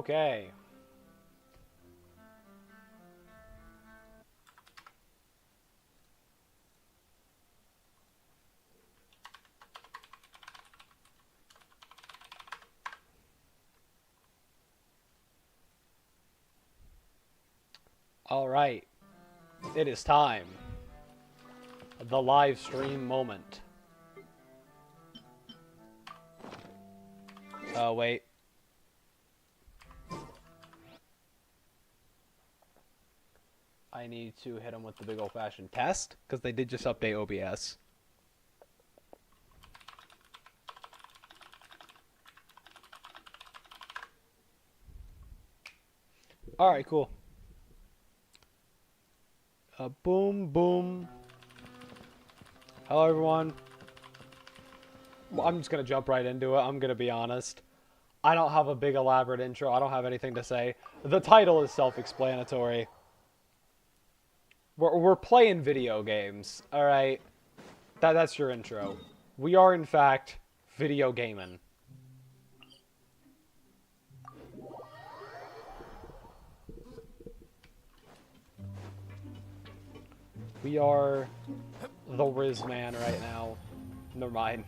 Okay. All right. It is time. The live stream moment. Oh, wait. I need to hit them with the big old-fashioned test, because they did just update OBS. Alright, cool. Boom, boom. Hello, everyone. Well, I'm just going to jump right into it. I'm going to be honest. I don't have a big elaborate intro. I don't have anything to say. The title is self-explanatory. We're playing video games, alright? That's your intro. We are, in fact, video gaming. We are the Riz Man right now. Never mind.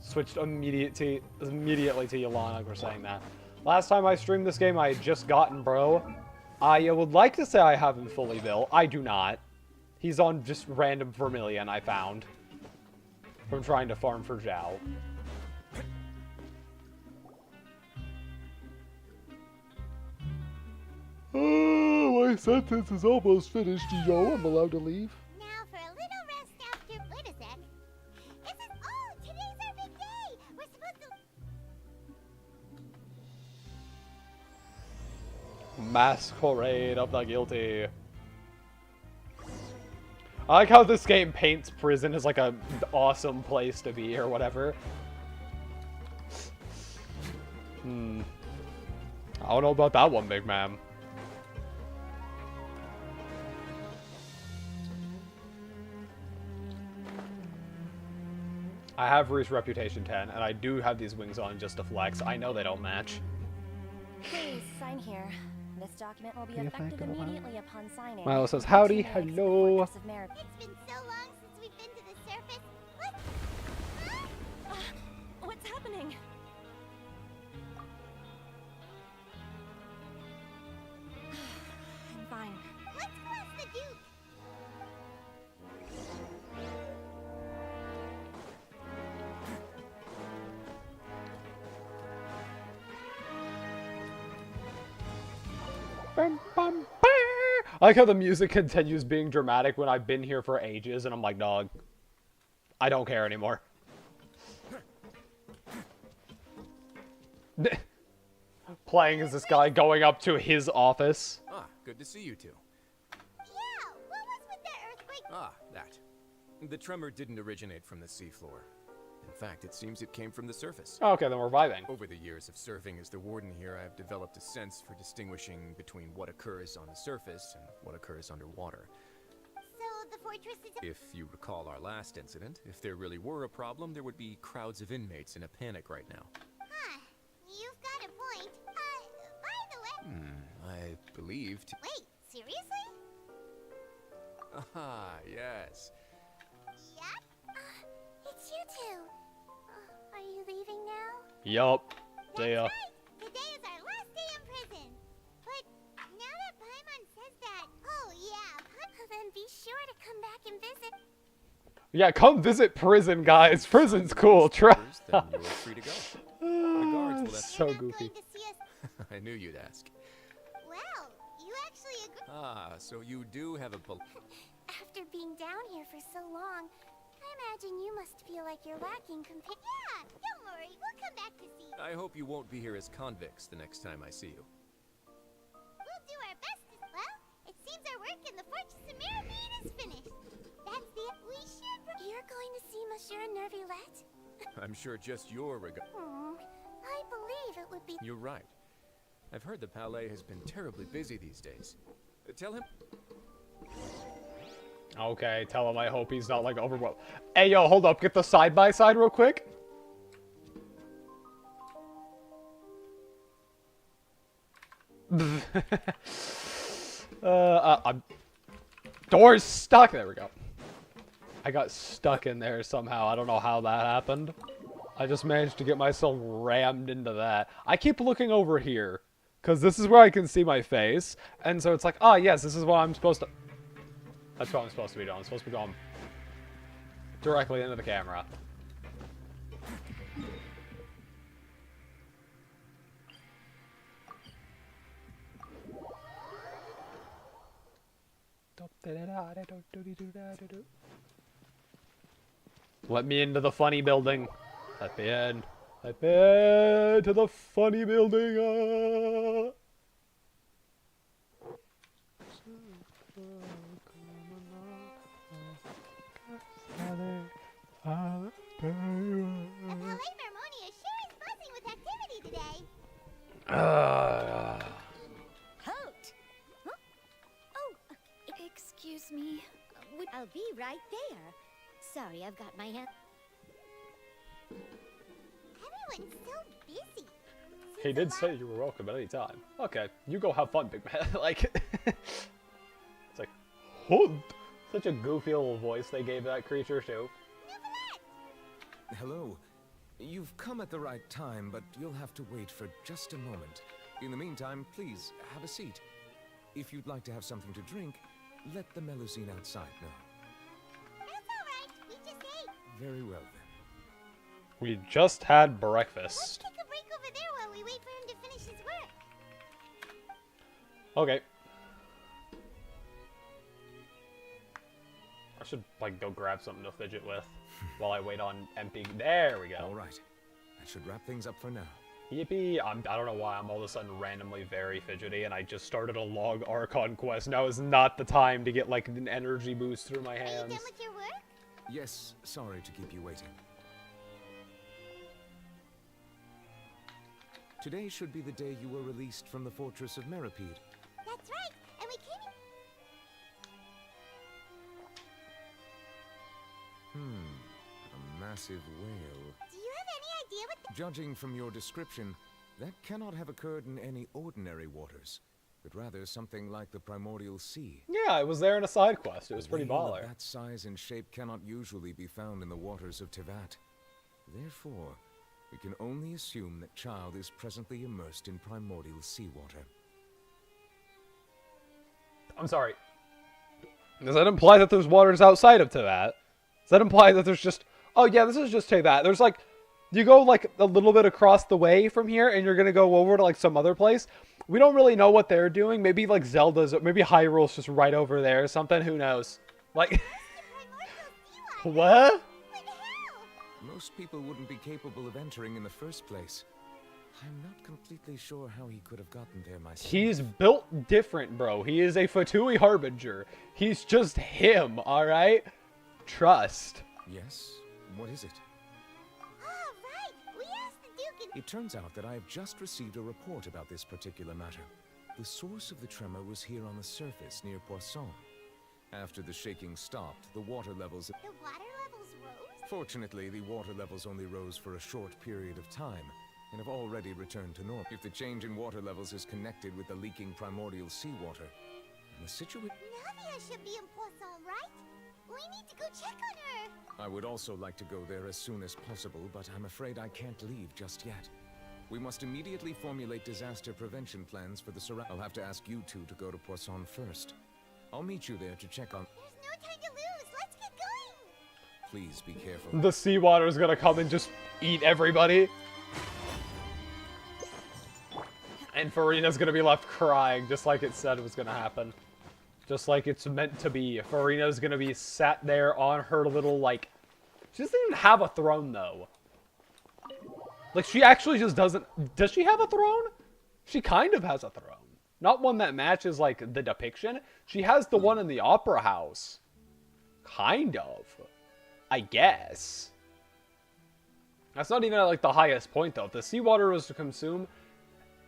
Switched immediately to Yolana for saying that. Last time I streamed this game, I had just gotten Bro. I would like to say I have him fully built. I do not. He's on just random Vermilion I found from trying to farm for Zhao. Oh, my sentence is almost finished, yo. I'm allowed to leave. Now for a little rest after. Wait a sec. Isn't. Oh, today's our big day. We're supposed to. Masquerade of the Guilty. I like how this game paints prison as like a awesome place to be or whatever. I don't know about that one, big man. I have reached Reputation 10, and I do have these wings on just to flex. I know they don't match. Please, sign here. This document will be effective immediately upon signing. Milo says, howdy, hello. It's been so long since we've been to the surface. What? Huh? What's happening? I'm fine. Let's go ask the Duke. Bum, bum, bah. I like how the music continues being dramatic when I've been here for ages, and I'm like, dog, I don't care anymore. Playing as this guy going up to his office. Ah, good to see you two. Yeah, what was with the earthquake? Ah, that. The tremor didn't originate from the seafloor. In fact, it seems it came from the surface. Okay, then we're vibing. Over the years of serving as the warden here, I've developed a sense for distinguishing between what occurs on the surface and what occurs underwater. So the fortress is. If you recall our last incident, if there really were a problem, there would be crowds of inmates in a panic right now. Huh. You've got a point. By the way. I believed. Wait, seriously? Ah, yes. Yep. It's you two. Are you leaving now? Yup. That's See ya. right. Today is our last day in prison. But now that Paimon says that, oh yeah, then be sure to come back and visit. Yeah, come visit prison, guys. Prison's cool. Try. Then you're free to go. The guards will have So You're not goofy. going to see us. I knew you'd ask. Well, you actually agree. Ah, so you do have a After being down here for so long, I imagine you must feel like you're lacking compared. Yeah, don't worry, we'll come back to see you. I hope you won't be here as convicts the next time I see you. We'll do our best to. Well, it seems our work in the Fortress of Mirabine is finished. That's the. We should. You're going to see Monsieur Nervillette? I'm sure just your regard. I believe it would be. You're right. I've heard the Palais has been terribly busy these days. Tell him. Okay, tell him I hope he's not, like, overwhelmed. Hey, yo, hold up. Get the side-by-side real quick. I'm... Door's stuck! There we go. I got stuck in there somehow. I don't know how that happened. I just managed to get myself rammed into that. I keep looking over here, because this is where I can see my face. And so it's like, ah, yes, this is what I'm supposed to... That's what I'm supposed to be doing. I'm supposed to be going directly into the camera. Let me into the funny building. Let me in. Let me into the funny building. FLA Mermonia sure is buzzing with activity today. Halt! Huh? Oh, excuse me. I'll be right there. Sorry, I've got my hand. Everyone's so busy. He did say you were welcome at any time. Okay, you go have fun, big man. Like, it's like, hunt. Such a goofy little voice they gave that creature too. Hello. You've come at the right time, but you'll have to wait for just a moment. In the meantime, please, have a seat. If you'd like to have something to drink, let the Melusine outside know. That's alright. We just ate. Very well, then. We just had Let's breakfast. take a break over there while we wait for him to finish his work. Okay. I should, like, go grab something to fidget with while I wait on MP. There we go. All right. That should wrap things up for now. Yippee! I don't know why I'm all of a sudden randomly very fidgety, and I just started a log archon quest. Now is not the time to get, like, an energy boost through my Are you hands. done with your work? Yes, sorry to keep you waiting. Today should be the day you were released from the fortress of Meripede. That's right. And we came in. A massive whale. Do you have any idea what Judging from your description, that cannot have occurred in any ordinary waters, but rather something like the primordial sea. Yeah, it was there in a side quest. It was pretty whale baller. of that size and shape cannot usually be found in the waters of Tevat. Therefore, we can only assume that Child is presently immersed in primordial seawater. I'm sorry. Does that imply that there's waters outside of Tevat? Does that imply that there's just... Oh yeah, this is just Tevat. There's like... You go like a little bit across the way from here and you're going to go over to like some other place. We don't really know what they're doing. Maybe like Zelda's... Maybe Hyrule's just right over there or something. Who knows? Like... What? the hell? Most people wouldn't be capable of entering in the first place. I'm not completely sure how he could have gotten there myself. He's built different, bro. He is a Fatui Harbinger. He's just him, alright? Trust. Yes? What is it? Oh, right. We asked the Duke and... It turns out that I have just received a report about this particular matter. The source of the tremor was here on the surface near Poisson. After the shaking stopped, the water levels... The water levels rose? Fortunately, the water levels only rose for a short period of time, and have already returned to normal. If the change in water levels is connected with the leaking primordial seawater, and the situation... Navia should be in Poisson, right? We need to go check on her. I would also like to go there as soon as possible, but I'm afraid I can't leave just yet. We must immediately formulate disaster prevention plans for the surround... I'll have to ask you two to go to Poisson first. I'll meet you there to check on... There's no time to lose. Let's get going. Please be careful. The seawater's gonna come and just eat everybody. And Farina's gonna be left crying, just like it said was gonna happen. Just like it's meant to be. Farina's gonna be sat there on her little, like... She doesn't even have a throne, though. Like, she actually just doesn't... Does she have a throne? She kind of has a throne. Not one that matches, like, the depiction. She has the one in the opera house. Kind of. I guess. That's not even at, like, the highest point, though. If the seawater was to consume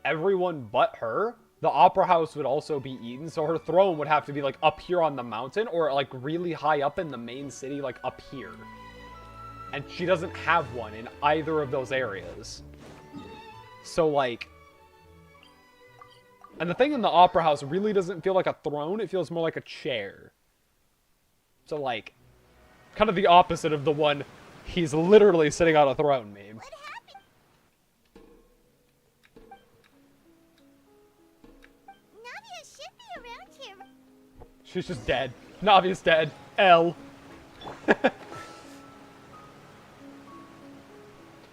everyone but her, the opera house would also be eaten, so her throne would have to be, like, up here on the mountain, or, like, really high up in the main city, like, up here. And she doesn't have one in either of those areas. So, like... And the thing in the Opera House really doesn't feel like a throne. It feels more like a chair. So, like, kind of the opposite of the one he's literally sitting on a throne meme. What happened? Navia should be around here. She's just dead. Navia's dead. L.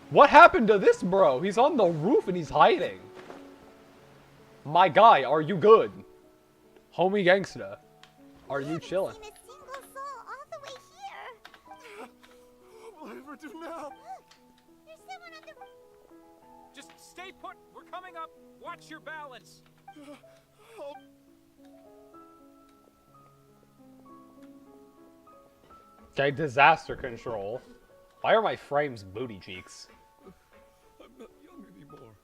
What happened to this bro? He's on the roof and he's hiding. My guy, are you good? Homie gangsta, are you chilling? Seen a single soul all the way here. What will I ever do now? There's someone on the roof. Just stay put. We're coming up. Watch your balance. Help. Okay, disaster control. Why are my frames booty cheeks? I'm not young anymore.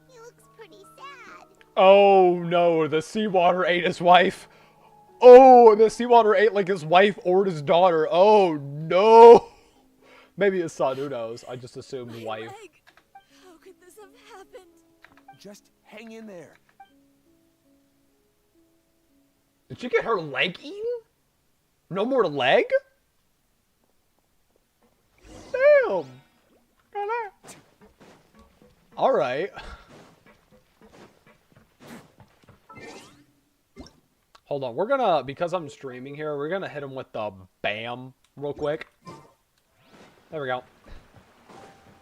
He looks pretty sad. Oh no, the seawater ate his wife. Oh, the seawater ate like his wife or his daughter. Oh no. Maybe his son, who knows? I just assumed wife. Leg. How could this have happened? Just hang in there. Did she get her leg eaten? No more leg? Damn. Alright. Hold on, we're gonna, because I'm streaming here, we're gonna hit him with the BAM real quick. There we go.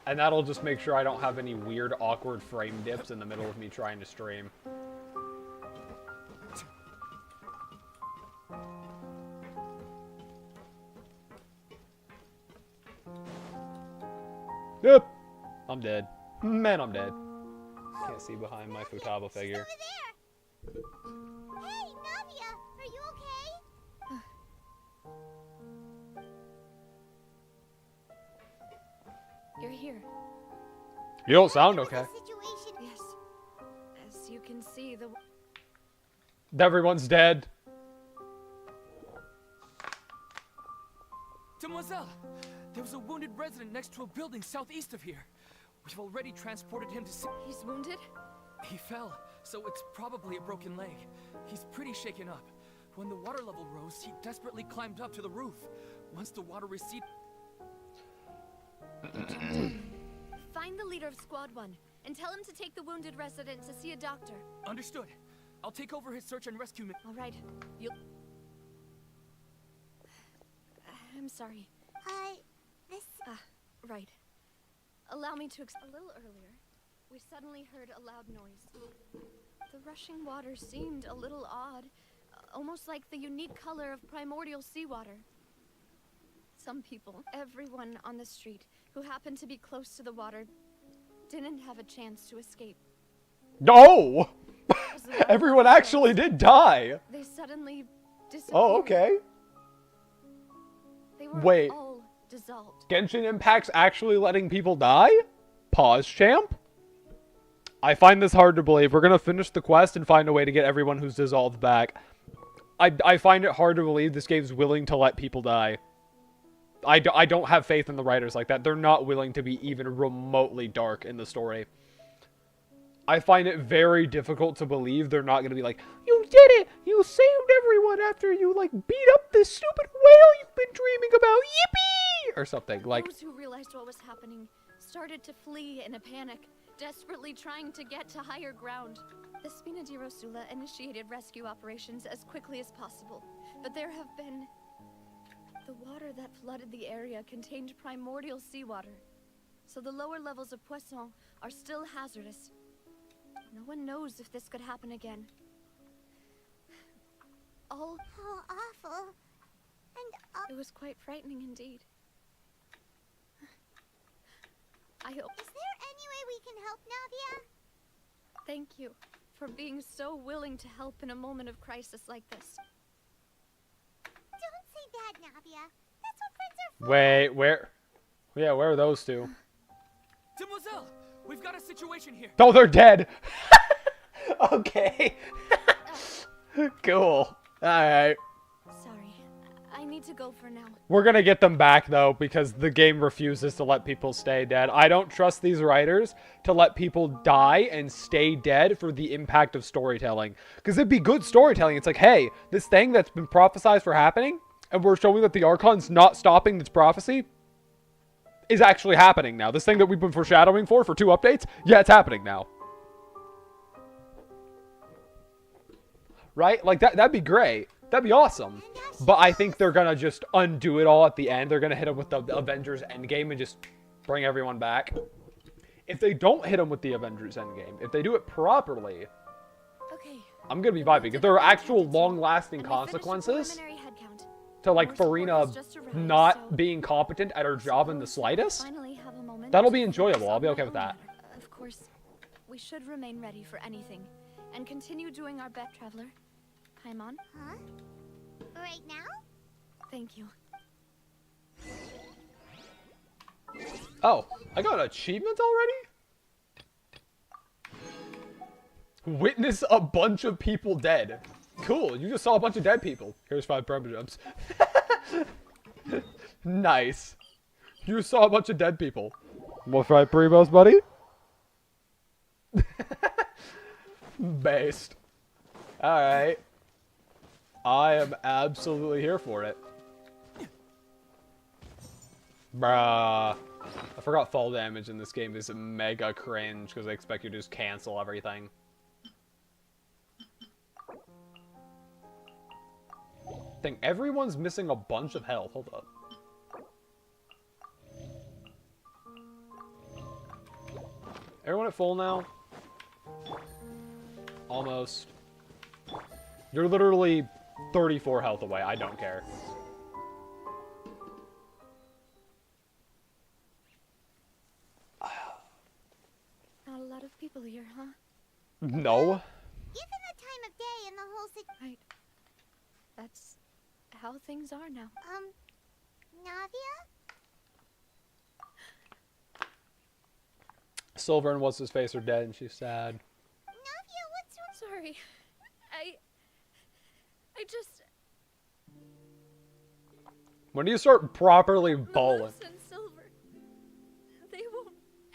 And that'll just make sure I don't have any weird, awkward frame dips in the middle of me trying to stream. Yep. I'm dead. Man, I'm dead. Can't see behind my Futaba figure. Over there. Hey, Navia, are you okay? You're here. You don't sound What was okay. the situation? Yes. As you can see, the Everyone's dead. Demoiselle, there was a wounded resident next to a building southeast of here. We've already transported him to. he's wounded. He fell, so it's probably a broken leg. He's pretty shaken up. When the water level rose, he desperately climbed up to the roof. Once the water receded. Find the leader of Squad 1 and tell him to take the wounded resident to see a doctor. Understood. I'll take over his search and rescue mission. All right. You'll. I'm sorry. This... Right. Allow me to a little earlier, we suddenly heard a loud noise. The rushing water seemed a little odd, almost like the unique color of primordial seawater. Some people, everyone on the street who happened to be close to the water, didn't have a chance to escape. No! As the water Everyone rose, actually did die. They suddenly disappeared. Oh, okay. They were Wait. all dissolved. Genshin Impact's actually letting people die? Pause, champ. I find this hard to believe. We're gonna finish the quest and find a way to get everyone who's dissolved back. I find it hard to believe this game's willing to let people die. I don't have faith in the writers like that. They're not willing to be even remotely dark in the story. I find it very difficult to believe they're not going to be like, you did it! You saved everyone after you, like, beat up this stupid whale you've been dreaming about! Yippee! Or something, like... Those who realized what was happening started to flee in a panic, desperately trying to get to higher ground. The Spina di Rosula initiated rescue operations as quickly as possible, but there have been... The water that flooded the area contained primordial seawater, so the lower levels of Poisson are still hazardous. No one knows if this could happen again. All... How awful. And, It was quite frightening indeed. I hope... is there any way we can help, Navia? Thank you for being so willing to help in a moment of crisis like this. Don't say that, Navia. That's what friends are for. Wait, where... Yeah, where are those two? Demoiselle, we've got a situation here. Oh, they're dead! Okay. Cool. Alright. Sorry. I need to go for now. We're gonna get them back, though, because the game refuses to let people stay dead. I don't trust these writers to let people die and stay dead for the impact of storytelling. Because it'd be good storytelling. It's like, hey, this thing that's been prophesized for happening, and we're showing that the Archon's not stopping this prophecy, is actually happening now. This thing that we've been foreshadowing for 2 updates, yeah, it's happening now. Right? Like, that'd be great. That'd be awesome. But I think they're gonna just undo it all at the end. They're gonna hit them with the Avengers Endgame and just bring everyone back. If they don't hit them with the Avengers Endgame, if they do it properly, Okay. I'm gonna be vibing. If there are actual long-lasting consequences to, like, Farina not being competent at her job in the slightest, that'll be enjoyable. I'll be okay with that. Of course, we should remain ready for anything and continue doing our bet, Traveler. Paimon? Huh? Right now? Thank you. Oh, I got an achievement already? Witness a bunch of people dead. Cool, you just saw a bunch of dead people. Here's 5 perma jumps. Nice. You saw a bunch of dead people. More 5 primos, buddy? Based. Alright. I am absolutely here for it. Bruh. I forgot fall damage in this game is mega cringe because they expect you to just cancel everything. Dang, everyone's missing a bunch of health. Hold up. Everyone at full now? Almost. You're literally 34 health away. I don't care. Not a lot of people here, huh? No. Given the time of day and the whole Right. That's how things are now. Navia? Silver and what's his face are dead and she's sad. Navia, what's wrong? Sorry. I just... When do you start properly bawling? Melissa and Silver. They won't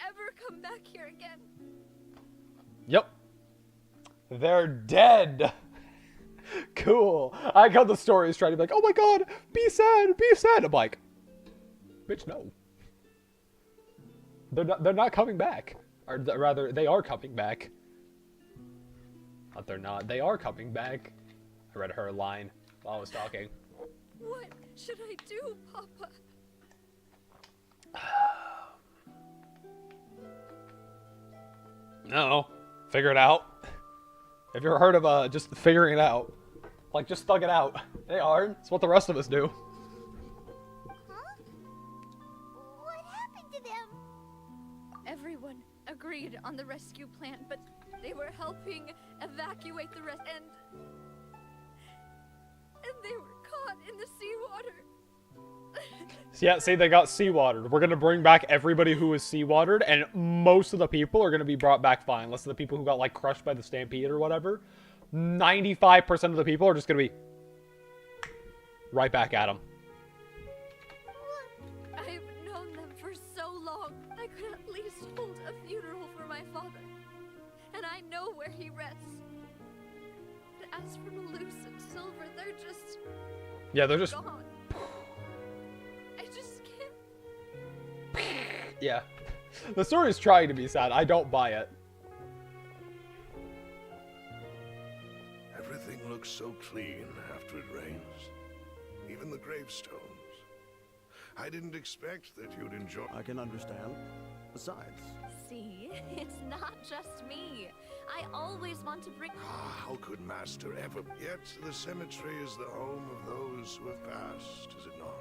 ever come back here again. Yep. They're dead. Cool. I got the stories trying to be like, oh my god, be sad, be sad. I'm like, bitch, no. They're not coming back. Or rather, they are coming back. But they're not. They are coming back. I read her line while I was talking. What should I do, Papa? No. Figure it out. Have you ever heard of just figuring it out? Like, just thug it out. They are. It's what the rest of us do. Huh? What happened to them? Everyone agreed on the rescue plan, but they were helping evacuate the rest, and they were caught in the seawater. Yeah, see, they got seawatered. We're gonna bring back everybody who was seawatered, and most of the people are gonna be brought back fine. Unless the people who got, like, crushed by the stampede or whatever. 95% of the people are just gonna be right back at them. I've known them for so long. I could at least hold a funeral for my father. And I know where he rests. But as for Melissa and Silver, they're just... Yeah, they're just... gone. I just can't... Yeah. The story's trying to be sad. I don't buy it. Everything looks so clean after it rains. Even the gravestones. I didn't expect that you'd enjoy... I can understand. Besides, See, it's not just me. I always want to bring... How could Master ever... Yet the cemetery is the home of those who have passed, is it not?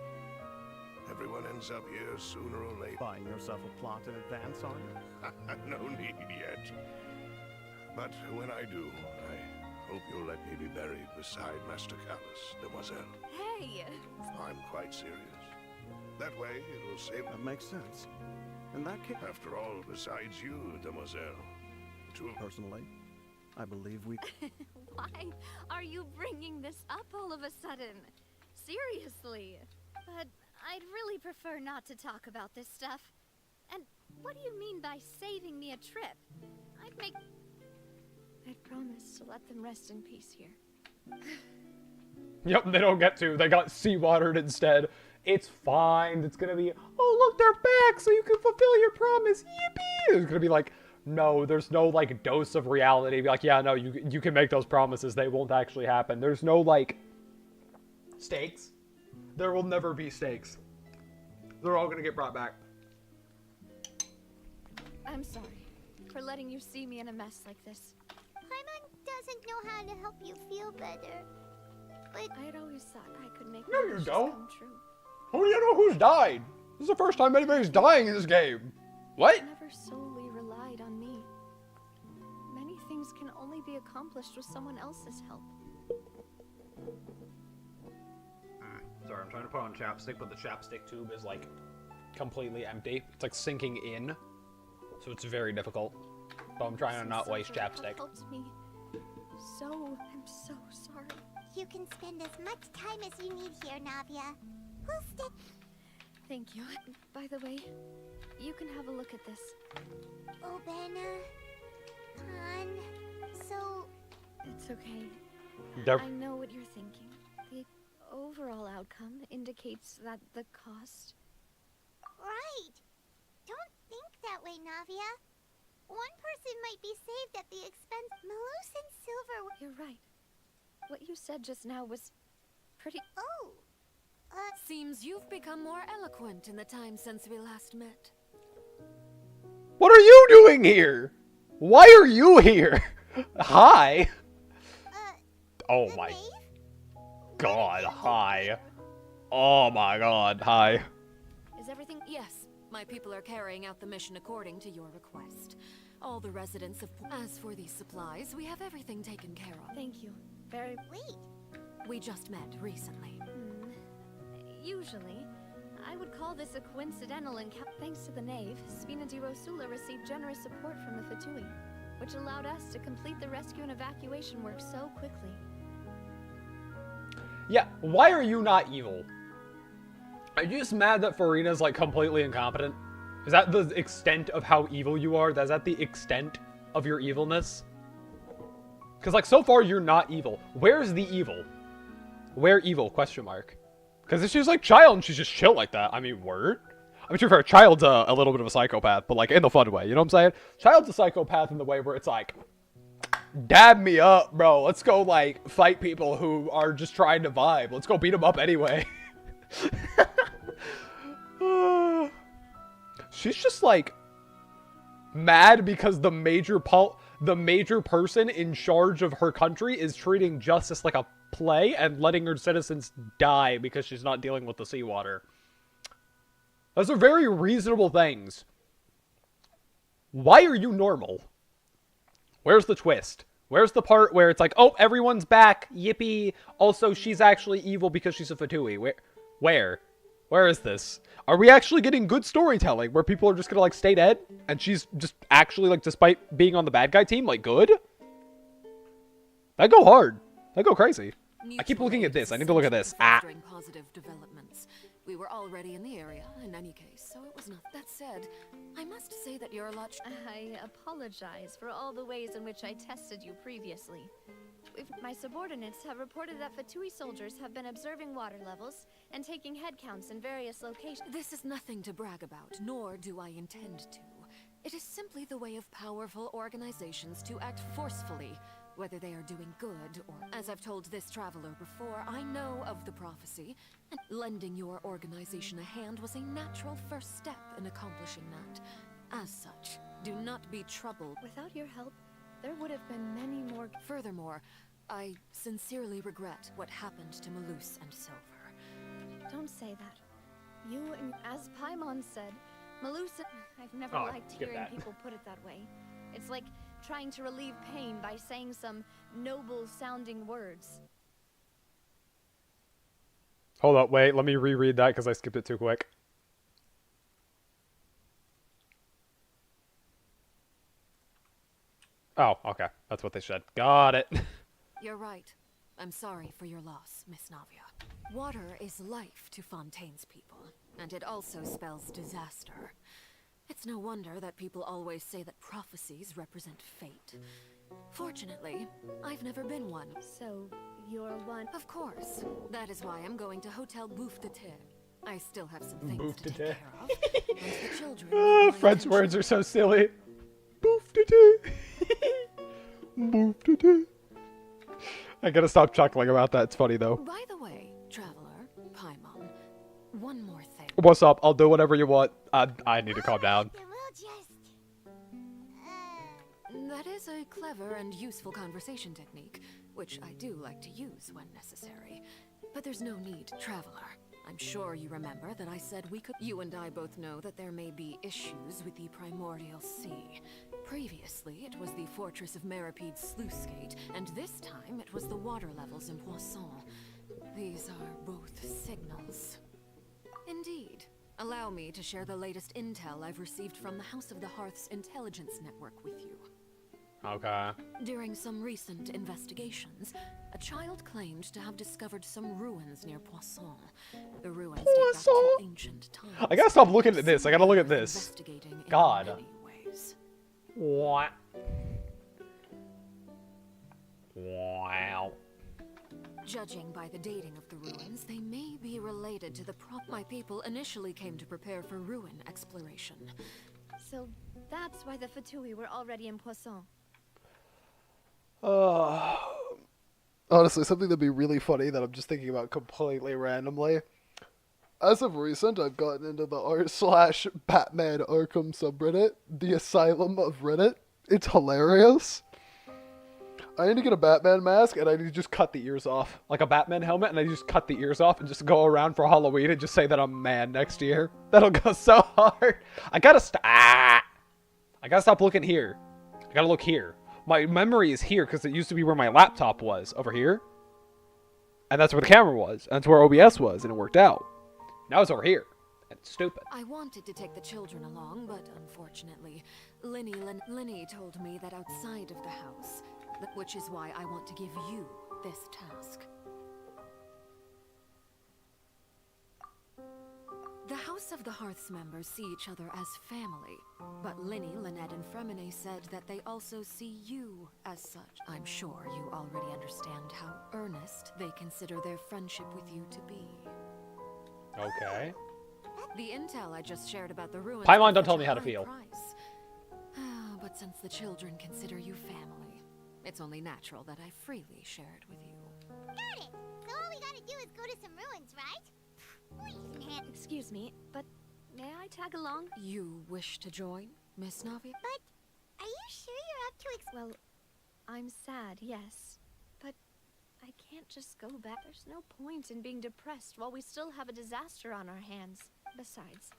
Everyone ends up here sooner or later. buying yourself a plot in advance, are you? No need yet. But when I do, I hope you'll let me be buried beside Master Callus, Demoiselle. Hey! I'm quite serious. That way, it'll save... That makes sense. In that case, After all, besides you, Demoiselle, two of... personally, I believe we... Why are you bringing this up all of a sudden? Seriously. But I'd really prefer not to talk about this stuff. And what do you mean by saving me a trip? I'd promise to let them rest in peace here. Yep, they don't get to. They got seawatered instead. It's fine. It's gonna be, oh, look, they're back, so you can fulfill your promise. Yippee! It's gonna be like, no, there's no, like, dose of reality. Be like, yeah, no, you can make those promises. They won't actually happen. There's no, like, stakes. There will never be stakes. They're all gonna get brought back. I'm sorry for letting you see me in a mess like this. Paimon doesn't know how to help you feel better. But I had always thought I could make No, my you wishes don't. come true. Who do you know who's died? This is the first time anybody's dying in this game. What? It never solely relied on me. Many things can only be accomplished with someone else's help. Sorry, I'm trying to put on chapstick, but the chapstick tube is, like, completely empty. It's, like, sinking in. So it's very difficult. But I'm trying to not waste chapstick. Helped me. I'm so sorry. you can spend as much time as you need here, Navia. We'll stick. Thank you. By the way, you can have a look at this. Obana. Han. So... It's okay. They're... I know what you're thinking. The overall outcome indicates that the cost... Right. Don't think that way, Navia. One person might be saved at the expense. Malus and Silver. You're right. What you said just now was pretty... Oh. Seems you've become more eloquent in the time since we last met. What are you doing here? Why are you here? Hi. Oh the my knave? god, What did you hi. do? Oh my god, hi. Is everything... Yes, my people are carrying out the mission according to your request. All the residents of... As for these supplies, we have everything taken care of. Thank you. Very... Wait. We just met recently. Usually, I would call this a coincidental encounter. Thanks to the Knave, Spina di Rosula received generous support from the Fatui, which allowed us to complete the rescue and evacuation work so quickly. Yeah, why are you not evil? Are you just mad that Farina's like completely incompetent? Is that the extent of how evil you are? Is that the extent of your evilness? Because like so far you're not evil. Where's the evil? Where evil? Question mark. Because if she's like child and she's just chill like that, I mean, word? I mean, to be fair, child's a little bit of a psychopath, but like in the fun way, you know what I'm saying? Child's a psychopath in the way where it's like, dab me up, bro. Let's go like fight people who are just trying to vibe. Let's go beat them up anyway. She's just like mad because the major person in charge of her country is treating justice like a play and letting her citizens die because she's not dealing with the seawater. Those are very reasonable things. Why are you normal? Where's the twist? Where's the part where it's like, oh, everyone's back, yippee. Also, she's actually evil because she's a Fatui. Where? Where is this? Are we actually getting good storytelling where people are just gonna like stay dead and she's just actually like, despite being on the bad guy team, like good? That'd go hard. That'd go crazy. I keep looking at this. I need to look at this. Fostering positive developments. We were already in the area, in any case, so it was not. That said, I must say that you're a lot... I apologize for all the ways in which I tested you previously. My subordinates have reported that Fatui soldiers have been observing water levels and taking head counts in various locations. This is nothing to brag about, nor do I intend to. It is simply the way of powerful organizations to act forcefully, whether they are doing good or... As I've told this traveler before, I know of the prophecy, and lending your organization a hand was a natural first step in accomplishing that. As such, do not be troubled. Without your help, there would have been many more... Furthermore, I sincerely regret what happened to Malus and Silver. Don't say that. You and... As Paimon said, Malus... I've never liked skip hearing that. people put it that way. It's like trying to relieve pain by saying some noble-sounding words. Hold up, wait, let me reread that because I skipped it too quick. Oh, okay. That's what they said. Got it. You're right. I'm sorry for your loss, Miss Navia. Water is life to Fontaine's people, and it also spells disaster. It's no wonder that people always say that prophecies represent fate. Fortunately, I've never been one. So, you're one. Of course. That is why I'm going to Hotel Bouffe de Terre. I still have some things Bouffe to de take Terre. care of. And the children need my French attention. words are so silly. Bouffe de terre. Bouffe de terre. I gotta stop chuckling about that. It's funny though. By the way, Traveler, Paimon, one more thing. What's up? I'll do whatever you want. I need to calm down. Then we'll just... That is a clever and useful conversation technique, which I do like to use when necessary. But there's no need, Traveler. I'm sure you remember that I said we could— You and I both know that there may be issues with the Primordial Sea. Previously, it was the Fortress of Meripede's sluice gate, and this time it was the water levels in Poisson. These are both signals. Indeed. Allow me to share the latest intel I've received from the House of the Hearth's intelligence network with you. Okay. During some recent investigations, a child claimed to have discovered some ruins near Poisson. The ruins date back to Poisson? ancient times. I gotta stop looking at this. I gotta look at this. Investigating in God. many ways. What? Wow. Judging by the dating of the ruins, they may be related to the my people initially came to prepare for ruin exploration. So, that's why the Fatui were already in Poisson. Honestly, something that'd be really funny that I'm just thinking about completely randomly. As of recent, I've gotten into the r/Batman Arkham subreddit, the asylum of Reddit. It's hilarious. I need to get a Batman mask, and I need to just cut the ears off. Like a Batman helmet, and I just cut the ears off and just go around for Halloween and just say that I'm a man next year. That'll go so hard. I gotta stop looking here. I gotta look here. My memory is here because it used to be where my laptop was, over here. And that's where the camera was, and that's where OBS was, and it worked out. Now it's over here. And it's stupid. I wanted to take the children along, but unfortunately, Linny told me that outside of the house, which is why I want to give you this task. The House of the Hearth's members see each other as family, but Linny, Lynette, and Fremine said that they also see you as such. I'm sure you already understand how earnest they consider their friendship with you to be. Okay. The intel I just shared about the ruins— Paimon, is don't such tell a me how to high feel. price. But since the children consider you family, it's only natural that I freely share it with you. Got it! So all we gotta do is go to some ruins, right? Please, man. Excuse me, but may I tag along? You wish to join, Miss Navi? But are you sure you're up to Well, I'm sad, yes. But I can't just go back. There's no point in being depressed while we still have a disaster on our hands. Besides,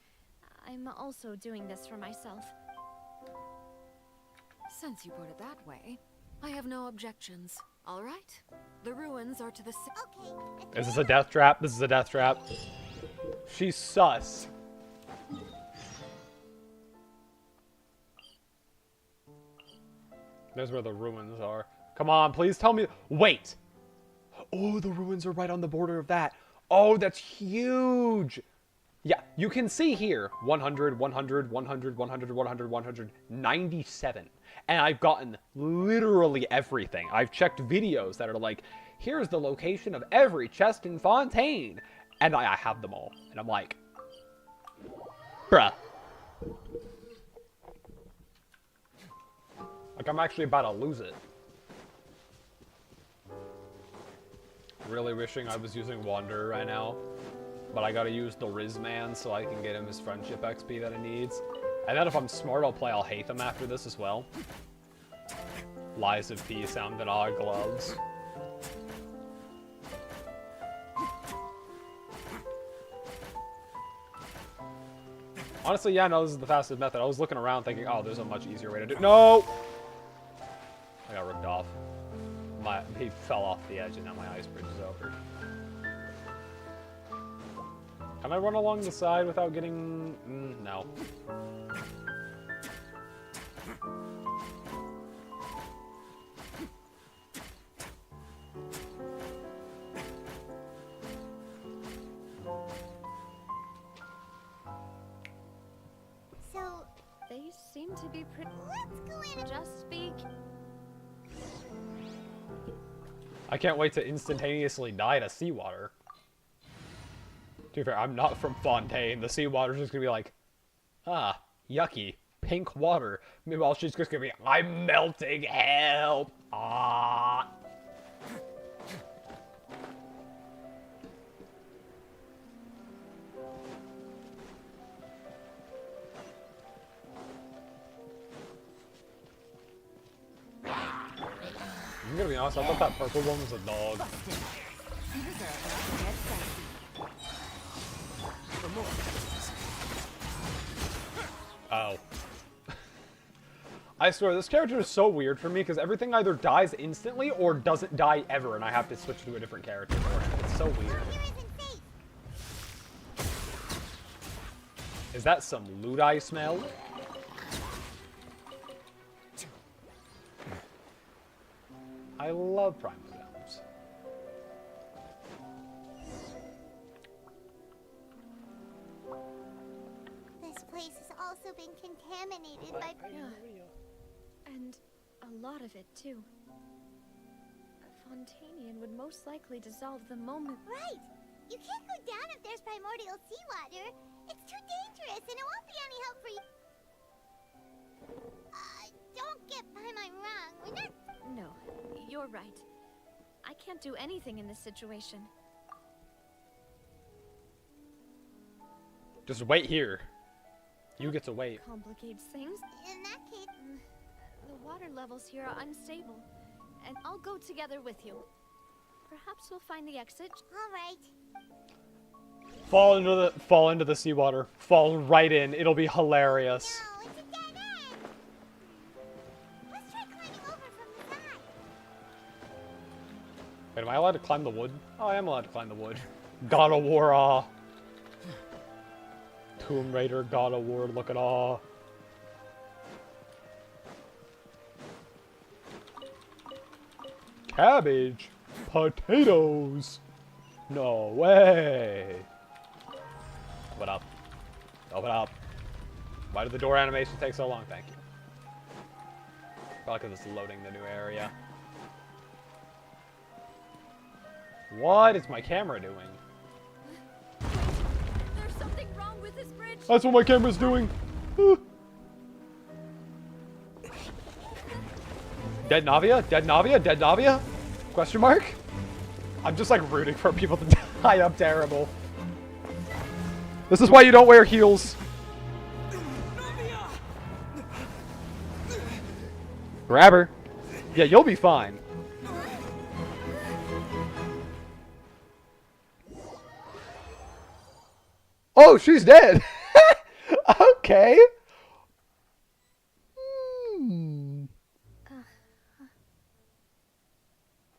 I'm also doing this for myself. Since you put it that way, I have no objections. All right. The ruins are to the Okay. Is this a death trap? This is a death trap. She's sus. There's where the ruins are. Come on, please tell me. Wait. Oh, the ruins are right on the border of that. Oh, that's huge. Yeah, you can see here 100, 100, 100, 100, 100, 100, 97. And I've gotten literally everything. I've checked videos that are like, here's the location of every chest in Fontaine. And I have them all. And I'm like, bruh. Like, I'm actually about to lose it. Really wishing I was using Wanderer right now. But I gotta use the Riz Man so I can get him his friendship XP that he needs. And then if I'm smart, I'll hate him after this as well. Lies of P sound and odd gloves. Honestly, yeah, no, this is the fastest method. I was looking around thinking, oh, there's a much easier way to do it. No! I got ripped off. He fell off the edge and now my ice bridge is over. Can I run along the side without getting... no. to be pretty. Let's go in and Just speak. I can't wait to instantaneously die to seawater. To be fair, I'm not from Fontaine. The seawater's just gonna be like, ah, yucky, pink water. Meanwhile, she's just gonna be, I'm melting, help! Ah. I'm gonna be honest, I thought that purple one was a dog. Oh. I swear, this character is so weird for me because everything either dies instantly or doesn't die ever, and I have to switch to a different character for it. It's so weird. Is that some loot I smell? I love Primal Gems. This place has also been contaminated by... And a lot of it, too. A Fontainian would most likely dissolve the moment. Right! You can't go down if there's primordial seawater. It's too dangerous, and it won't be any help for you. Don't get by my wrong. We're not... No, you're right. I can't do anything in this situation. Just wait here. You get to wait. Complicates things. In that case... The water levels here are unstable, and I'll go together with you. Perhaps we'll find the exit. All right. Fall into the seawater. Fall right in. It'll be hilarious. No, it's a dead end. Let's try climbing over from the side. Wait, am I allowed to climb the wood? Oh, I am allowed to climb the wood. God of War, ah. Tomb Raider, God of War, look at all. Cabbage? Potatoes? No way. Open up. Open up. Why did the door animation take so long? Thank you. Probably because it's loading the new area. What is my camera doing? There's something wrong with this bridge. That's what my camera's doing. Dead Navia? Dead Navia? Dead Navia? Question mark? I'm just like rooting for people to die. I'm terrible. This is why you don't wear heels. Grab her. Yeah, you'll be fine. Oh, she's dead. Okay.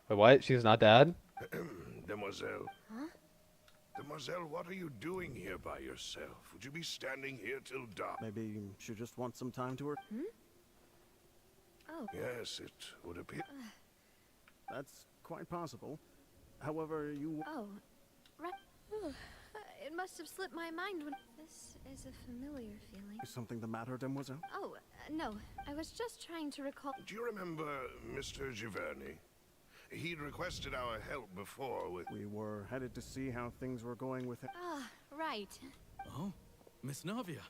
Wait, what? She's not dead? Demoiselle. Huh? Demoiselle, what are you doing here by yourself? Would you be standing here till dark? Maybe she just wants some time to her. Oh. Yes, it would appear. That's quite possible. However, you... Oh, right. It must have slipped my mind when... This is a familiar feeling. Is something the matter, Demoiselle? Oh, no. I was just trying to recall... Do you remember Mr. Giverny? He'd requested our help before with... We were headed to see how things were going with him. Ah, right. Oh, Miss Navia.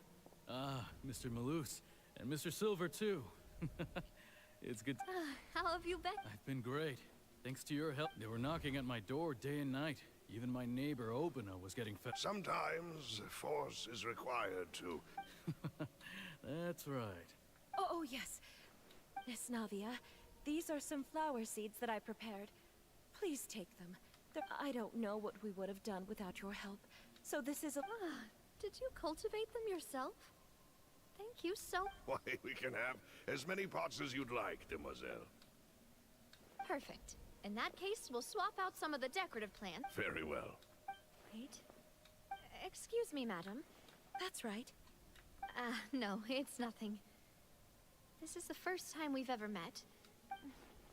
Ah, Mr. Malus. And Mr. Silver, too. It's good. How have you been? I've been great. Thanks to your help. They were knocking at my door day and night. Even my neighbor, Obina, was getting fed. Sometimes force is required to... That's right. Oh, yes. Miss Navia, these are some flower seeds that I prepared. Please take them. I don't know what we would have done without your help. So this is a... Did you cultivate them yourself? Thank you so... Why, we can have as many pots as you'd like, Demoiselle. Perfect. In that case, we'll swap out some of the decorative plants. Very well. Wait. Excuse me, madam. That's right. No, it's nothing. This is the first time we've ever met.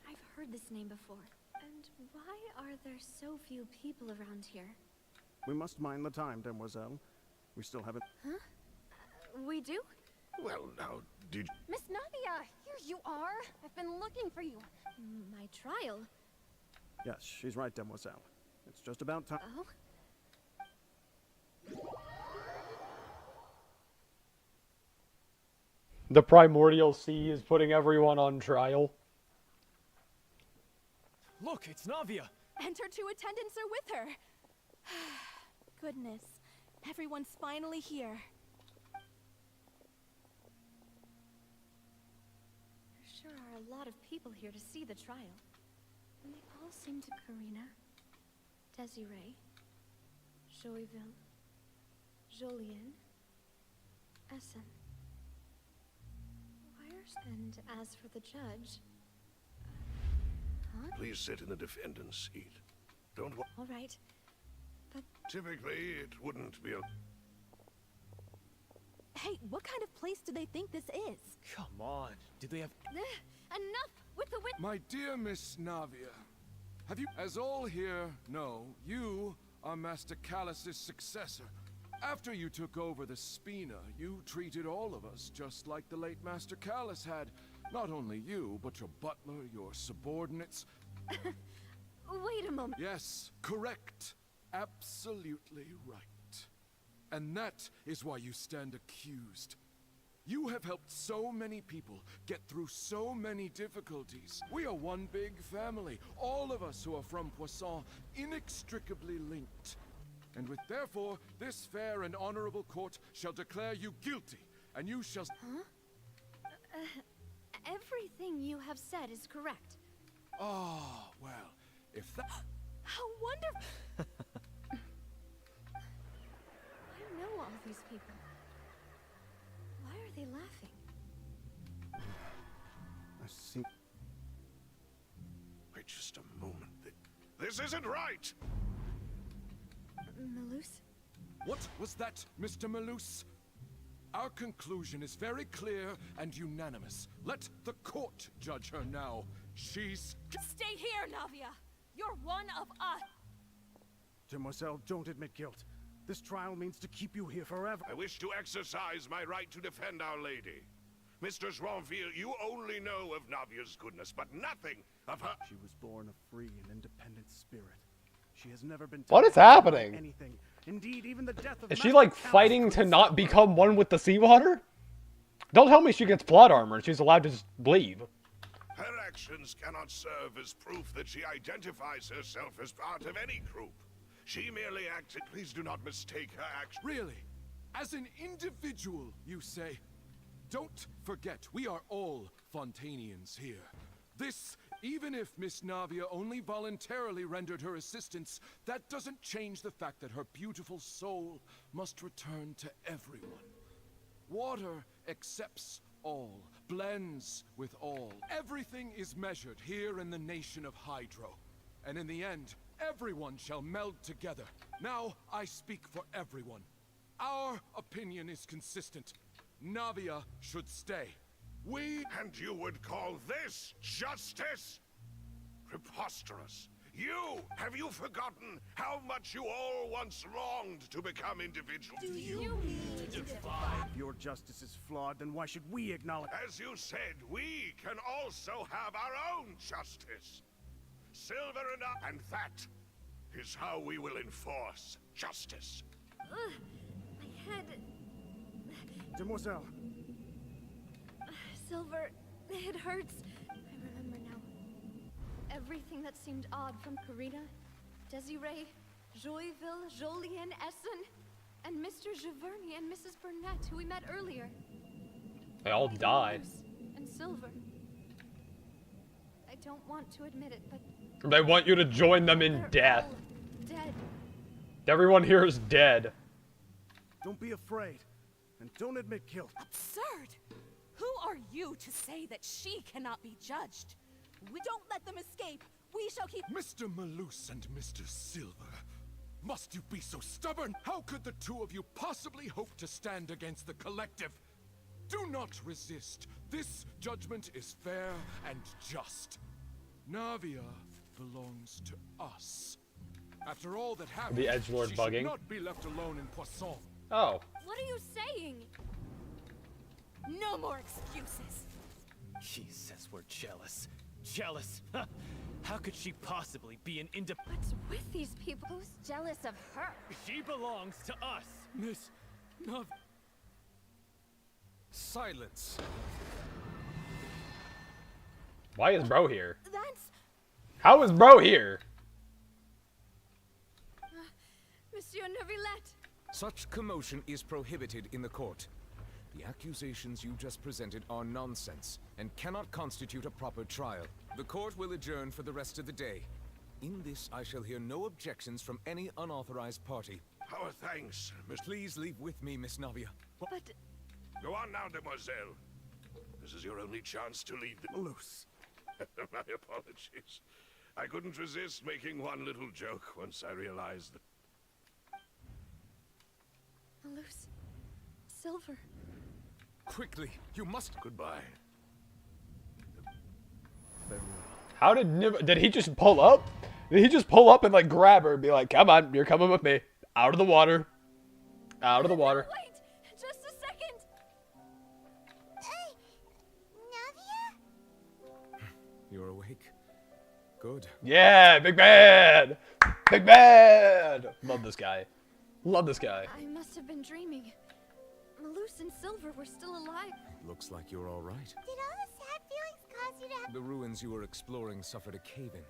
I've heard this name before. And why are there so few people around here? We must mind the time, Demoiselle. We still haven't... Huh? We do? Well, now, did Miss Navia, here you are. I've been looking for you. My trial? Yes, she's right, Demoiselle. It's just about time. Oh? The primordial sea is putting everyone on trial. Look, it's Navia. And her two attendants are with her. Goodness. Everyone's finally here. There sure are a lot of people here to see the trial. And they all seem to Karina, Desiree, Joyville, Jolien, Essen. And as for the judge... huh? please sit in the defendant's seat? Don't wa- All right. But... typically, it wouldn't be a... Hey, what kind of place do they think this is? Come on. Do they have... enough with the wit... My dear Miss Navia, have you... as all here know, you are Master Callus's successor. After you took over the Spina, you treated all of us just like the late Master Callus had. Not only you, but your butler, your subordinates. Wait a moment. Yes, correct. Absolutely right. And that is why you stand accused. You have helped so many people get through so many difficulties. We are one big family, all of us who are from Poisson, inextricably linked. And with therefore, this fair and honorable court shall declare you guilty, and you shall... Huh? Everything you have said is correct. Oh, well, if that... How wonderful! I know all these people. Why are they laughing? I see. Wait just a moment. This isn't right! Malus? What was that, Mr. Malus? Our conclusion is very clear and unanimous. Let the court judge her now. She's... Stay here, Navia! You're one of us! Demoiselle, don't admit guilt. This trial means to keep you here forever. I wish to exercise my right to defend Our Lady. Mistress Ronville, you only know of Navia's goodness, but nothing of her... She was born a free and independent spirit. She has never been... What is happening? Anything. Indeed, even the death of Is she like fighting to not become one with the seawater? Don't tell me she gets plot armor and she's allowed to just leave. Her actions cannot serve as proof that she identifies herself as part of any group. She merely acted... Please do not mistake her action. Really? As an individual, you say? Don't forget, we are all Fontanians here. This, even if Miss Navia only voluntarily rendered her assistance, that doesn't change the fact that her beautiful soul must return to everyone. Water accepts all, blends with all. Everything is measured here in the nation of Hydro. And in the end, everyone shall meld together. Now, I speak for everyone. Our opinion is consistent. Navia should stay. We... And you would call this justice? Preposterous. Have you forgotten how much you all once longed to become individuals? Do you mean to defy? If your justice is flawed, then why should we acknowledge... As you said, we can also have our own justice. Silver enough, and that is how we will enforce justice. My head... Demoiselle. Silver, it hurts. I remember now. Everything that seemed odd from Karina, Desiree, Joyville, Jolien, Essen, and Mr. Giverny and Mrs. Burnett, who we met earlier. They all died. And Silver. I don't want to admit it, but... They want you to join them in they're death. all dead. Everyone here is dead. Don't be afraid. And don't admit guilt. Absurd! Who are you to say that she cannot be judged? We don't let them escape. We shall keep... Mr. Malus and Mr. Silver, must you be so stubborn? How could the two of you possibly hope to stand against the collective? Do not resist. This judgment is fair and just. Navia belongs to us. After all that happened, The edgelord she bugging. should not be left alone in Poisson. Oh. What are you saying? No more excuses. She says we're jealous. Jealous? Huh. How could she possibly be an What's with these people? Who's jealous of her? She belongs to us. Miss Nav. Silence. Why is bro here? That's How is bro here? Monsieur Neuvillette. Such commotion is prohibited in the court. The accusations you just presented are nonsense and cannot constitute a proper trial. The court will adjourn for the rest of the day. In this, I shall hear no objections from any unauthorized party. Our thanks, Miss. Please leave with me, Miss Navia. But Go on now, demoiselle. This is your only chance to lead the... Loose. My apologies. I couldn't resist making one little joke once I realized that... loose silver. Quickly, you must... Goodbye. How did he just pull up? Did he just pull up and like grab her and be like, "Come on, you're coming with me. Out of the water. Out of the water." Wait, just a second. Navia? You're awake. Good. Yeah, big man. Big man. Love this guy. Love this guy. I must have been dreaming. Malus and Silver were still alive. Looks like you're all right. Did all the sad feelings cause you to have... The ruins you were exploring suffered a cave-in.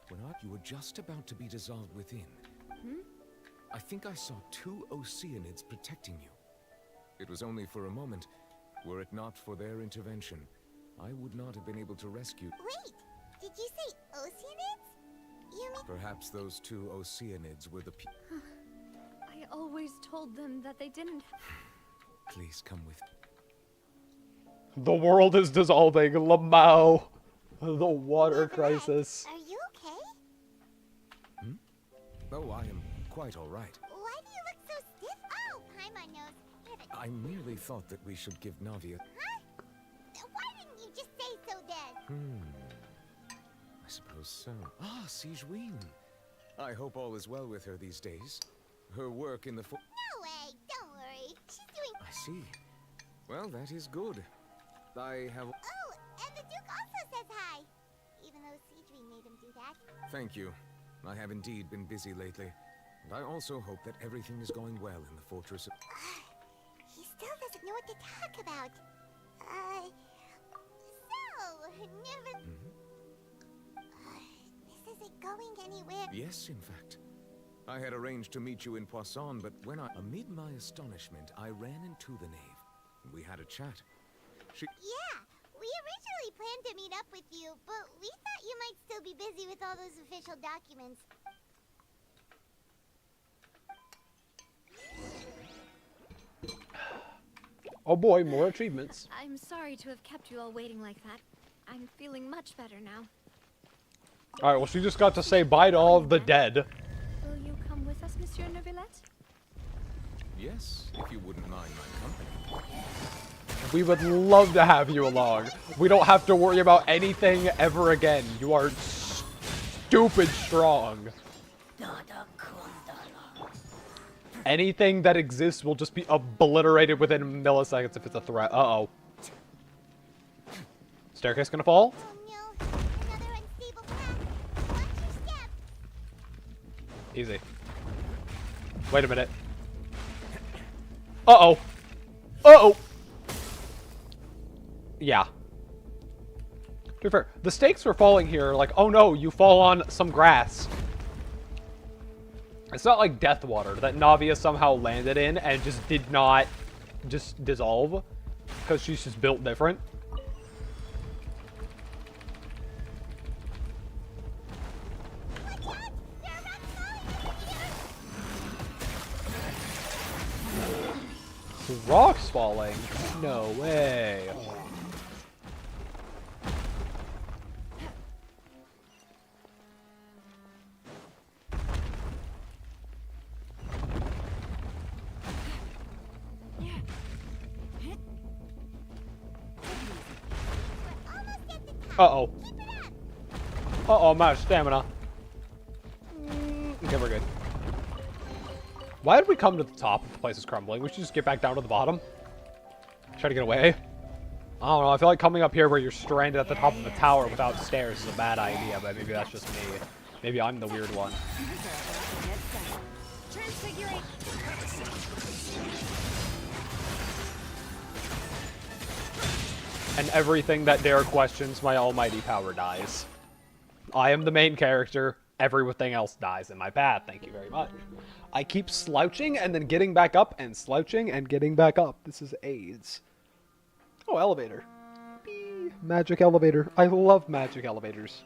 When you were just about to be dissolved within. I think I saw 2 Oceanids protecting you. It was only for a moment. Were it not for their intervention, I would not have been able to rescue... Wait, did you say Oceanids? You mean... Perhaps those 2 Oceanids were the I always told them that they didn't. Please come with me. The world is dissolving. Lamau. The water crisis. Are you okay? Oh, I am quite all right. Why do you look so stiff? Oh, Paimon knows. You're the... I merely thought that we should give Navia... Huh? Why didn't you just say so then? I suppose so. Ah, Sigewin. I hope all is well with her these days. Her work in the No way, don't worry. She's doing... I see. Well, that is good. I have... Oh, and the Duke also says hi. Even though Sigewin made him do that. Thank you. I have indeed been busy lately. And I also hope that everything is going well in the fortress of... He still doesn't know what to talk about. So, never... This isn't going anywhere. Yes, in fact. I had arranged to meet you in Poisson, but when amid my astonishment, I ran into the knave. We had a chat. Yeah, we originally planned to meet up with you, but we thought you might still be busy with all those official documents. Oh boy, more achievements. I'm sorry to have kept you all waiting like that. I'm feeling much better now. Alright, well, she just got to say bye to all of the dead. Will you come with us, Monsieur Neuvillette? Yes, if you wouldn't mind my company. We would love to have you along. We don't have to worry about anything ever again. You are stupid strong. Anything that exists will just be obliterated within milliseconds if it's a threat. Uh-oh. Staircase gonna fall? Oh no, another unstable path. Watch your step. Easy. Wait a minute. Uh-oh. Uh-oh. Yeah. To be fair, the stakes for falling here are like, oh no, you fall on some grass. It's not like Death Water that Navia somehow landed in and just did not just dissolve because she's just built different. Rocks falling? No way. Uh-oh. Uh-oh, I'm out of stamina. Okay, we're good. Why did we come to the top if the place is crumbling? We should just get back down to the bottom. Try to get away. I don't know, I feel like coming up here where you're stranded at the top of a tower without stairs is a bad idea, but maybe that's just me. Maybe I'm the weird one. Transfigurate. And everything that dare questions my almighty power dies. I am the main character. Everything else dies in my path. Thank you very much. I keep slouching and then getting back up and slouching and getting back up. This is AIDS. Oh, elevator. Beep. Magic elevator. I love magic elevators.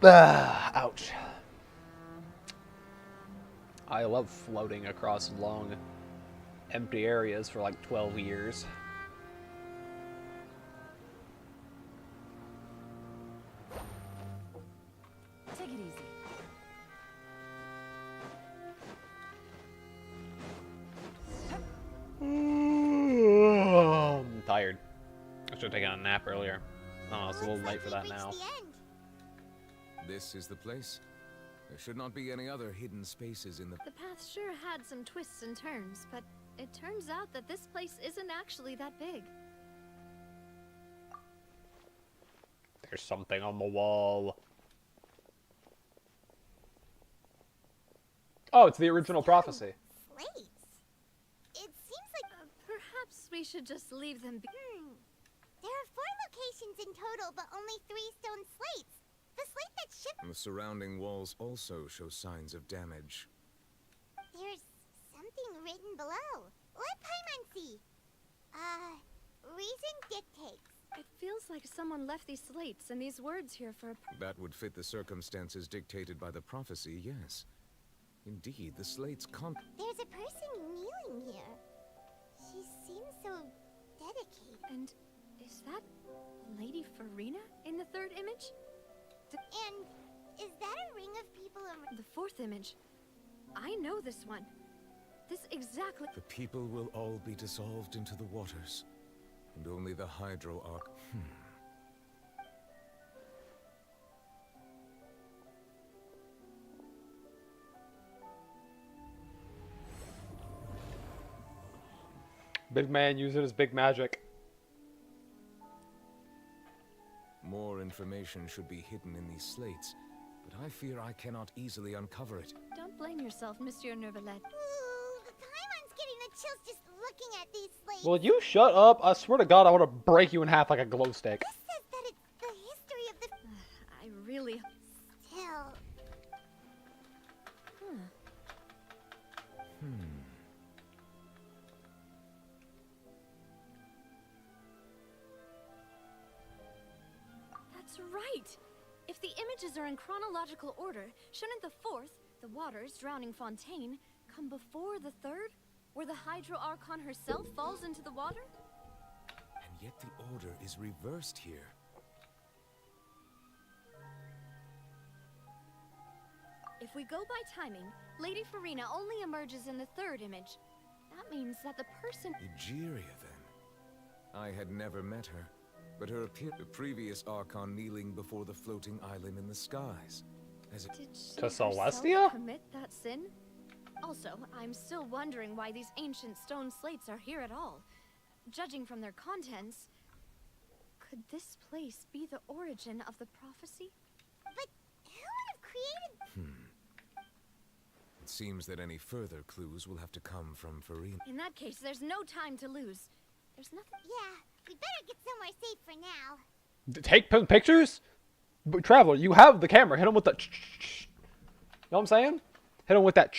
Ouch. I love floating across long, empty areas for like 12 years. Take it easy. I'm tired. I should have taken a nap earlier. Oh, it's a little late for that now. This is the place. There should not be any other hidden spaces in the... The path sure had some twists and turns, but it turns out that this place isn't actually that big. There's something on the wall. Oh, it's the original prophecy. Slates? It seems like... Perhaps we should just leave them be. There are 4 locations in total, but only 3 stone slates. The slate that shipped... The surrounding walls also show signs of damage. There's something written below. Let Paimon see. Reason dictates. It feels like someone left these slates and these words here for a... That would fit the circumstances dictated by the prophecy, yes. Indeed, the slates There's a person kneeling here. She seems so dedicated. And is that Lady Farina in the 3rd image? And is that a ring of people around? The 4th image. I know this one. This exactly... The people will all be dissolved into the waters. And only the Hydro Arc... Big man, use it as big magic. More information should be hidden in these slates, but I fear I cannot easily uncover it. Don't blame yourself, Monsieur Nervalet. Ooh, Paimon's getting the chills just looking at these slates. Will you shut up? I swear to God, I want to break you in half like a glow stick. This says that it's the history of the... I really... Still... That's right! If the images are in chronological order, shouldn't the 4th, the waters drowning Fontaine, come before the 3rd, where the Hydro Archon herself falls into the water? And yet the order is reversed here. If we go by timing, Lady Farina only emerges in the 3rd image. That means that the person... Egeria, then. I had never met her, but her the previous Archon kneeling before the floating island in the skies. As it... Did she To herself Celestia? commit that sin? Also, I'm still wondering why these ancient stone slates are here at all. Judging from their contents, could this place be the origin of the prophecy? But who would have created... It seems that any further clues will have to come from Farina. In that case, there's no time to lose. There's nothing... Yeah, we better get somewhere safe for now. Take pictures? But Traveler, you have the camera. Hit him with the... You know what I'm saying? Hit him with that...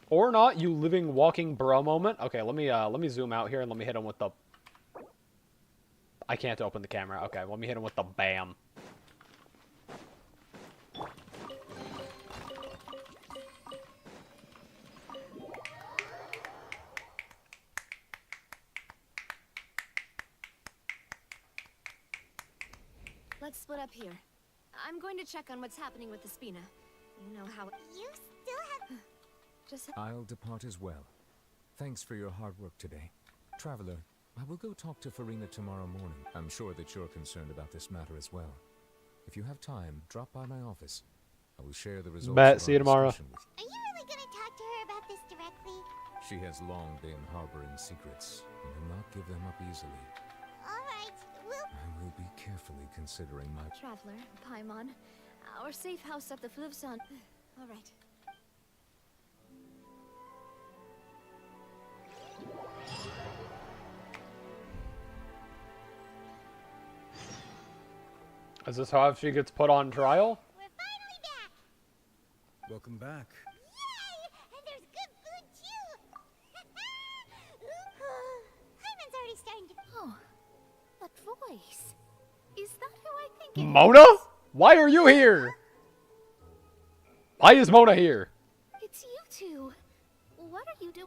Or not, you living, walking bro moment. Okay, let me zoom out here and let me hit him with the... I can't open the camera. Okay, let me hit him with the bam. Let's split up here. I'm going to check on what's happening with the Spina. You know how... You still have... Just... I'll depart as well. Thanks for your hard work today. Traveler, I will go talk to Farina tomorrow morning. I'm sure that you're concerned about this matter as well. If you have time, drop by my office. I will share the results Bet. of See our you tomorrow. discussion with you. Are you really gonna talk to her about this directly? She has long been harboring secrets and will not give them up easily. Alright, we'll... I will be carefully considering my... Traveler, Paimon, our safe house up the Fluvsan. All right. Is this how she gets put on trial? We're finally back! Welcome back. Yay! And there's good food, too! Hyman's already starting to... Oh, that voice. Is that who I think it Mona? is? Why are you here? Why is Mona here? It's you two. What are you doing?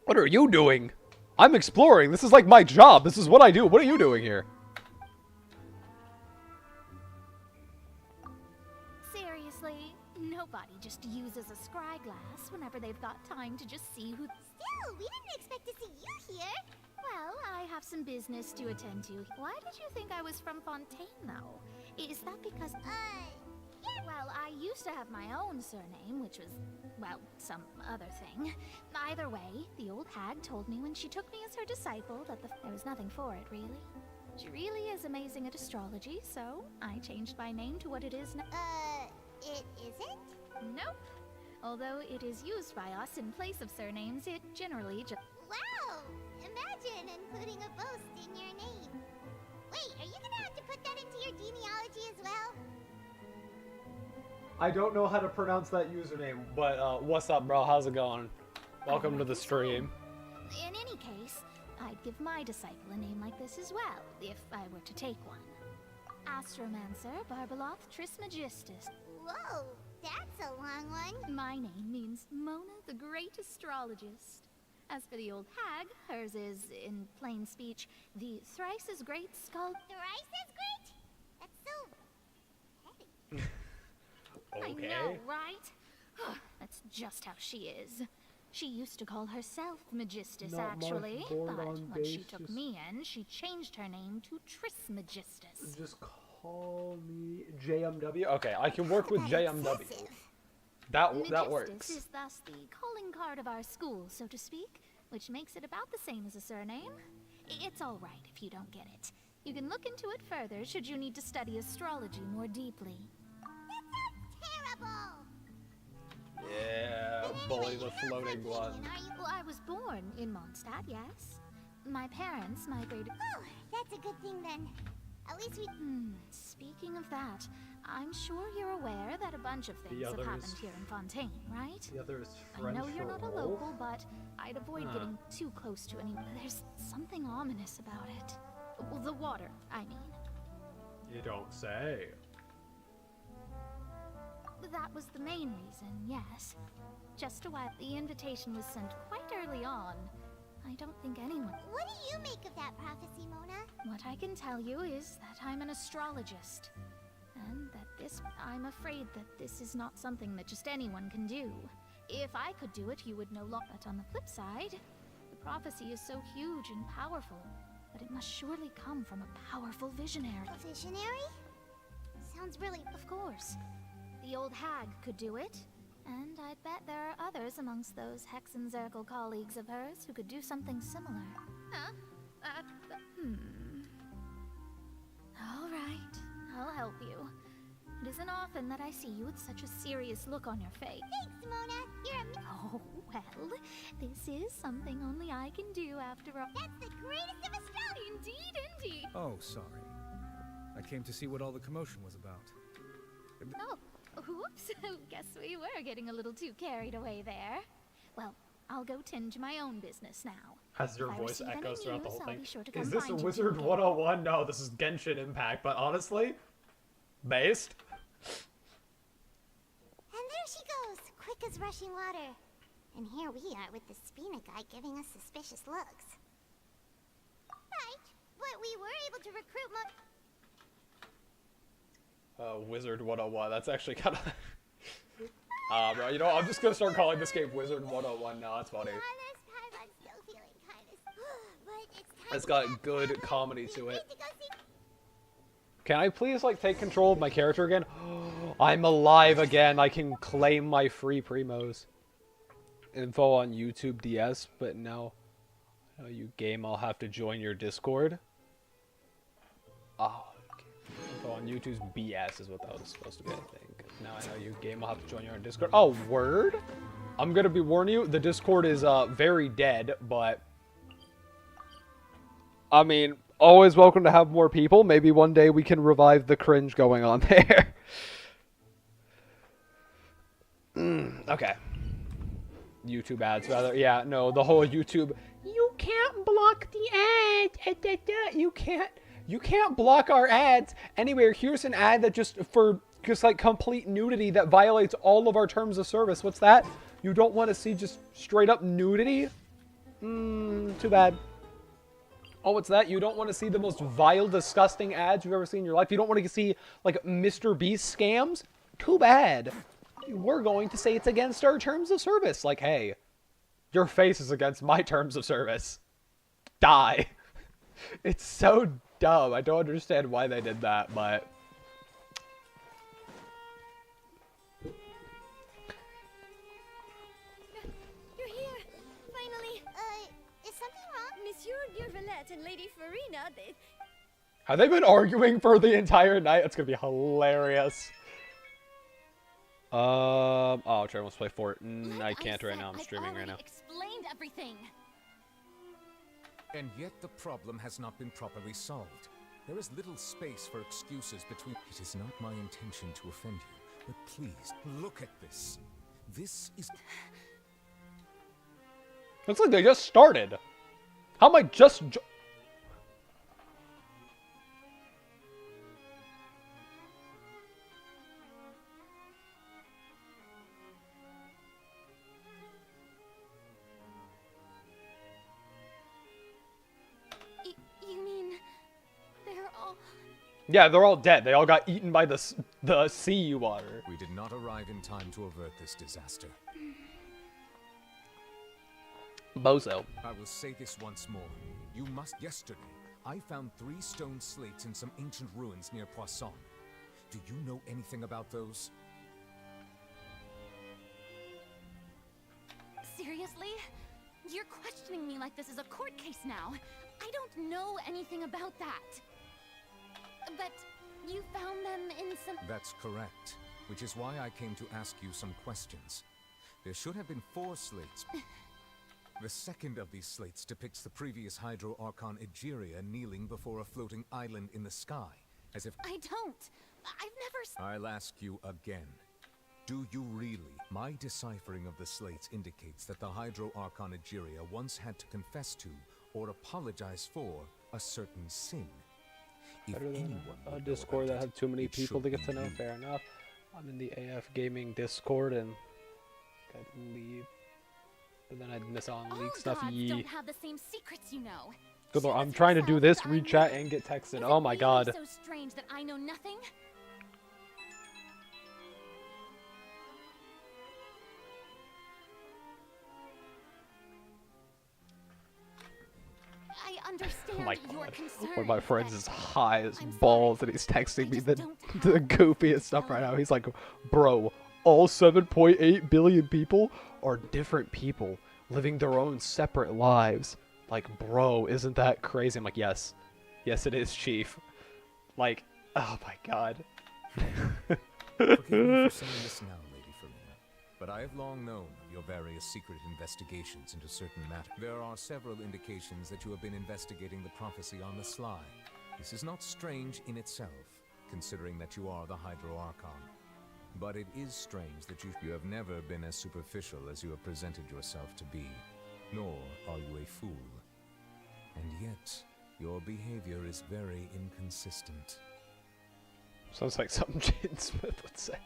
What are you doing? I'm exploring. This is like my job. This is what I do. What are you doing here? Seriously, nobody just uses a scry glass whenever they've got time to just see who... Still, we didn't expect to see you here! Well, I have some business to attend to. Why did you think I was from Fontaine, though? Is that because... yeah. Well, I used to have my own surname, which was, well, some other thing. Either way, the old hag told me when she took me as her disciple that there was nothing for it, really. She really is amazing at astrology, so I changed my name to what it is now. It isn't? Nope. Although it is used by us in place of surnames, it generally just... Wow! Imagine including a boast in your name. Wait, are you gonna have to put that into your genealogy as well? I don't know how to pronounce that username, but what's up, bro? How's it going? Welcome to the stream. In any case, I'd give my disciple a name like this as well, if I were to take one. Astromancer Barbeloth Trismegistus. Whoa, that's a long one. My name means Mona the Great Astrologist. As for the old hag, hers is, in plain speech, the thrice as great skull. Thrice as great? That's so... heavy. I know, right? That's just how she is. She used to call herself Magistus, actually, but when she took me in, she changed her name to Trismegistus. Just call me JMW. Okay, I can work with JMW. That works. Magistus is thus the calling card of our school, so to speak, which makes it about the same as a surname. It's all right if you don't get it. You can look into it further should you need to study astrology more deeply. Terrible! Yeah, bully the floating one. Well, I was born in Mondstadt, yes. My parents migrated... Oh, that's a good thing then. At least we... Speaking of that, I'm sure you're aware that a bunch of things have happened here in Fontaine, right? The other is I French know you're not a for local, but I'd avoid getting too close to anyone. There's something ominous about it. Well, the water, I mean. You don't say. That was the main reason, yes. Just a while. The invitation was sent quite early on. I don't think anyone... What do you make of that prophecy, Mona? What I can tell you is that I'm an astrologist. And that I'm afraid that this is not something that just anyone can do. If I could do it, you would know But on the flip side, the prophecy is so huge and powerful that it must surely come from a powerful visionary. A visionary? Sounds really... Of course. The old hag could do it, and I'd bet there are others amongst those Hexenzirkel colleagues of hers who could do something similar. Huh? All right, I'll help you. It isn't often that I see you with such a serious look on your face. Thanks, Mona. You're a... Oh, well, this is something only I can do after all. That's the greatest of astrology! Indeed, indeed! Oh, sorry. I came to see what all the commotion was about. Oh, whoops. Guess we were getting a little too carried away there. Well, I'll go tend to my own business now. As your If I voice receive any echoes throughout the news, whole I'll thing. be sure to come Is this a find you Wizard two. 101? No, this is Genshin Impact, but honestly, based. And there she goes, quick as rushing water. And here we are with the Spina guy giving us suspicious looks. Right, but we were able to recruit Wizard 101, that's actually kind of... Bro, you know, I'm just gonna start calling this game Wizard 101 now. That's funny. It's got good comedy to it. Can I please, like, take control of my character again? I'm alive again. I can claim my free primos. Info on YouTube DS, but no. No, you game, I'll have to join your Discord. Oh, okay. Info on YouTube's BS is what that was supposed to be, I think. Now I know you game, I'll have to join your Discord. Oh, word? I'm gonna be warning you, the Discord is very dead, but... I mean, always welcome to have more people. Maybe one day we can revive the cringe going on there. Okay. YouTube ads, rather. Yeah, no, the whole YouTube... You can't block the ad. You can't block our ads. Anyway, here's an ad that just like complete nudity that violates all of our terms of service. What's that? You don't want to see just straight up nudity? Too bad. Oh, what's that? You don't want to see the most vile, disgusting ads you've ever seen in your life? You don't want to see, like, Mr. Beast scams? Too bad. We're going to say it's against our terms of service. Like, hey, your face is against my terms of service. Die. It's so dumb. I don't understand why they did that, but... You're here! Finally! Is something wrong? Monsieur Neurvalette and Lady Farina, Have they been arguing for the entire night? It's gonna be hilarious. Oh, Trevor wants to play Fort. I can't right now. I'm streaming right now. Explained everything. And yet the problem has not been properly solved. There is little space for excuses between... It is not my intention to offend you, but please, look at this. This is... Looks like they just started. How am I just... You mean they're all... Yeah, they're all dead. They all got eaten by the sea water. We did not arrive in time to avert this disaster. Bozo. I will say this once more. You must... Yesterday, I found 3 stone slates in some ancient ruins near Poisson. Do you know anything about those? Seriously? You're questioning me like this is a court case now. I don't know anything about that. But you found them in some... That's correct. Which is why I came to ask you some questions. There should have been 4 slates. The second of these slates depicts the previous Hydro Archon Egeria kneeling before a floating island in the sky, as if... I don't. I've never... I'll ask you again. Do you really? My deciphering of the slates indicates that the Hydro Archon Egeria once had to confess to, or apologize for, a certain sin. Better than a Discord that have too many people to get to know. Fair enough. I'm in the AF Gaming Discord and I'd leave. But then I'd miss on league stuff. Don't have the same secrets, you know. Good lord, I'm trying to do this, read chat, and get texted. Oh my god. So strange that I know nothing. I understand Oh my your god. concern. One of my friends is high as balls and he's texting me the goofiest stuff right now. He's like, bro, all 7.8 billion people are different people living their own separate lives. Like, bro, isn't that crazy? I'm like, yes. Yes, it is, Chief. Like, oh my god. Forgive me for saying this now, Lady Farina, but I have long known of your various secret investigations into certain matters. There are several indications that you have been investigating the prophecy on the sly. This is not strange in itself, considering that you are the Hydro Archon. But it is strange that you have never been as superficial as you have presented yourself to be, nor are you a fool. And yet, your behavior is very inconsistent. Sounds like something Jaden Smith would say.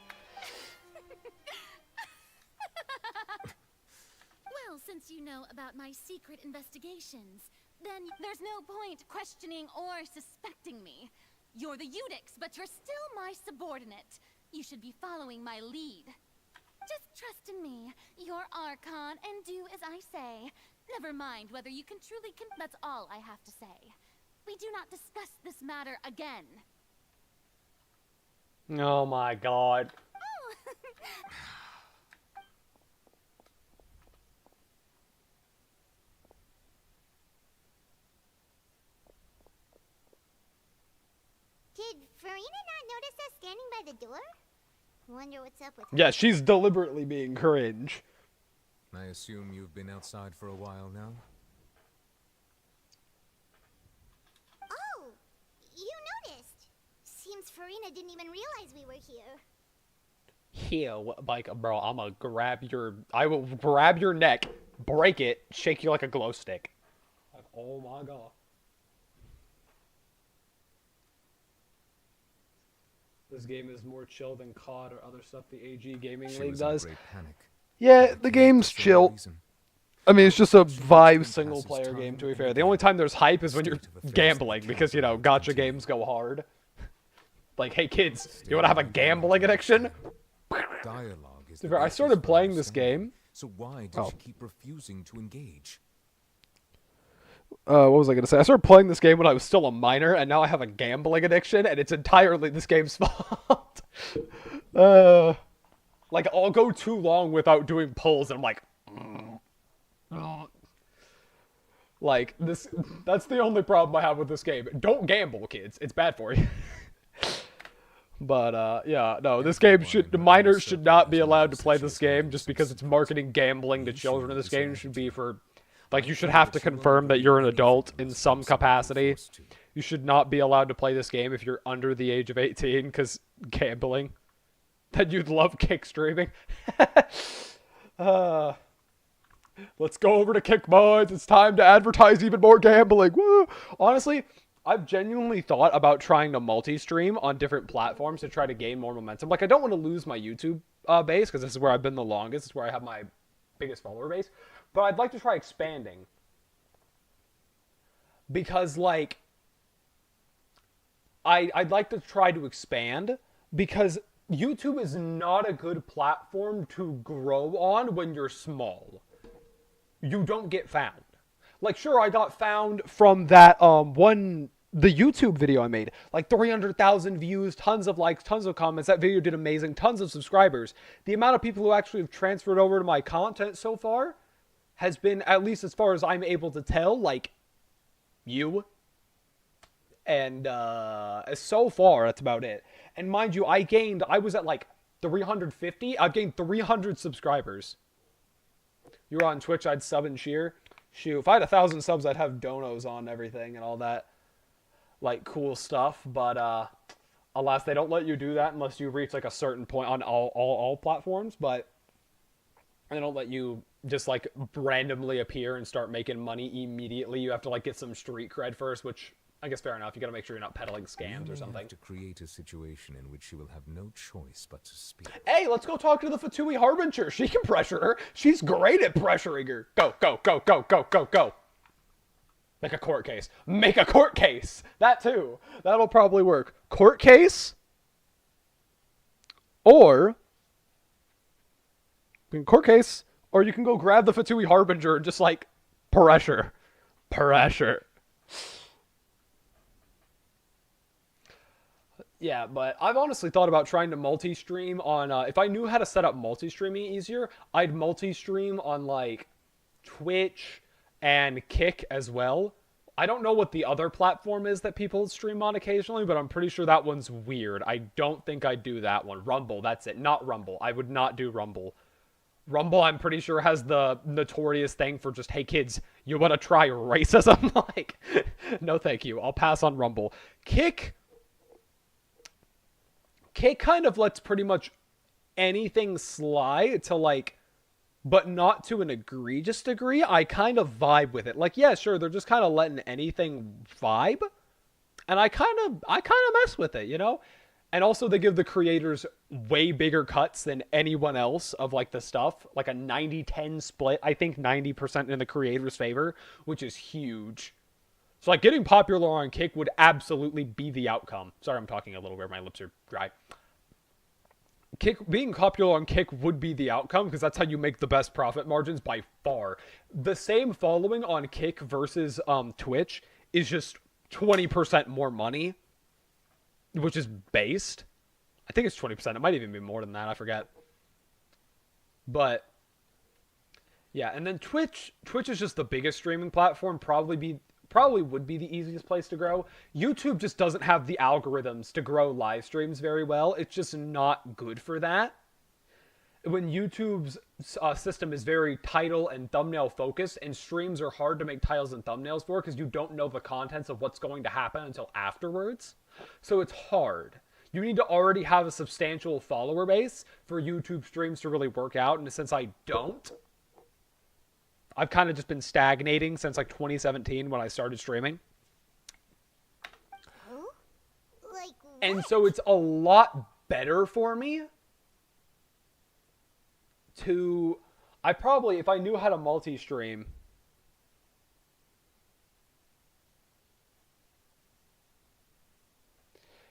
Well, since you know about my secret investigations, then there's no point questioning or suspecting me. You're the Eudix, but you're still my subordinate. You should be following my lead. Just trust in me. You're Archon, and do as I say. Never mind whether you can truly that's all I have to say. We do not discuss this matter again. Oh my god. Oh. Did Farina not notice us standing by the door? Wonder what's up with her. Yeah, she's deliberately being cringe. I assume you've been outside for a while now? Oh, you noticed. Seems Farina didn't even realize we were here. Here, like, bro, I will grab your neck, break it, shake you like a glow stick. Like, oh my god. This game is more chill than COD or other stuff the AG Gaming League does. Yeah, the game's chill. I mean, it's just a vibe single-player game, to be fair. The only time there's hype is when you're gambling, because, you know, gacha games go hard. Like, hey kids, you want to have a gambling addiction? I started playing this game. So why does she keep refusing to engage? What was I going to say? I started playing this game when I was still a minor, and now I have a gambling addiction, and it's entirely this game's fault. Like, I'll go too long without doing pulls, and I'm like... Like, that's the only problem I have with this game. Don't gamble, kids. It's bad for you. But, yeah, no, this game minors should not be allowed to play this game just because it's marketing gambling to children. This game should be for... Like, you should have to confirm that you're an adult in some capacity. You should not be allowed to play this game if you're under the age of 18, because gambling. That you'd love kick streaming. Let's go over to Kick Mods. It's time to advertise even more gambling. Woo! Honestly, I've genuinely thought about trying to multi-stream on different platforms to try to gain more momentum. Like, I don't want to lose my YouTube base, because this is where I've been the longest. It's where I have my biggest follower base. But I'd like to try expanding. Because, like, I'd like to try to expand because YouTube is not a good platform to grow on when you're small. You don't get found. Like, sure, I got found from that, the YouTube video I made. Like, 300,000 views, tons of likes, tons of comments. That video did amazing, tons of subscribers. The amount of people who actually have transferred over to my content so far has been, at least as far as I'm able to tell, like, you. And, so far, that's about it. And mind you, I was at, like, 350. I've gained 300 subscribers. You were on Twitch, I'd sub and cheer. Shoot, if I had 1,000 subs, I'd have donos on everything and all that, like, cool stuff. But, alas, they don't let you do that unless you reach, like, a certain point on all platforms. But they don't let you just, like, randomly appear and start making money immediately. You have to, like, get some street cred first, which I guess fair enough. You gotta make sure you're not peddling scams or something. Have to create a situation in which you will have no choice but to speak. Hey, let's go talk to the Fatui Harbinger. She can pressure her. She's great at pressuring her. Go, go, go, go, go, go, go. Make a court case. Make a court case. That too. That'll probably work. Court case? Or... court case, or you can go grab the Fatui Harbinger and just, like, pressure. Pressure. Yeah, but I've honestly thought about trying to multi-stream on, if I knew how to set up multi-streaming easier, I'd multi-stream on, like, Twitch and Kick as well. I don't know what the other platform is that people stream on occasionally, but I'm pretty sure that one's weird. I don't think I'd do that one. Rumble, that's it. Not Rumble. I would not do Rumble. Rumble, I'm pretty sure, has the notorious thing for just, hey, kids, you want to try racism? Like, no thank you. I'll pass on Rumble. Kick kind of lets pretty much anything slide to, like, but not to an egregious degree. I kind of vibe with it. Like, yeah, sure, they're just kind of letting anything vibe. And I kind of mess with it, you know? And also they give the creators way bigger cuts than anyone else of, like, the stuff. Like a 90-10 split. I think 90% in the creator's favor, which is huge. So, like, getting popular on Kick would absolutely be the outcome. Sorry, I'm talking a little weird. My lips are dry. Kick being popular on Kick would be the outcome because that's how you make the best profit margins by far. The same following on Kick versus Twitch is just 20% more money, which is based. I think it's 20%. It might even be more than that. I forget. But yeah, and then Twitch is just the biggest streaming platform, probably would be the easiest place to grow. YouTube just doesn't have the algorithms to grow live streams very well. It's just not good for that. When YouTube's system is very title and thumbnail focused, and streams are hard to make titles and thumbnails for because you don't know the contents of what's going to happen until afterwards. So it's hard. You need to already have a substantial follower base for YouTube streams to really work out, and since I don't, I've kind of just been stagnating since like 2017 when I started streaming. Oh? Like what? And so it's a lot better for me to... if I knew how to multi-stream...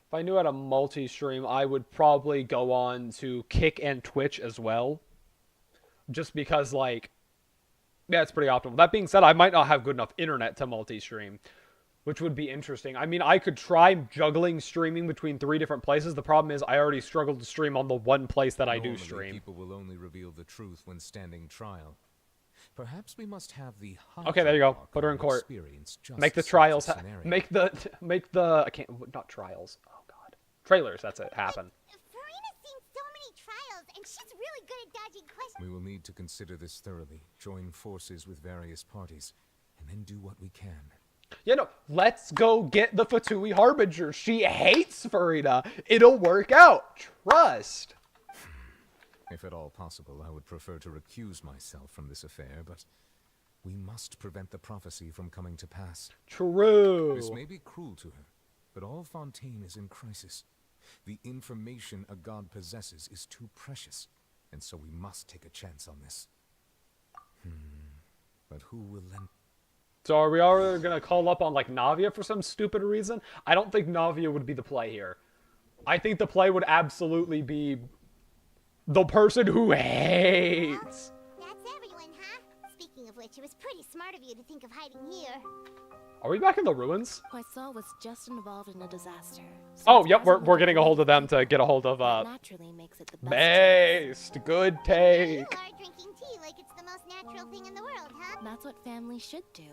If I knew how to multi-stream, I would probably go on to Kick and Twitch as well. Just because, like... Yeah, it's pretty optimal. That being said, I might not have good enough internet to multi-stream, which would be interesting. I mean, I could try juggling streaming between 3 different places. The problem is I already struggled to stream on the one place that I do stream. People will only reveal the truth when standing trial. Perhaps we must have the okay, there you go. Put her in court. Make the trials. Make the I can't, not trials. Oh god. Trailers, that's it. Happen. Farina's seen so many trials, and she's really good at dodging questions. We will need to consider this thoroughly, join forces with various parties, and then do what we can. Yeah, no, let's go get the Fatui Harbinger. She hates Farina. It'll work out. Trust. If at all possible, I would prefer to recuse myself from this affair, but we must prevent the prophecy from coming to pass. True. This may be cruel to her, but all Fontaine is in crisis. The information a god possesses is too precious, and so we must take a chance on this. But who will lend... So are we all going to call up on, like, Navia for some stupid reason? I don't think Navia would be the play here. I think the play would absolutely be the person who hates. That's everyone, huh? Speaking of which, it was pretty smart of you to think of hiding here. Are we back in the ruins? Poisson was just involved in a disaster. So oh, yep, we're getting a hold of them to get a hold of, naturally makes it the best Based. Good take. You are drinking tea like it's the most natural thing in the world, huh? That's what family should do.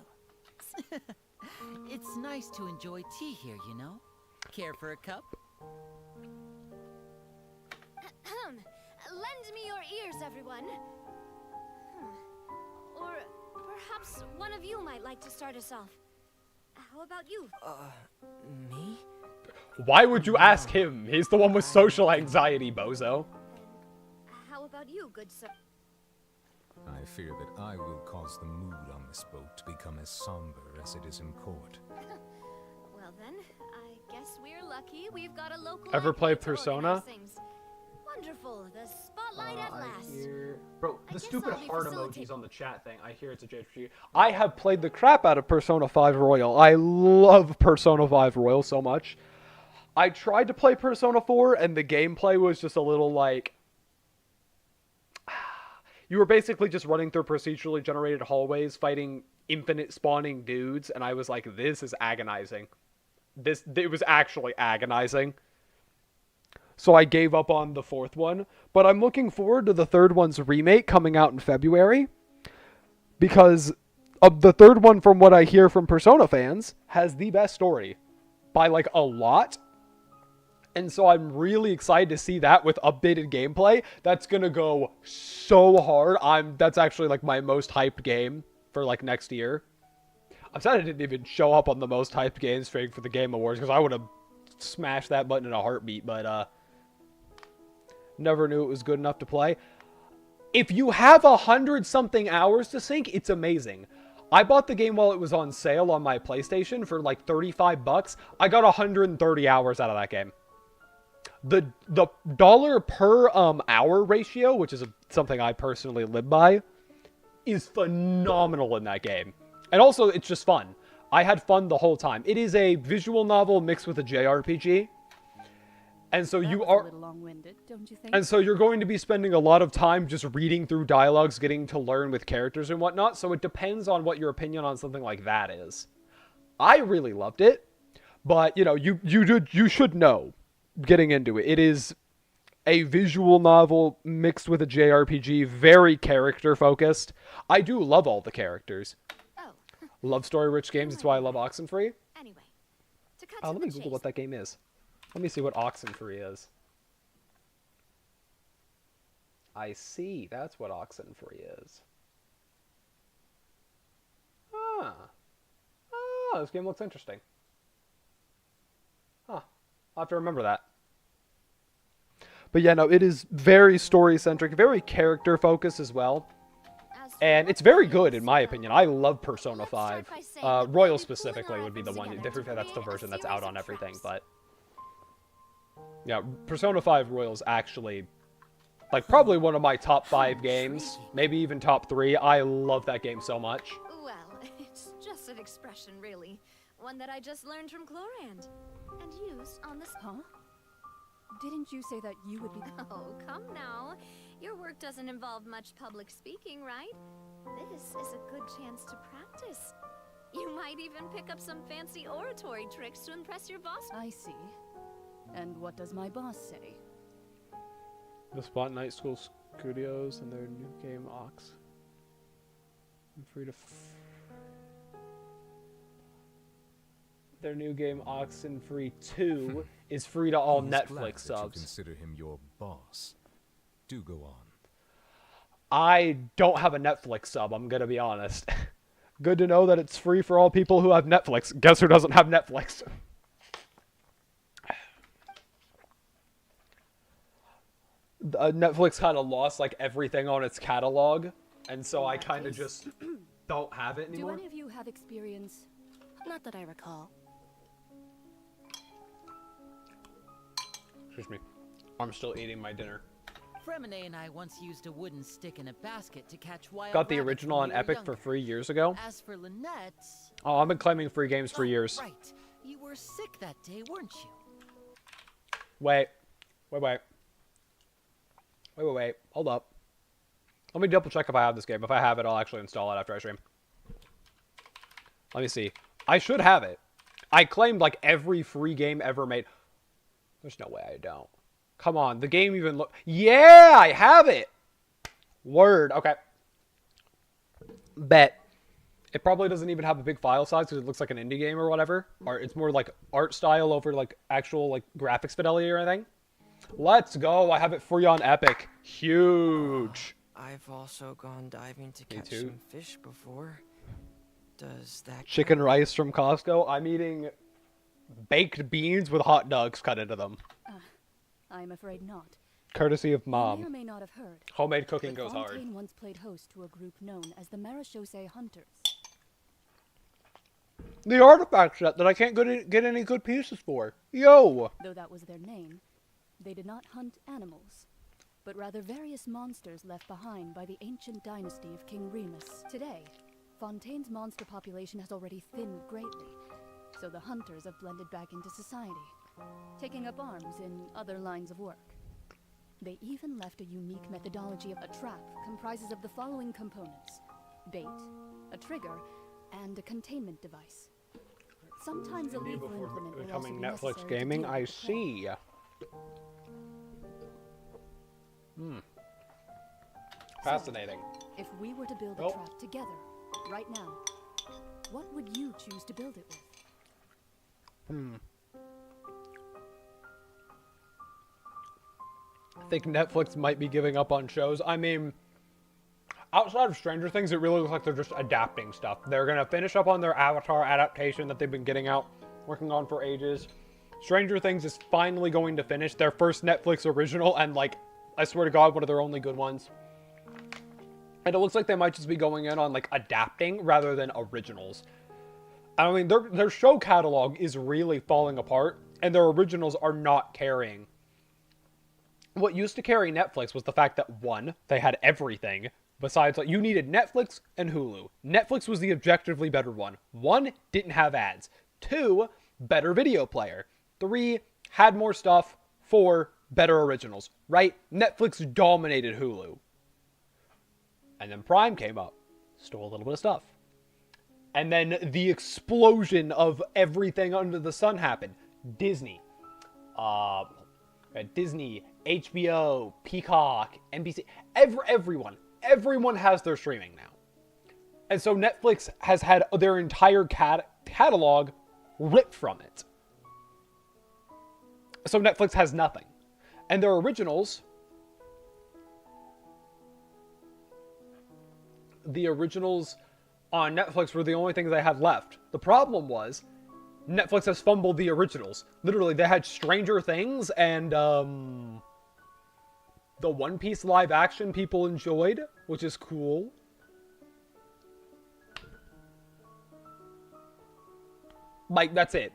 It's nice to enjoy tea here, you know? Care for a cup? Lend me your ears, everyone. Or perhaps one of you might like to start us off. How about you? Me? Why would you ask him? He's the one with social anxiety, bozo. How about you, good sir? I fear that I will cause the mood on this boat to become as somber as it is in court. Well then, I guess we're lucky we've got a local... Ever play Persona? Wonderful, the spotlight at last. Bro, the stupid heart emojis on the chat thing. I hear it's a JRPG. I have played the crap out of Persona 5 Royal. I love Persona 5 Royal so much. I tried to play Persona 4, and the gameplay was just a little like... You were basically just running through procedurally generated hallways, fighting infinite spawning dudes, and I was like, this is agonizing. It was actually agonizing. So I gave up on the 4th one, but I'm looking forward to the 3rd one's remake coming out in February, because the 3rd one, from what I hear from Persona fans, has the best story by like a lot. And so I'm really excited to see that with updated gameplay. That's gonna go so hard. That's actually like my most hyped game for like next year. I'm sad I didn't even show up on the most hyped games for the Game Awards, because I would have smashed that button in a heartbeat, but never knew it was good enough to play. If you have 100-something hours to sink, it's amazing. I bought the game while it was on sale on my PlayStation for like $35. I got 130 hours out of that game. The dollar per hour ratio, which is something I personally live by, is phenomenal in that game. And also, it's just fun. I had fun the whole time. It is a visual novel mixed with a JRPG. And so That you was are... a little long-winded, don't you think? And so you're going to be spending a lot of time just reading through dialogues, getting to learn with characters and whatnot, so it depends on what your opinion on something like that is. I really loved it, but, you know, you should know, getting into it. It is a visual novel mixed with a JRPG, very character-focused. I do love all the characters. Oh. Love story-rich games, that's why I love Oxenfree. Anyway, to cut to Let me the Google chase. what that game is. Let me see what Oxenfree is. I see. That's what Oxenfree is. Ah. Oh, this game looks interesting. Huh. I'll have to remember that. But yeah, no, it is very story-centric, very character-focused as well. And it's very good, in my opinion. I love Persona 5. Royal specifically would be the one. That's the version that's out on everything, but... Yeah, Persona 5 Royal is actually, like, probably one of my top 5 games. Maybe even top 3. I love that game so much. Well, it's just an expression, really. One that I just learned from Chlorand. And used on this... Huh? Didn't you say that you would be... Oh, come now. Your work doesn't involve much public speaking, right? This is a good chance to practice. You might even pick up some fancy oratory tricks to impress your boss. I see. And what does my boss say? The Spot Night School Studios and their new game Ox. I'm free to... Their new game Oxenfree 2 is free to all He's Netflix glad that subs. You consider him your boss. Do go on. I don't have a Netflix sub, I'm gonna be honest. Good to know that it's free for all people who have Netflix. Guess who doesn't have Netflix? Netflix kind of lost like everything on its catalog, and so I kind of just don't have it anymore. Do any of you have experience? Not that I recall. Excuse me. I'm still eating my dinner. Fremine and I once used a wooden stick in a basket to catch wild Got the rabbits original when on we were Epic younger. for free years ago. As for Lynette... Oh, I've been claiming free games for years. Right. You were sick that day, weren't you? Wait. Hold up. Let me double check if I have this game. If I have it, I'll actually install it after I stream. Let me see. I should have it. I claimed like every free game ever made. There's no way I don't. Come on, the game even look. Yeah, I have it. Word. Okay. Bet. It probably doesn't even have a big file size because it looks like an indie game or whatever. Or it's more like art style over like actual like graphics fidelity or anything. Let's go. I have it free on Epic. Huge. I've also gone diving to catch too. some fish before. Does that Chicken rice from Costco. I'm eating baked beans with hot dogs cut into them. I'm afraid not. Courtesy of You may or Mom. may not have heard. Homemade cooking but goes hard. Fontaine once played host to a group known as the Marechaussee Hunters. The artifact set that I can't get any good pieces for. Yo! Though that was their name, they did not hunt animals, but rather various monsters left behind by the ancient dynasty of King Remus. Today, Fontaine's monster population has already thinned greatly, so the hunters have blended back into society, taking up arms in other lines of work. They even left a unique methodology of a trap comprises of the following components: bait, a trigger, and a containment device. Sometimes a lethal implement will also Becoming be necessary Netflix to gaming, deal I with the prey. see. Fascinating. If we were to build a Well- trap together, right now, what would you choose to build it with? I think Netflix might be giving up on shows. I mean, outside of Stranger Things, it really looks like they're just adapting stuff. They're going to finish up on their Avatar adaptation that they've been getting out, working on for ages. Stranger Things is finally going to finish their first Netflix original, and, like, I swear to God, one of their only good ones. And it looks like they might just be going in on, like, adapting rather than originals. I mean, their show catalog is really falling apart, and their originals are not carrying. What used to carry Netflix was the fact that, one, they had everything. Besides, like, you needed Netflix and Hulu. Netflix was the objectively better one. One, didn't have ads. Two, better video player. Three, had more stuff. for better originals, right? Netflix dominated Hulu. And then Prime came up, stole a little bit of stuff. And then the explosion of everything under the sun happened. Disney, HBO, Peacock, NBC, everyone has their streaming now. And so Netflix has had their entire catalog ripped from it. So Netflix has nothing. And their originals, the originals on Netflix were the only things they had left. The problem was, Netflix has fumbled the originals. Literally, they had Stranger Things and the One Piece live action people enjoyed, which is cool. Like, that's it.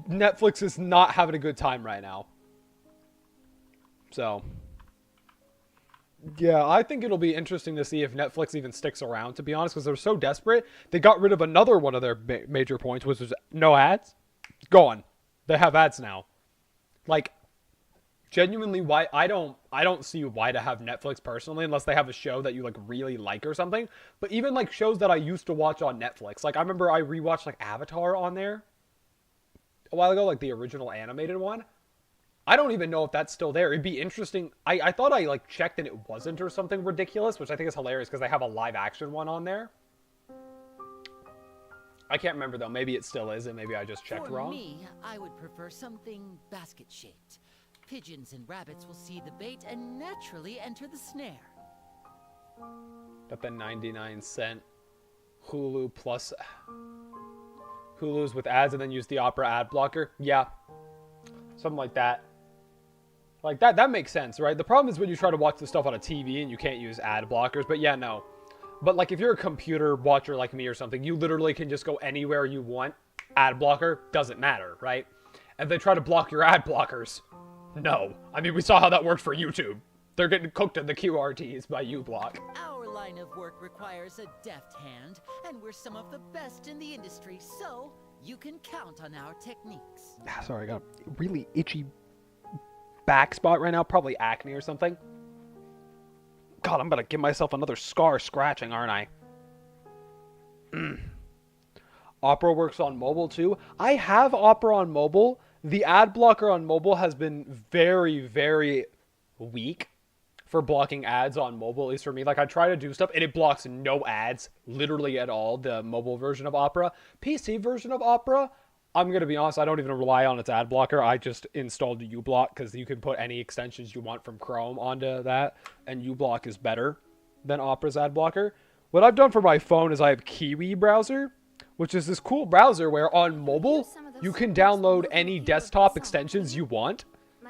Netflix is not having a good time right now. So, yeah, I think it'll be interesting to see if Netflix even sticks around, to be honest, because they're so desperate. They got rid of another one of their major points, which was no ads. Gone. They have ads now. Like, genuinely, why I don't see why to have Netflix personally, unless they have a show that you like really like or something. But even like shows that I used to watch on Netflix, like I remember I rewatched like Avatar on there a while ago, like the original animated one. I don't even know if that's still there. It'd be interesting. I thought I like checked and it wasn't or something ridiculous, which I think is hilarious because they have a live action one on there. I can't remember though. Maybe it still is and maybe I just checked wrong. For me, I would prefer something basket-shaped. Pigeons and rabbits will see the bait and naturally enter the snare. Got the 99-cent Hulu plus Hulu's with ads and then use the Opera ad blocker. Yeah. Something like that. Like that makes sense, right? The problem is when you try to watch the stuff on a TV and you can't use ad blockers. But yeah, no. But like if you're a computer watcher like me or something, you literally can just go anywhere you want. Ad blocker doesn't matter, right? And they try to block your ad blockers. No. I mean, we saw how that worked for YouTube. They're getting cooked in the QRTs by uBlock. Our line of work requires a deft hand, and we're some of the best in the industry, so you can count on our techniques. Sorry, I got a really itchy back spot right now. Probably acne or something. God, I'm gonna give myself another scar scratching, aren't I? Opera works on mobile too. I have Opera on mobile. The ad blocker on mobile has been very, very weak for blocking ads on mobile, at least for me. Like, I try to do stuff, and it blocks no ads, literally at all, the mobile version of Opera. PC version of Opera, I'm going to be honest, I don't even rely on its ad blocker. I just installed uBlock, because you can put any extensions you want from Chrome onto that, and uBlock is better than Opera's ad blocker. What I've done for my phone is I have Kiwi browser, which is this cool browser where on mobile, you can download any desktop extensions you want.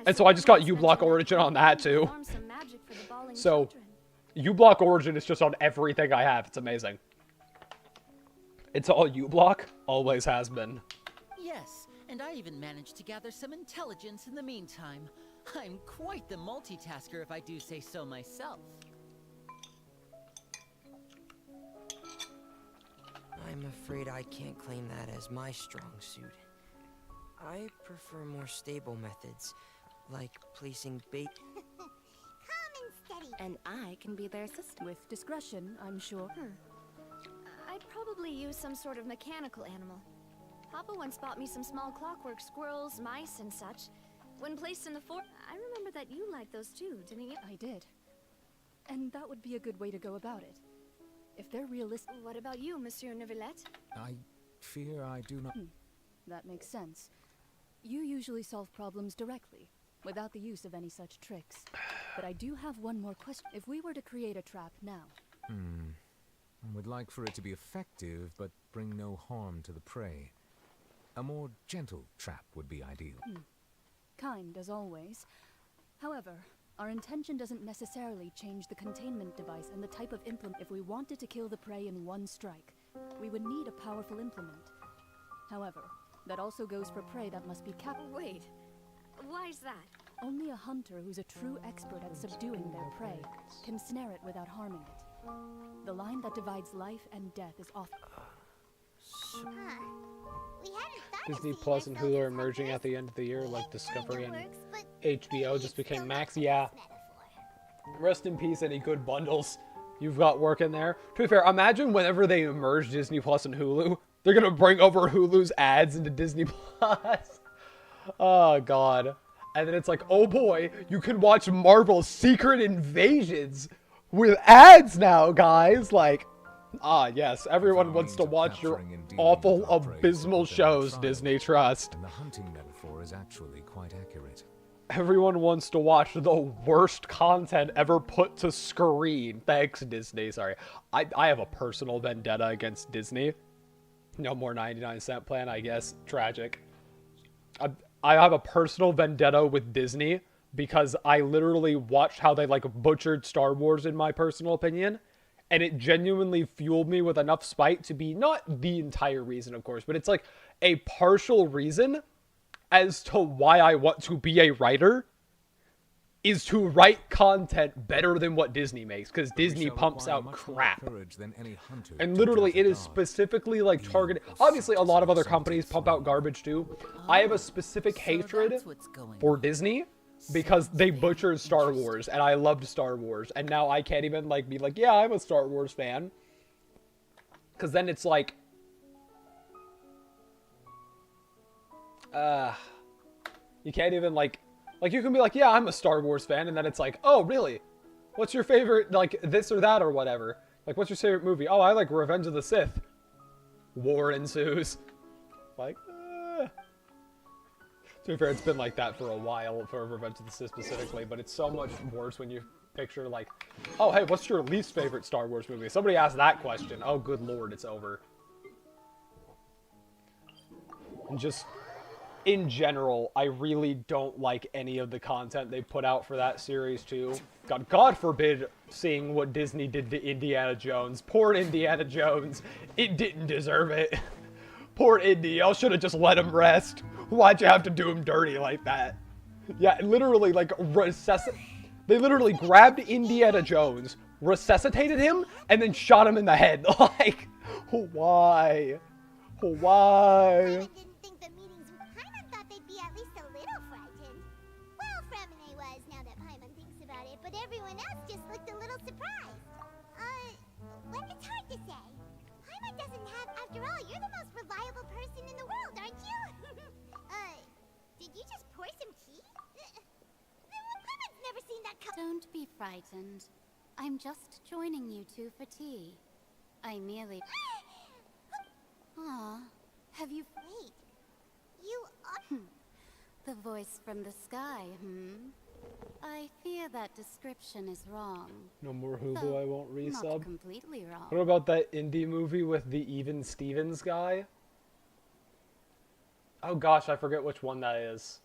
And so I just got uBlock Origin on that too. So uBlock Origin is just on everything I have. It's amazing. It's all uBlock. Always has been. Yes, and I even managed to gather some intelligence in the meantime. I'm quite the multitasker if I do say so myself. I'm afraid I can't claim that as my strong suit. I prefer more stable methods, like placing bait. Calm and steady. And I can be their assistant. With discretion, I'm sure. I'd probably use some sort of mechanical animal. Papa once bought me some small clockwork squirrels, mice, and such. When placed in the fort, I remember that you liked those too, didn't you? I did. And that would be a good way to go about it. If they're realistic... What about you, Monsieur Neuvillette? I fear I do not... That makes sense. You usually solve problems directly, without the use of any such tricks. But I do have one more question. If we were to create a trap now... I would like for it to be effective, but bring no harm to the prey. A more gentle trap would be ideal. Kind, as always. However, our intention doesn't necessarily change the containment device and the type of implement. If we wanted to kill the prey in one strike, we would need a powerful implement. However, that also goes for prey that must be captured. Wait, why's that? Only a hunter who's a true expert at subduing their prey can snare it without harming it. The line that divides life and death is off. We hadn't thought Disney Plus and Hulu are merging at the end of the year, like Discovery and HBO just became Max. Yeah. Rest in peace, any good bundles you've got working there. To be fair, imagine whenever they merge Disney Plus and Hulu, they're gonna bring over Hulu's ads into Disney Plus. Oh, God. And then it's like, oh boy, you can watch Marvel's Secret Invasions with ads now, guys. Like, ah, yes, everyone wants to watch your awful, abysmal shows, Disney, trust. And the hunting metaphor is actually quite accurate. Everyone wants to watch the worst content ever put to screen. Thanks, Disney. Sorry. I have a personal vendetta against Disney. No more 99-cent plan, I guess. Tragic. I have a personal vendetta with Disney because I literally watched how they, like, butchered Star Wars, in my personal opinion. And it genuinely fueled me with enough spite to be, not the entire reason, of course, but it's, like, a partial reason as to why I want to be a writer is to write content better than what Disney makes, because Disney pumps out crap. And literally, it is specifically, like, targeted. Obviously, a lot of other companies pump out garbage, too. I have a specific hatred for Disney because they butchered Star Wars, and I loved Star Wars. And now I can't even, like, be like, yeah, I'm a Star Wars fan. Because then it's like, you can't even, like, you can be like, yeah, I'm a Star Wars fan, and then it's like, oh, really? What's your favorite, like, this or that or whatever? Like, what's your favorite movie? Oh, I like Revenge of the Sith. War ensues. Like, to be fair, it's been like that for a while, for Revenge of the Sith specifically, but it's so much worse when you picture, like, oh, hey, what's your least favorite Star Wars movie? Somebody asked that question. Oh, good lord, it's over. And just, in general, I really don't like any of the content they put out for that series, too. God forbid seeing what Disney did to Indiana Jones. Poor Indiana Jones. It didn't deserve it. Poor Indy. Y'all should have just let him rest. Why'd you have to do him dirty like that? Yeah, literally, like, they literally grabbed Indiana Jones, resuscitated him, and then shot him in the head. Like, why? Why? But everyone else just looked a little surprised. Well, it's hard to say. Paimon doesn't have, after all, you're the most reliable person in the world, aren't you? Did you just pour some tea? Paimon's never seen that Don't be frightened. I'm just joining you two for tea. I merely... Aw, have you... Wait, you are... The voice from the sky, I fear that description is wrong. No more Hulu, I won't resub. Not completely wrong. What about that indie movie with the Even Stevens guy? Oh gosh, I forget which one that is.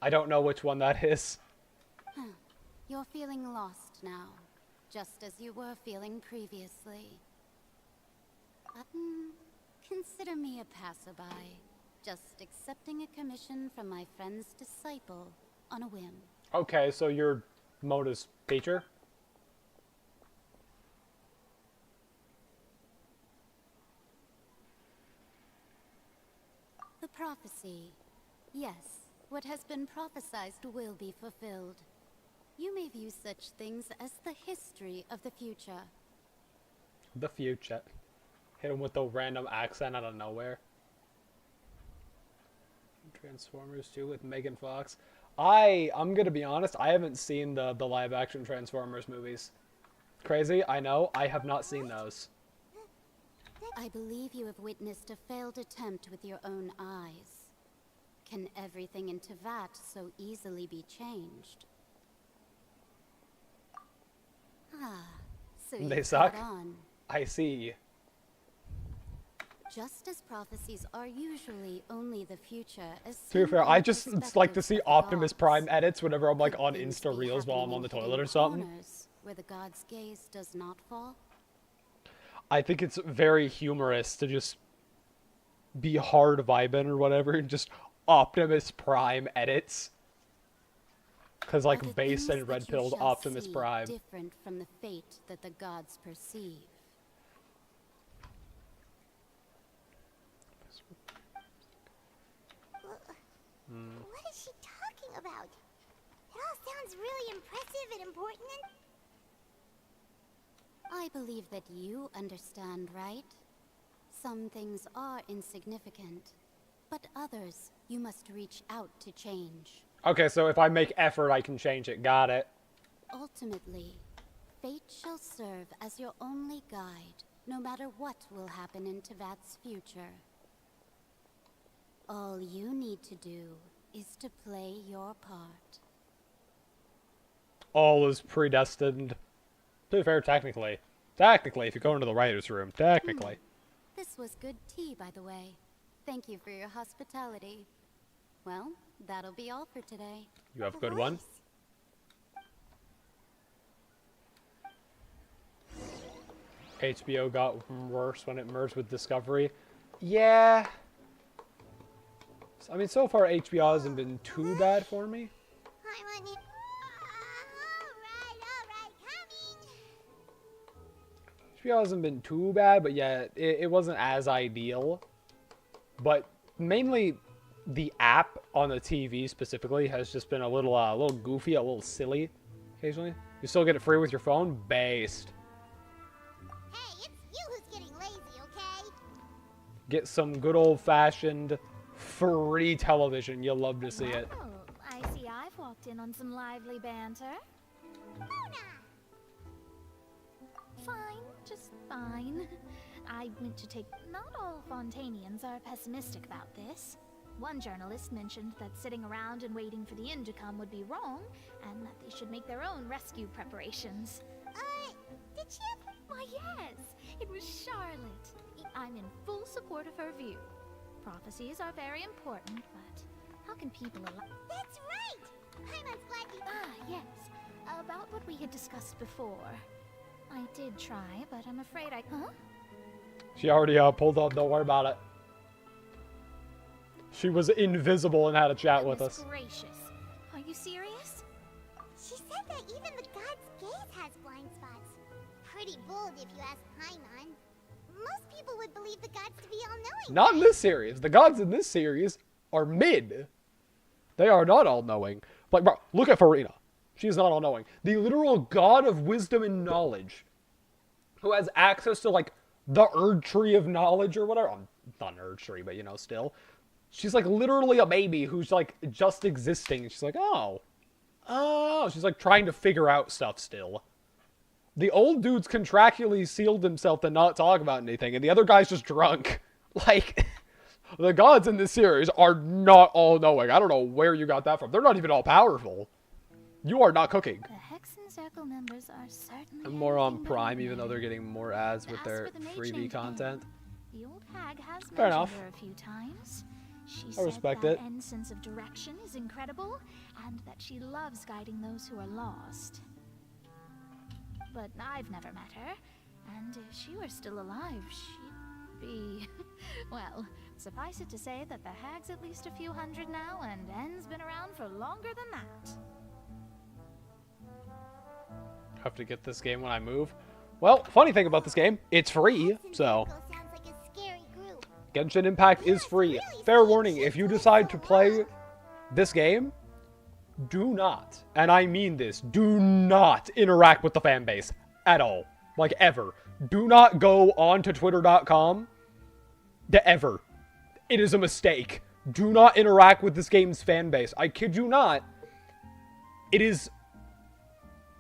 I don't know which one that is. You're feeling lost now, just as you were feeling previously. Consider me a passerby, just accepting a commission from my friend's disciple on a whim. Okay, so you're Moda's teacher? The prophecy. Yes, what has been prophesied will be fulfilled. You may view such things as the history of the future. The future. Hit him with the random accent out of nowhere. Transformers 2 with Megan Fox. I'm gonna be honest, I haven't seen the live action Transformers movies. Crazy, I know, I have not seen those. I believe you have witnessed a failed attempt with your own eyes. Can everything in Tevat so easily be changed? So They you suck? caught on. I see. Just as prophecies are usually only the future, as To be fair, I just like to see Optimus Prime edits whenever I'm like on Insta Reels while I'm on the toilet or something. where the god's gaze does not fall. I think it's very humorous to just be hard vibing or whatever and just Optimus Prime edits. Cause like Base and Red Pilled Optimus Prime. Different from the fate that the gods perceive. What is she talking about? It all sounds really impressive and important and... I believe that you understand, right? Some things are insignificant, but others you must reach out to change. Okay, so if I make effort, I can change it. Got it. Ultimately, fate shall serve as your only guide, no matter what will happen in Tevat's future. All you need to do is to play your part. All is predestined. To be fair, technically. Technically, if you go into the writer's room. Technically. This was good tea, by the way. Thank you for your hospitality. Well, that'll be all for today. You have a good one? HBO got worse when it merged with Discovery. Yeah. I mean, so far HBO hasn't been too bad for me. HBO hasn't been too bad, but yeah, it wasn't as ideal. But mainly the app on the TV specifically has just been a little goofy, a little silly occasionally. You still get it free with your phone? Based. Hey, it's you who's getting lazy, okay? Get some good old-fashioned free television. You'll love to see it. Oh, I see I've walked in on some lively banter. Fine, just fine. I meant to take... Not all Fontanians are pessimistic about this. One journalist mentioned that sitting around and waiting for the end to come would be wrong, and that they should make their own rescue preparations. Did she have... Why, yes! It was Charlotte. I'm in full support of her view. Prophecies are very important, but how can people allow... That's right! Paimon's glad you... yes. About what we had discussed before. I did try, but I'm afraid I... Huh? She already pulled up. Don't worry about it. She was invisible and had a chat with us. Gracious. Are you serious? She said that even the god's gaze has blind spots. Pretty bold if you ask Paimon. Most people would believe the gods to be all-knowing. Not in this series. The gods in this series are mid. They are not all-knowing. Like, bro, look at Farina. She is not all-knowing. The literal god of wisdom and knowledge, who has access to, like, the Erd Tree of Knowledge or whatever. Not an Erd Tree, but, you know, still. She's, like, literally a baby who's, like, just existing. And she's like, oh. She's, like, trying to figure out stuff still. The old dude's contractually sealed himself to not talk about anything, and the other guy's just drunk. Like, the gods in this series are not all-knowing. I don't know where you got that from. They're not even all-powerful. You are not cooking. The Hexen Circle members are certainly... I'm more on Prime, even though they're getting more ads with their freebie content. The old hag has Fair mentioned enough. her a few times. She I said respect that it. N's sense of direction is incredible, and that she loves guiding those who are lost. But I've never met her, and if she were still alive, she'd be... Well, suffice it to say that the hag's at least a few hundred now, and N's been around for longer than that. Have to get this game when I move. Well, funny thing about this game, it's free, so... Genshin Impact is free. Fair warning, if you decide to play this game, do not, and I mean this, do not interact with the fan base at all. Like, ever. Do not go on to twitter.com to ever. It is a mistake. Do not interact with this game's fan base. I kid you not. It is,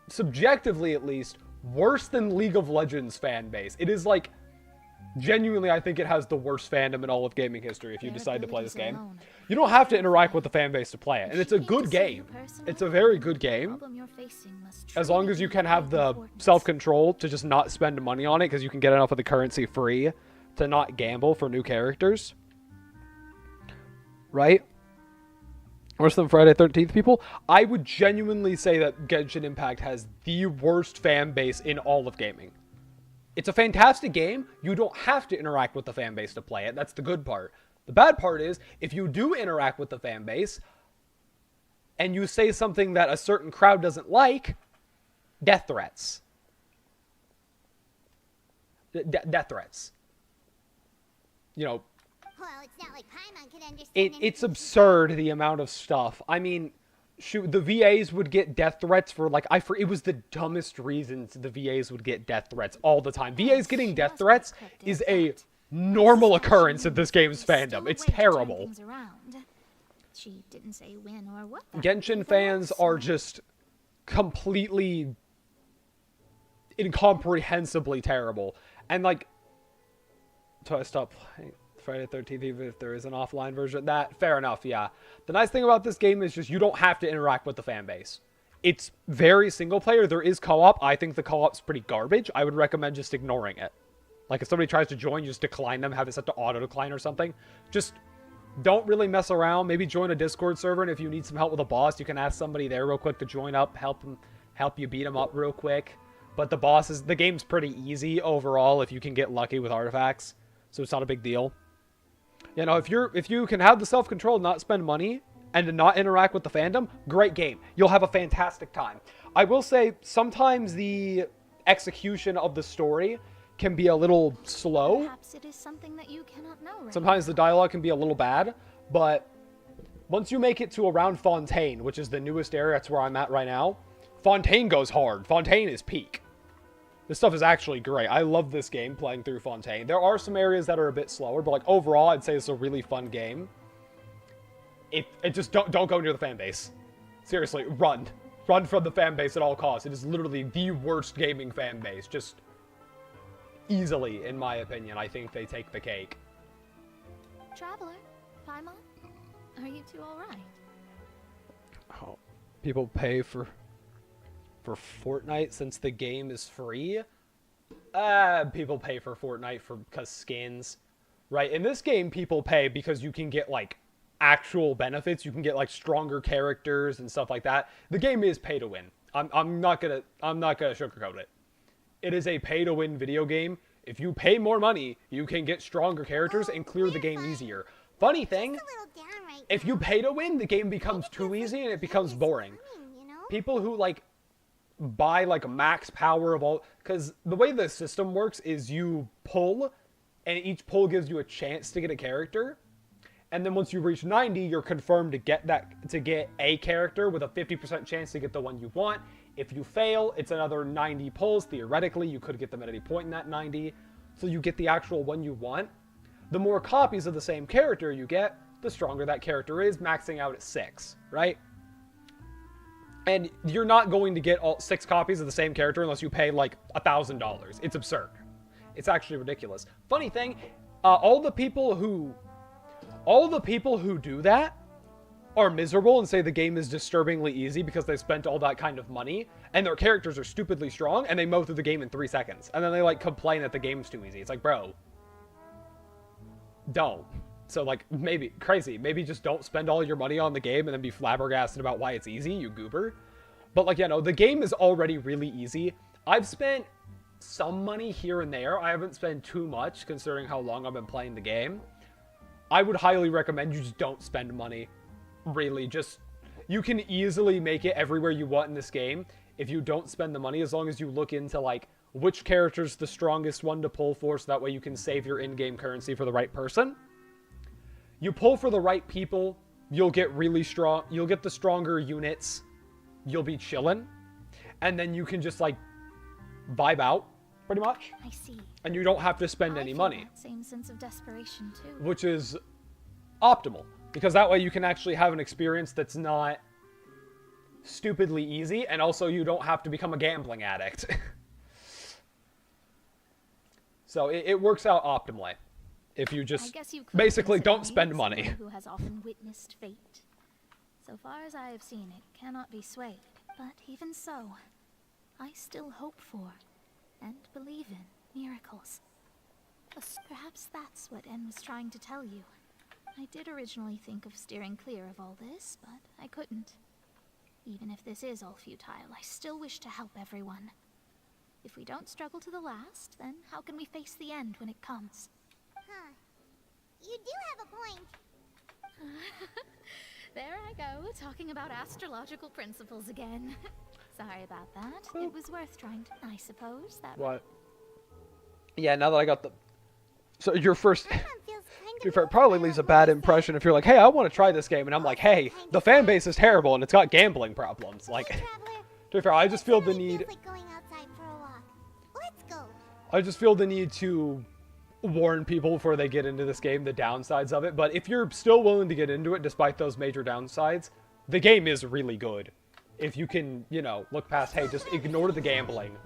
subjectively at least, worse than League of Legends fan base. It is like... Genuinely, I think it has the worst fandom in all of gaming history if you decide to play this game. You don't have to interact with the fan base to play it, and it's a good game. It's a very good game. As long as you can have the self-control to just not spend money on it, because you can get enough of the currency free to not gamble for new characters. Right? Worse than Friday 13th, people? I would genuinely say that Genshin Impact has the worst fan base in all of gaming. It's a fantastic game. You don't have to interact with the fan base to play it. That's the good part. The bad part is, if you do interact with the fan base, and you say something that a certain crowd doesn't like, death threats. Death threats. You know, Well, it's not it's absurd the amount of stuff. I mean, shoot, the VAs would get death threats for like it was the dumbest reasons the VAs would get death threats all the time. VAs getting death threats is a normal occurrence in this game's fandom. It's terrible. She didn't say when or what. Genshin fans are just completely incomprehensibly terrible. And like, so I stopped playing Friday the 13th even if there is an offline version. That, fair enough, yeah. The nice thing about this game is just you don't have to interact with the fan base. It's very single player. There is co-op. I think the co-op's pretty garbage. I would recommend just ignoring it. Like if somebody tries to join, you just decline them, have it set to auto decline or something. Just don't really mess around. Maybe join a Discord server, and if you need some help with a boss, you can ask somebody there real quick to join up, help you beat them up real quick. But the game's pretty easy overall if you can get lucky with artifacts, so it's not a big deal. You know, if you can have the self-control, not spend money, and to not interact with the fandom, great game. You'll have a fantastic time. I will say sometimes the execution of the story can be a little slow. Perhaps it is something that you cannot know right Sometimes the dialogue can be a little bad, but once you make it to around Fontaine, which is the newest area, that's where I'm at right now, Fontaine goes hard. Fontaine is peak. This stuff is actually great. I love this game playing through Fontaine. There are some areas that are a bit slower, but like overall, I'd say it's a really fun game. It just don't go near the fan base. Seriously, run. Run from the fan base at all costs. It is literally the worst gaming fan base. Just easily, in my opinion, I think they take the cake. Traveler, Paimon, are you two all right? Oh, people pay for Fortnite since the game is free? People pay for Fortnite because skins, right? In this game, people pay because you can get like actual benefits. You can get like stronger characters and stuff like that. The game is pay to win. I'm not gonna sugarcoat it. It is a pay to win video game. If you pay more money, you can get stronger characters and clear the game easier. Funny thing, if you pay to win, the game becomes too easy and it becomes boring. People who like buy like max power of all, because the way the system works is you pull, and each pull gives you a chance to get a character, and then once you reach 90, you're confirmed to get a character with a 50% chance to get the one you want. If you fail, it's another 90 pulls. Theoretically, you could get them at any point in that 90, so you get the actual one you want. The more copies of the same character you get, the stronger that character is, maxing out at 6, right? And you're not going to get all 6 copies of the same character unless you pay like $1,000. It's absurd. It's actually ridiculous. Funny thing, all the people who do that are miserable and say the game is disturbingly easy because they spent all that kind of money and their characters are stupidly strong and they mow through the game in 3 seconds. And then they like complain that the game's too easy. It's like, bro, don't. So like, maybe just don't spend all your money on the game and then be flabbergasted about why it's easy, you goober. But like, you know, the game is already really easy. I've spent some money here and there. I haven't spent too much considering how long I've been playing the game. I would highly recommend you just don't spend money. Really, just, you can easily make it everywhere you want in this game if you don't spend the money, as long as you look into like which character's the strongest one to pull for, so that way you can save your in-game currency for the right person. You pull for the right people, you'll get really strong, you'll get the stronger units, you'll be chillin', and then you can just like vibe out, pretty much. I see. And you don't have to spend any money. Same sense of desperation too. Which is optimal, because that way you can actually have an experience that's not stupidly easy, and also you don't have to become a gambling addict. So it works out optimally. If you just basically don't spend money. Who has often witnessed fate. So far as I have seen, it cannot be swayed. But even so, I still hope for and believe in miracles. Perhaps that's what En was trying to tell you. I did originally think of steering clear of all this, but I couldn't. Even if this is all futile, I still wish to help everyone. If we don't struggle to the last, then how can we face the end when it comes? Huh. You do have a point. There I go, talking about astrological principles again. Sorry about that. It was worth trying to... I suppose that... What? Yeah, now that I got the... So your first... Paimon feels kind To be fair, it probably leaves a bad impression if you're like, hey, I want to try this game, and I'm like, hey, the fan base is terrible and it's got gambling problems. Like, to be fair, I just feel the need. I just feel the need to warn people before they get into this game the downsides of it. But if you're still willing to get into it despite those major downsides, the game is really good. If you can, you know, look past, hey, just ignore the gambling.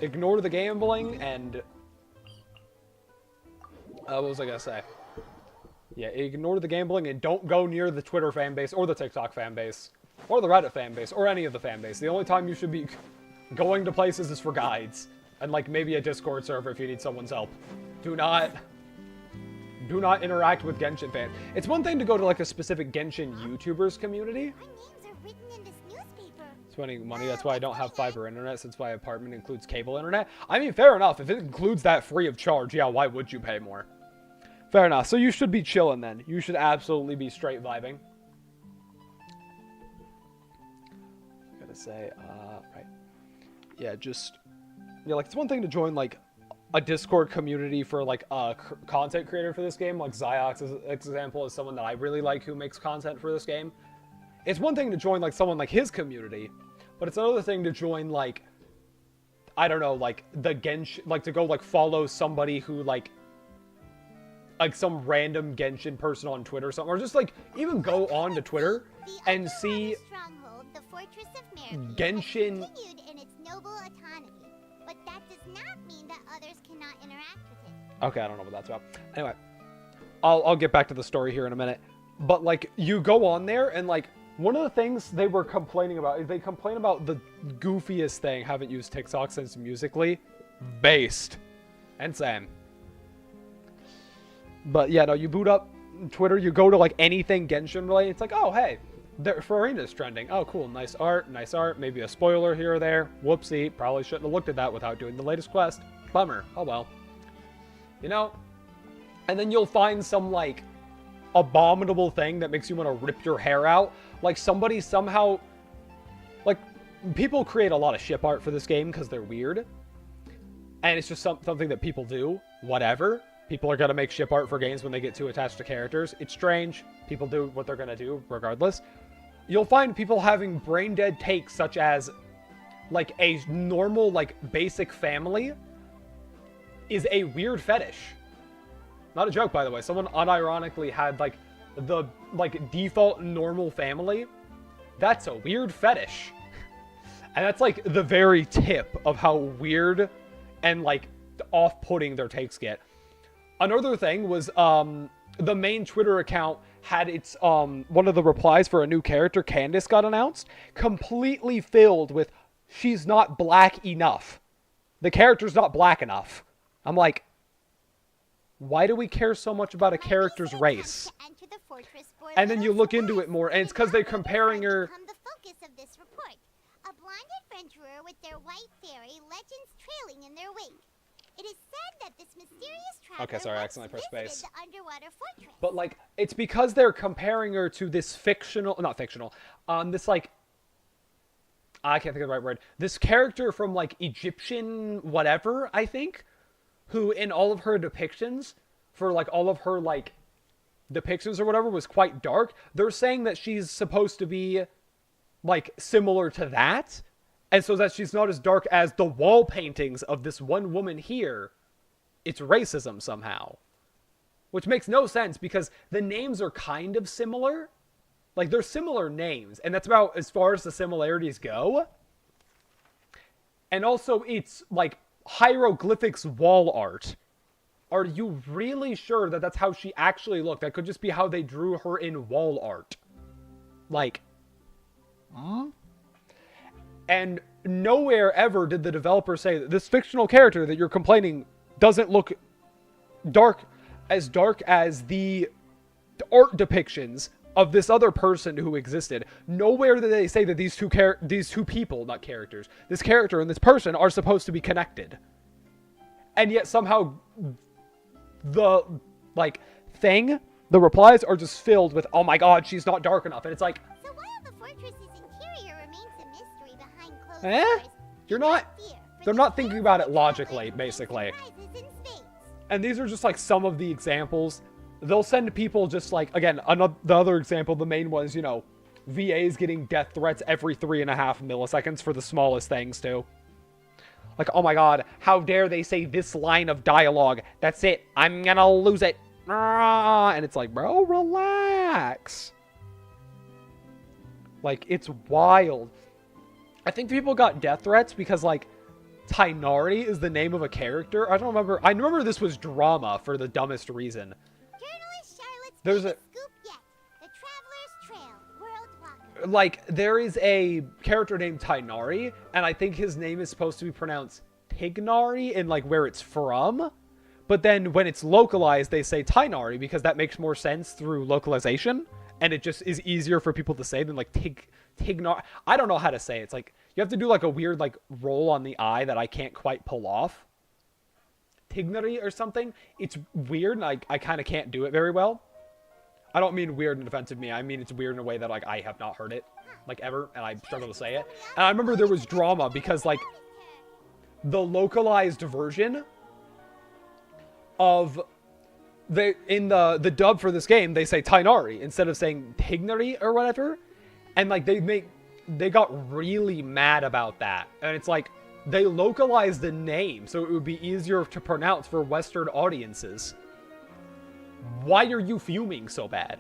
Ignore the gambling and... what was I gonna say? Yeah, ignore the gambling and don't go near the Twitter fan base or the TikTok fan base or the Reddit fan base or any of the fan base. The only time you should be going to places is for guides and like maybe a Discord server if you need someone's help. Do not interact with Genshin fans. It's one thing to go to like a specific Genshin YouTubers community. Spending money, that's why I don't have fiber internet since my apartment includes cable internet. I mean, fair enough. If it includes that free of charge, yeah, why would you pay more? Fair enough. So you should be chilling then. You should absolutely be straight vibing. Gotta say, right. Yeah, just, yeah, like, it's one thing to join, like, a Discord community for, like, a content creator for this game. Like, Ziox's example is someone that I really like who makes content for this game. It's one thing to join, like, someone like his community, but it's another thing to join, like, I don't know, like, the Genshin, like, to go, like, follow somebody who, like some random Genshin person on Twitter or something, or just, like, even go on to Twitter and see Genshin... But that does not mean that others cannot interact with it. Okay, I don't know what that's about. Anyway, I'll get back to the story here in a minute. But, like, you go on there, and, like, one of the things they were complaining about is they complain about the goofiest thing, haven't used TikTok since Musical.ly, based. Insane. But, yeah, no, you boot up Twitter, you go to, like, anything Genshin related, it's like, oh, hey, Farina's trending. Oh, cool, nice art, maybe a spoiler here or there. Whoopsie, probably shouldn't have looked at that without doing the latest quest. Bummer, oh well. You know? And then you'll find some, like, abominable thing that makes you want to rip your hair out. Like, somebody somehow... Like, people create a lot of ship art for this game because they're weird. And it's just something that people do. Whatever. People are going to make ship art for games when they get too attached to characters. It's strange. People do what they're going to do, regardless. You'll find people having brain-dead takes such as, like, a normal, like, basic family is a weird fetish. Not a joke, by the way. Someone unironically had, like, the, like, default normal family. That's a weird fetish. And that's, like, the very tip of how weird and, like, off-putting their takes get. Another thing was, the main Twitter account had its, one of the replies for a new character, Candace, got announced, completely filled with, she's not black enough. The character's not black enough. I'm like, why do we care so much about a character's race? And then you look into it more, and it's because they're comparing her... The focus of this report. A blonde adventurer with their white fairy, legends trailing in their wake. It is said that this mysterious traveler okay, sorry, I accidentally pressed space. the underwater fortress. But, like, it's because they're comparing her to this fictional... Not fictional. This, like... I can't think of the right word. This character from, like, Egyptian whatever, I think, who in all of her depictions, for, like, all of her, like, depictions or whatever, was quite dark. They're saying that she's supposed to be, like, similar to that, and so that she's not as dark as the wall paintings of this one woman here. It's racism somehow. Which makes no sense, because the names are kind of similar. Like, they're similar names, and that's about as far as the similarities go. And also, it's, like, hieroglyphics wall art. Are you really sure that that's how she actually looked? That could just be how they drew her in wall art. Like, And nowhere ever did the developer say that this fictional character that you're complaining doesn't look dark as the art depictions of this other person who existed. Nowhere did they say that these two people, not characters, this character and this person are supposed to be connected. And yet somehow the, like, thing, the replies are just filled with, oh my god, she's not dark enough. And it's like, So while the fortress's interior remains a mystery behind closed they're not thinking about it logically, basically. And these are just like some of the examples. They'll send people just like, again, the other example, the main one is, you know, VAs getting death threats every 3.5 milliseconds for the smallest things, too. Like, oh my god, how dare they say this line of dialogue? That's it. I'm gonna lose it. And it's like, bro, relax. Like, it's wild. I think people got death threats because, like, Tainari is the name of a character. I don't remember. I remember this was drama for the dumbest reason. Journalist Charlotte's There's a... scoop yet. The Traveler's Trail, World Walker. Like, there is a character named Tainari, and I think his name is supposed to be pronounced Tignari in, like, where it's from. But then when it's localized, they say Tainari because that makes more sense through localization. And it just is easier for people to say than, like, Tignari. I don't know how to say it. It's like, you have to do, like, a weird, like, roll on the I that I can't quite pull off. Tignari or something. It's weird, and I kind of can't do it very well. I don't mean weird and offensive me. I mean it's weird in a way that, like, I have not heard it, like, ever, and I struggle to say it. And I remember there was drama because, like, the localized version of... in the dub for this game, they say Tainari instead of saying Tignari or whatever. And, like, they got really mad about that. And it's like, they localized the name so it would be easier to pronounce for Western audiences. Why are you fuming so bad?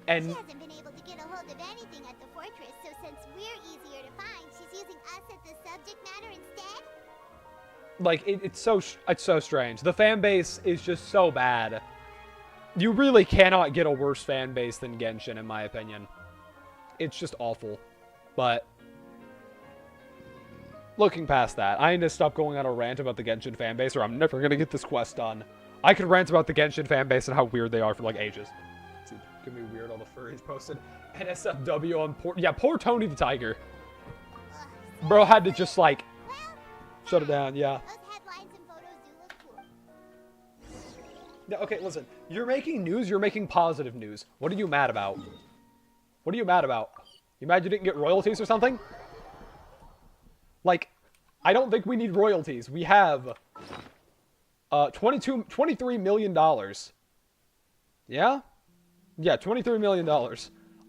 And She hasn't been able to get a hold of anything at the fortress, so since we're easier to find, she's using us as the subject matter instead? like, it's so strange. The fan base is just so bad. You really cannot get a worse fan base than Genshin, in my opinion. It's just awful. But looking past that, I need to stop going on a rant about the Genshin fan base, or I'm never going to get this quest done. I could rant about the Genshin fan base and how weird they are for, like, ages. It's gonna be weird, all the furries posted. NSFW on poor Tony the Tiger. Bro had to just, like, shut it down, yeah. Yeah, okay, listen. You're making news, you're making positive news. What are you mad about? What are you mad about? You mad you didn't get royalties or something? Like, I don't think we need royalties. We have $23 million. Yeah? Yeah, $23 million.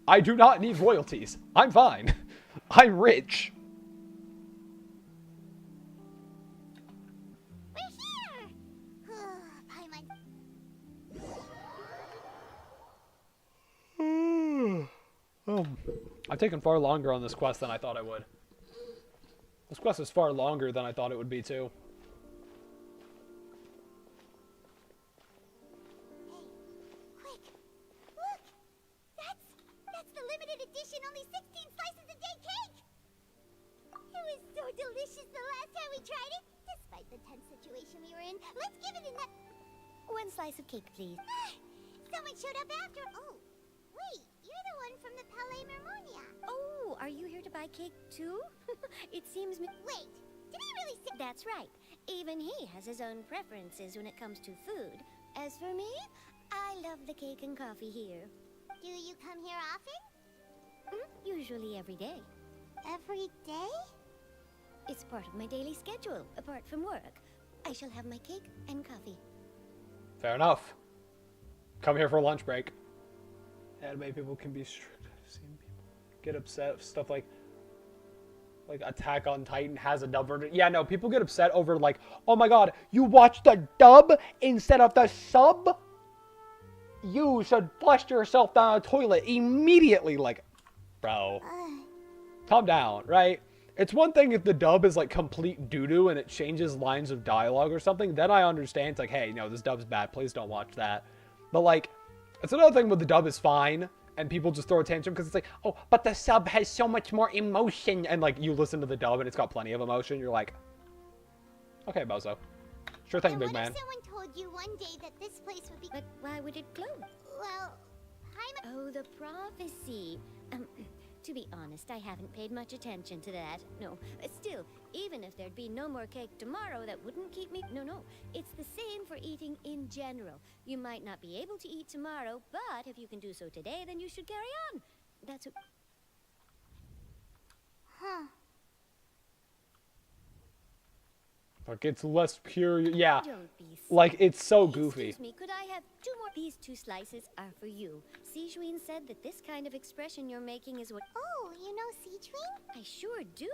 I do not need royalties. I'm fine. I'm rich. I've taken far longer on this quest than I thought I would. This quest is far longer than I thought it would be, too. Quick! Look! That's the limited edition only 16 slices a day cake! It was so delicious the last time we tried it, despite the tense situation we were in. Let's give it one slice of cake, please. Someone showed up after. Oh, wait, you're the one from the Palais Mermonia. Oh, are you here to buy cake too? It seems Wait, did he really say? That's right. Even he has his own preferences when it comes to food. As for me, I love the cake and coffee here. Do you come here often? Usually every day. Every day? It's part of my daily schedule, apart from work. I shall have my cake and coffee. Fair enough. Come here for a lunch break. Anime people can be strict. I've seen people get upset with stuff like Attack on Titan has a dub version. Yeah, no, people get upset over, like, oh my god, you watched the dub instead of the sub? You should flush yourself down the toilet immediately. Like, bro, calm down, right? It's one thing if the dub is, like, complete doo-doo and it changes lines of dialogue or something. Then I understand. It's like, hey, no, this dub's bad. Please don't watch that. But, like, it's another thing when the dub is fine and people just throw a tantrum because it's like, oh, but the sub has so much more emotion. And, like, you listen to the dub and it's got plenty of emotion. You're like, okay, bozo. Sure thing, big man. What if someone told you one day that this place would be... But why would it close? Well, Oh, the prophecy. To be honest, I haven't paid much attention to that. No, still, even if there'd be no more cake tomorrow, that wouldn't keep me... No, it's the same for eating in general. You might not be able to eat tomorrow, but if you can do so today, then you should carry on. That's what... Huh. Like, it's less pure. Yeah. Don't be Like, it's so goofy. Excuse me, could I have 2 more? These 2 slices are for you. Sijuin said that this kind of expression you're making is what... Oh, you know Sijuin? I sure do.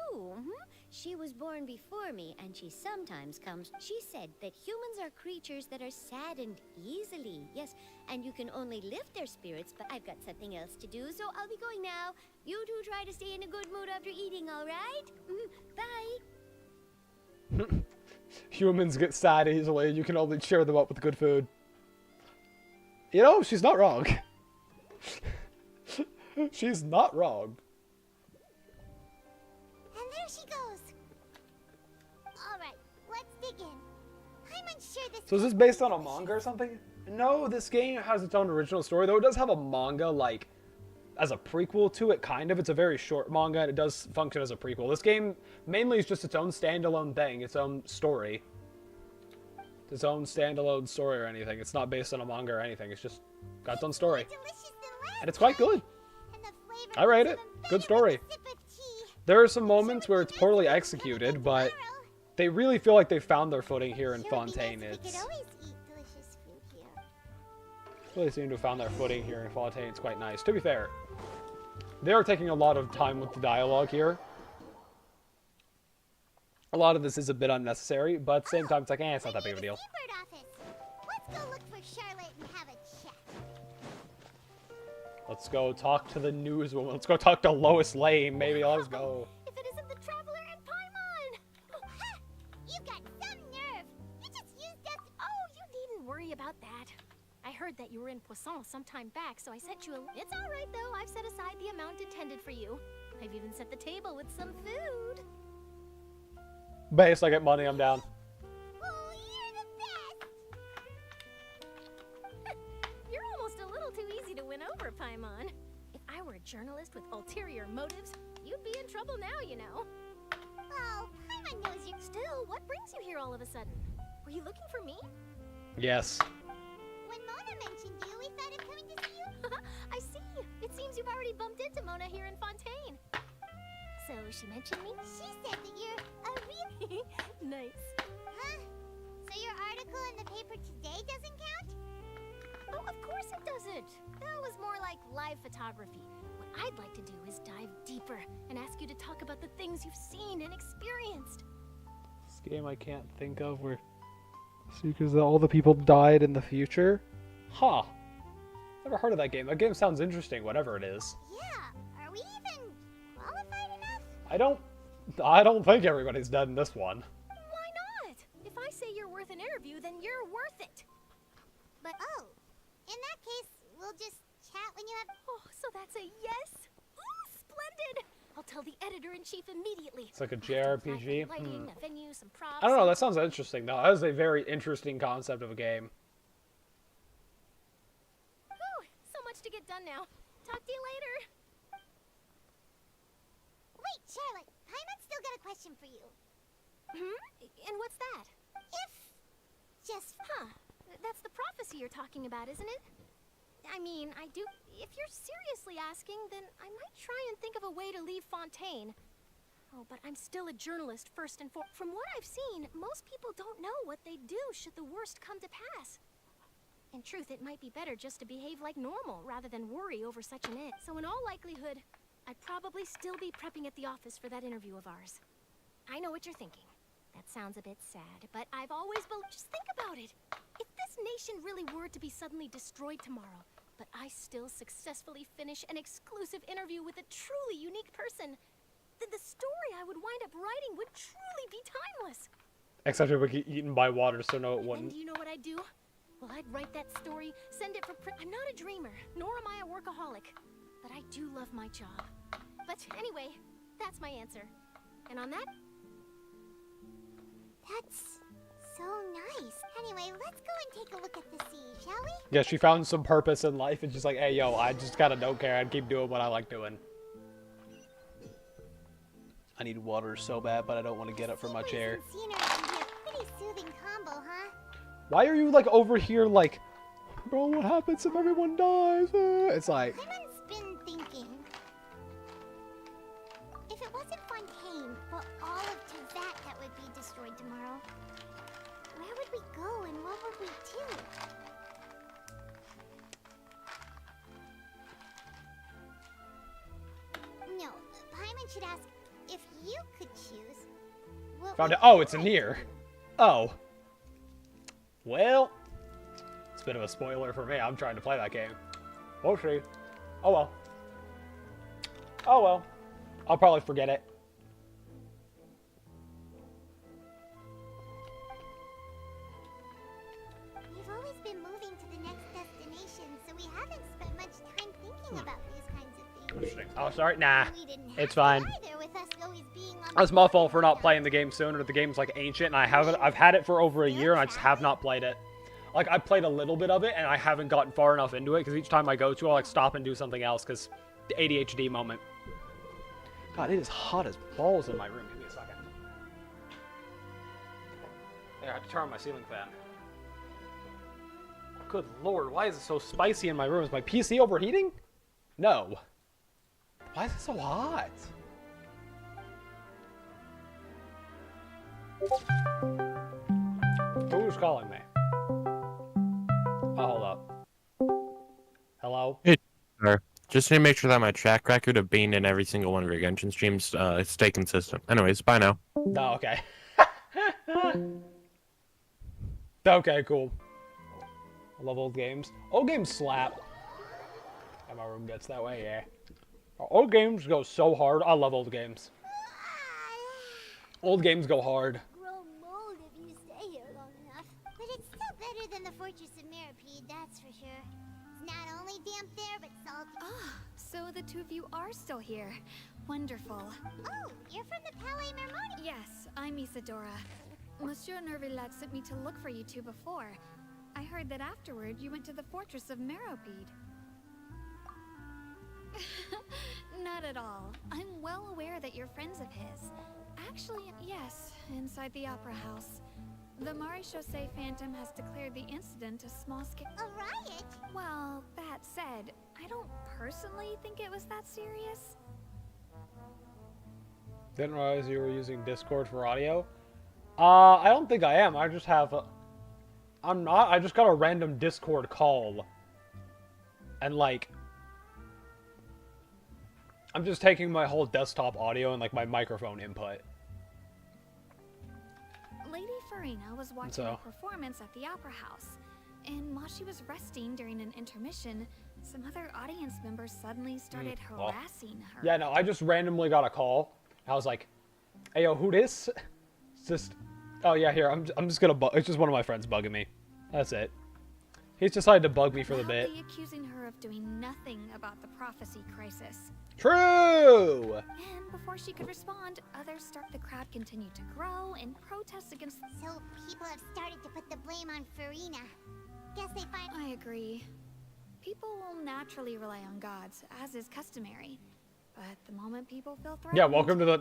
She was born before me, and she sometimes comes. She said that humans are creatures that are saddened easily. Yes, and you can only lift their spirits, but I've got something else to do, so I'll be going now. You two try to stay in a good mood after eating, all right? Bye. Humans get sad easily, and you can only cheer them up with good food. You know, she's not wrong. She's not wrong. And there she goes. Alright, let's dig in. I'm unsure this... So is this based on a manga or something? No, this game has its own original story, though it does have a manga, like, as a prequel to it, kind of. It's a very short manga, and it does function as a prequel. This game mainly is just its own standalone thing, its own story. Its own standalone story or anything. It's not based on a manga or anything. It's just got its own story. And it's quite good. I rate it. Good story. There are some moments where it's poorly executed, but they really feel like they found their footing here in Fontaine. It's really seem to have found their footing here in Fontaine. It's quite nice. To be fair, they are taking a lot of time with the dialogue here. A lot of this is a bit unnecessary, but at the same time, it's like, it's not that big of a deal. Let's go look for Charlotte and have a chat. Let's go talk to the newswoman. Let's go talk to Lois Lane. Maybe let's go. If it isn't the Traveler and Paimon! Ha! You've got some nerve! You just used us... Oh, you needn't worry about that. I heard that you were in Poisson some time back, so I sent you a... It's alright, though. I've set aside the amount intended for you. I've even set the table with some food. Base, I get money, I'm down. Oh, you're the best! You're almost a little too easy to win over, Paimon. If I were a journalist with ulterior motives, you'd be in trouble now, you know. Oh, Paimon knows you. Still, what brings you here all of a sudden? Were you looking for me? Yes. When Mona mentioned you, we thought of coming to see you. I see. It seems you've already bumped into Mona here in Fontaine. So she mentioned me? She said that you're a real... Nice. Huh? So your article in the paper today doesn't count? Oh, of course it doesn't. That was more like live photography. What I'd like to do is dive deeper and ask you to talk about the things you've seen and experienced. This game I can't think of where... Because all the people died in the future? Huh. Never heard of that game. That game sounds interesting, whatever it is. Yeah. Are we even qualified enough? I don't think everybody's dead in this one. Why not? If I say you're worth an interview, then you're worth it. But in that case, we'll just chat when you have... Oh, so that's a yes? Ooh, splendid! I'll tell the editor-in-chief immediately. It's like a JRPG? Lighting, a venue, some props. I don't know, that sounds interesting though. That is a very interesting concept of a game. Whew, so much to get done now. Talk to you later. Wait, Charlotte. Paimon's still got a question for you. And what's that? That's the prophecy you're talking about, isn't it? I mean, if you're seriously asking, then I might try and think of a way to leave Fontaine. Oh, but I'm still a journalist first and foremost. From what I've seen, most people don't know what they'd do should the worst come to pass. In truth, it might be better just to behave like normal rather than worry over such an it. So in all likelihood, I'd probably still be prepping at the office for that interview of ours. I know what you're thinking. That sounds a bit sad, but I've always believed... Just think about it. If this nation really were to be suddenly destroyed tomorrow, but I still successfully finish an exclusive interview with a truly unique person, then the story I would wind up writing would truly be timeless. Except it would get eaten by water, so no it And wouldn't. do you know what I'd do? Well, I'd write that story, send it for print. I'm not a dreamer, nor am I a workaholic, but I do love my job. But anyway, that's my answer. And on that... That's so nice. Anyway, let's go and take a look at the sea, shall we? Yeah, she found some purpose in life and she's like, hey, yo, I just kinda don't care. I'd keep doing what I like doing. I need water so bad, but I don't want to get up from my chair. Scenery can be a pretty soothing combo, huh? Why are you, like, over here, like, bro, what happens if everyone dies? It's like... Paimon's been thinking. If it wasn't Fontaine, but all of Teyvat that would be destroyed tomorrow, go and what would we do? No, Paimon should ask if you could choose. What Found would it. Oh, it's you in like here. to do? Oh. Well, it's a bit of a spoiler for me. I'm trying to play that game. We'll see. Oh well. Oh well. I'll probably forget it. We've always been moving to the next destination, so we haven't spent much time thinking about these kinds of things. Interesting. Oh, sorry. Nah. We didn't have It's to fine. either, with us always being on That's the my road fault for all not the playing the game sooner. The game's like ancient, and I've had it for over a year, and I just have not played it. Like, I played a little bit of it, and I haven't gotten far enough into it, because each time I go to, I'll like stop and do something else, because the ADHD moment. God, it is hot as balls in my room. Give me a second. There, I have to turn on my ceiling fan. Good lord, why is it so spicy in my room? Is my PC overheating? No. Why is it so hot? Who's calling me? Oh, hold up. Hello? Hey, sir. Just need to make sure that my track record of being in every single one of your Genshin streams stay consistent. Anyways, bye now. Oh, okay. Okay, cool. I love old games. Old games slap. And my room gets that way, yeah. Old games go so hard. I love old games. Old games go hard. grow mold if you stay here long enough. But it's still better than the Fortress of Mirapede, that's for sure. It's not only damp there, but salty. Ah, so the two of you are still here. Wonderful. Oh, you're from the Palais Mermoni. Yes, I'm Isadora. Monsieur Nervilat sent me to look for you two before. I heard that afterward you went to the Fortress of Meropide. Not at all. I'm well aware that you're friends of his. Actually, yes, inside the Opera House. The Maréchaussée Phantom has declared the incident a small-scale... A riot? Well, that said, I don't personally think it was that serious. Didn't realize you were using Discord for audio. I don't think I am. I just have I'm not. I just got a random Discord call. And, like... I'm just taking my whole desktop audio and, like, my microphone input. Lady Farina was watching a performance at the Opera House. And while she was resting during an intermission, some other audience members suddenly started harassing her. Yeah, no, I just randomly got a call. I was like, hey, yo, who this? It's just... Oh, yeah, here, I'm just gonna it's just one of my friends bugging me. That's it. He's decided to bug me for the bit. Loudly accusing her of doing nothing about the prophecy crisis. True! And before she could respond, the crowd continued to grow and protest against... So people have started to put the blame on Farina. Guess they find... I agree. People will naturally rely on gods, as is customary. But the moment people feel threatened... Yeah, welcome to the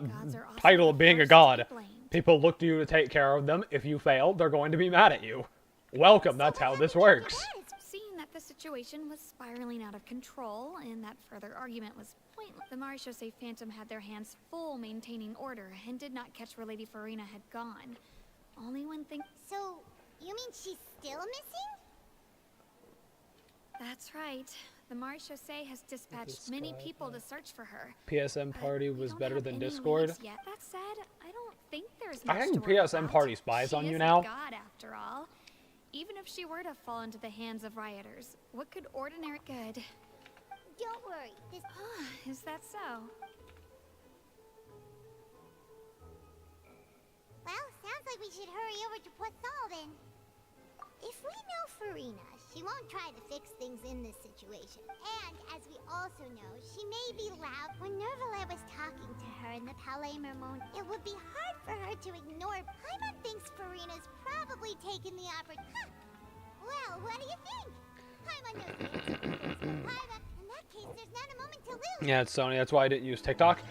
title of being a god. People look to you to take care of them. If you fail, they're going to be mad at you. Welcome, that's how this works. Seeing that the situation was spiraling out of control and that further argument was pointless, the Maréchaussée Phantom had their hands full maintaining order and did not catch where Lady Farina had gone. Only when So, you mean she's still missing? That's right. The Maréchaussée has dispatched many people to search for her. PSM Party was better than Discord. Yet. That said, I don't think there's I much think to worry PSM about. Party spies She on you is now. A god, after all. Even if she were to fall into the hands of rioters, what could ordinary good? Don't worry. This... Is that so? Well, sounds like we should hurry over to Poisson then. If we know Farina, she won't try to fix things in this situation. And, as we also know, she may be loud. When Nervalet was talking to her in the Palais Mermon, it would be hard for her to ignore. Paimon thinks Farina's probably taken the opportunity. Huh. Well, what do you think? Paimon knows the answer to this, but Paimon, in that case, there's not a moment to lose. Yeah, it's Sony. That's why I didn't use TikTok.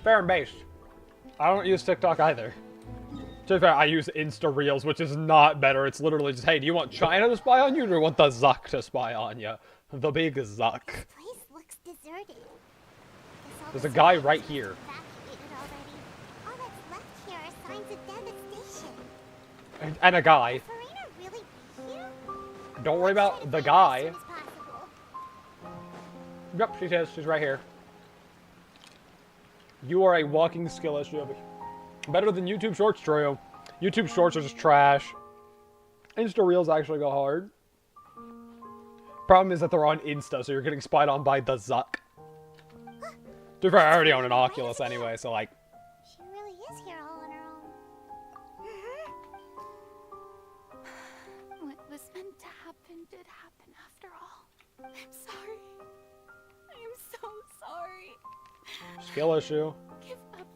Fair and based. I don't use TikTok either. To be fair, I use Insta Reels, which is not better. It's literally just, hey, do you want China to spy on you, or do you want the Zuck to spy on you? The big Zuck. This place looks deserted. There's a guy right here. Evacuated already. All that's left here are signs of devastation. And a guy. Farina Don't worry about the guy. Yep, she says she's right here. You are a walking skill issue. Better than YouTube Shorts, Trio. YouTube Shorts are just trash. Insta Reels actually go hard. Problem is that they're on Insta, so you're getting spied on by the Zuck. To be fair, I already own an Oculus anyway, so like... She really is here all on her own. What was meant to happen did happen after all. I'm sorry. I am so sorry. Skill issue. Give up.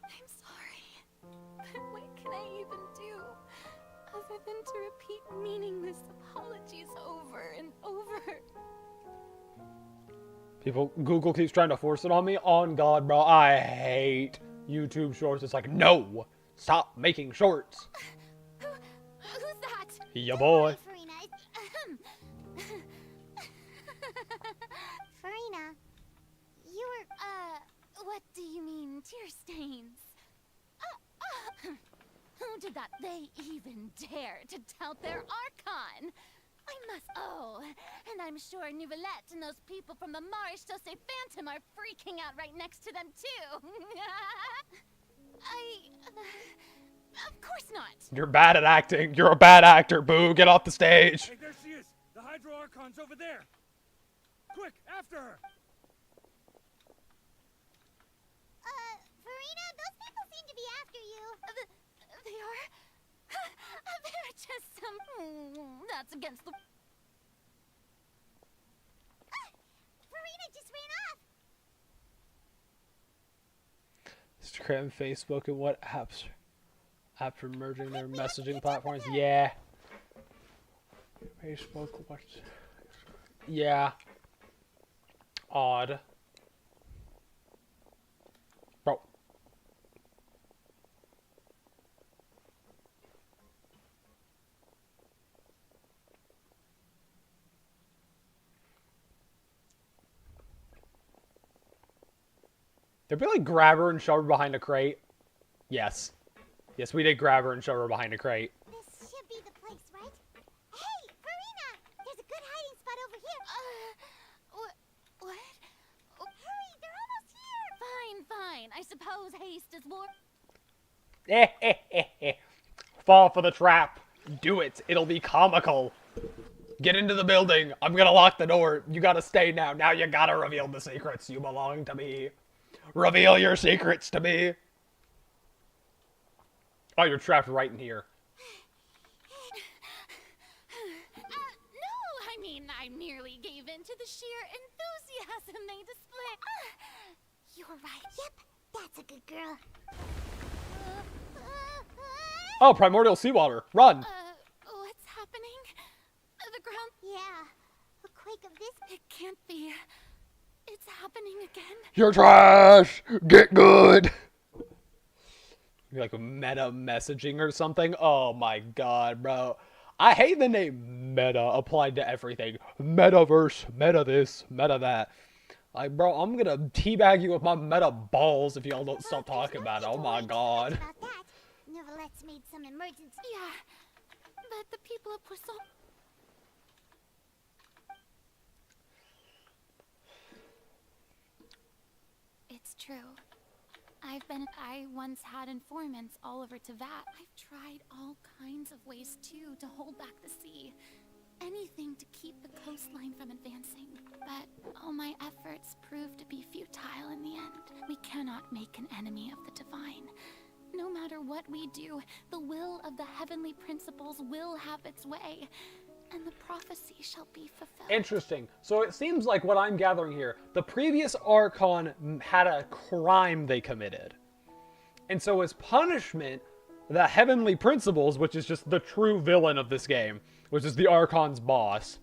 I'm sorry. But what can I even do other than to repeat meaningless apologies over and over? Google keeps trying to force it on me. On God, bro, I hate YouTube Shorts. It's like, no, stop making shorts. Who's that? Ya boy. Farina, you were, what do you mean, tear stains? Who did that they even dare to tout their archon? I must, and I'm sure Nouvellette and those people from the Marche Chaussee Phantom are freaking out right next to them too. Of course not. You're bad at acting. You're a bad actor, Boo. Get off the stage. Hey, there she is! The Hydro Archon's over there! Quick, after her! Farina, those people seem to be after you. They are? They're just some... that's against the... Farina just ran Instagram, off. Facebook, and what apps? After merging their messaging platforms? Yeah. Facebook, what? Yeah. Odd. Bro. Did we like grab her and shove her behind a crate? Yes. Yes, we did grab her and shove her behind a crate. This should be the place, right? Hey, Farina! There's a good hiding spot over here. What? Hurry, they're almost here. Fine. I suppose haste is war... Fall for the trap. Do it. It'll be comical. Get into the building. I'm gonna lock the door. You gotta stay now. Now you gotta reveal the secrets. You belong to me. Reveal your secrets to me. Oh, you're trapped right in here. No, I mean, I merely gave in to the sheer enthusiasm they display. You're right. Yep, that's a good girl. Oh, primordial seawater. Run. What's happening? The ground... Yeah, a quake of this... It can't be. It's happening again. You're trash! Get good! Like meta messaging or something. Oh my god, bro. I hate the name meta applied to everything. Metaverse, meta this, meta that. Like, bro, I'm gonna teabag you with my meta balls if y'all don't stop talking about it. Oh my god. About that, Nouvellette's made some emergency... Yeah, but the people of Poisson... It's true. I once had informants all over Tevat. I've tried all kinds of ways, too, to hold back the sea. Anything to keep the coastline from advancing. But all my efforts proved to be futile in the end. We cannot make an enemy of the divine. No matter what we do, the will of the heavenly principles will have its way. And the prophecy shall be fulfilled. Interesting. So it seems like what I'm gathering here, the previous Archon had a crime they committed. And so as punishment, the Heavenly Principles, which is just the true villain of this game, which is the Archon's boss,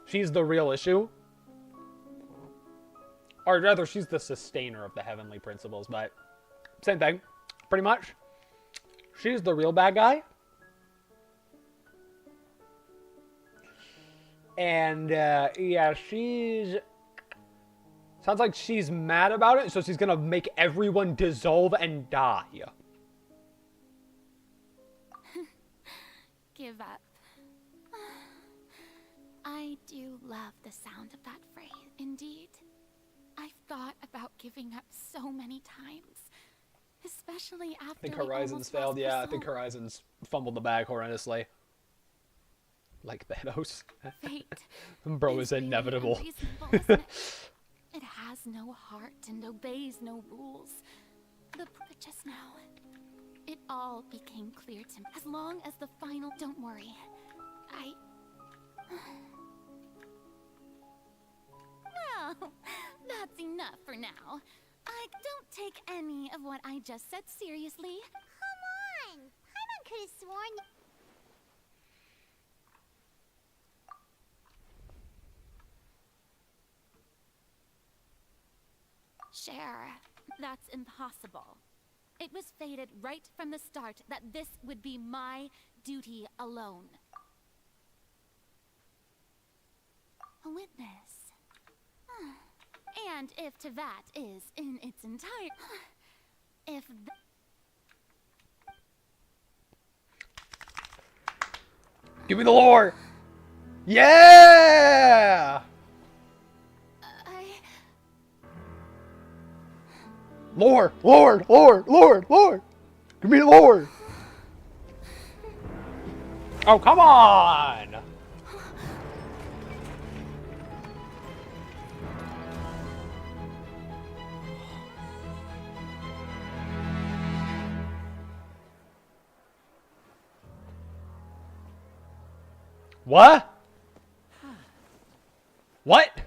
she's the real issue. Or rather, she's the sustainer of the Heavenly Principles, but same thing, pretty much. She's the real bad guy. And, yeah, she's... Sounds like she's mad about it, so she's gonna make everyone dissolve and die. Give up. the sound of that phrase. Indeed, I've thought about giving up so many times, especially after I think we Horizons almost failed. lost Yeah, I Poisson. think Horizons fumbled the bag horrendously. Like Thanos. Fate Bro is really inevitable. unreasonable, isn't it? It has no heart and obeys no rules. But just now, it all became clear to me. As long as the final... Don't worry. Well, that's enough for now. I don't take any of what I just said seriously. Come on! Paimon could have sworn... Cher, that's impossible. It was fated right from the start that this would be my duty alone. A witness. And if Tevat is in its entire... If... Give me the lore! Yeah! Lore! Lord! Lord! Lord! Lord! Give me the lore! Oh, come on! What? What?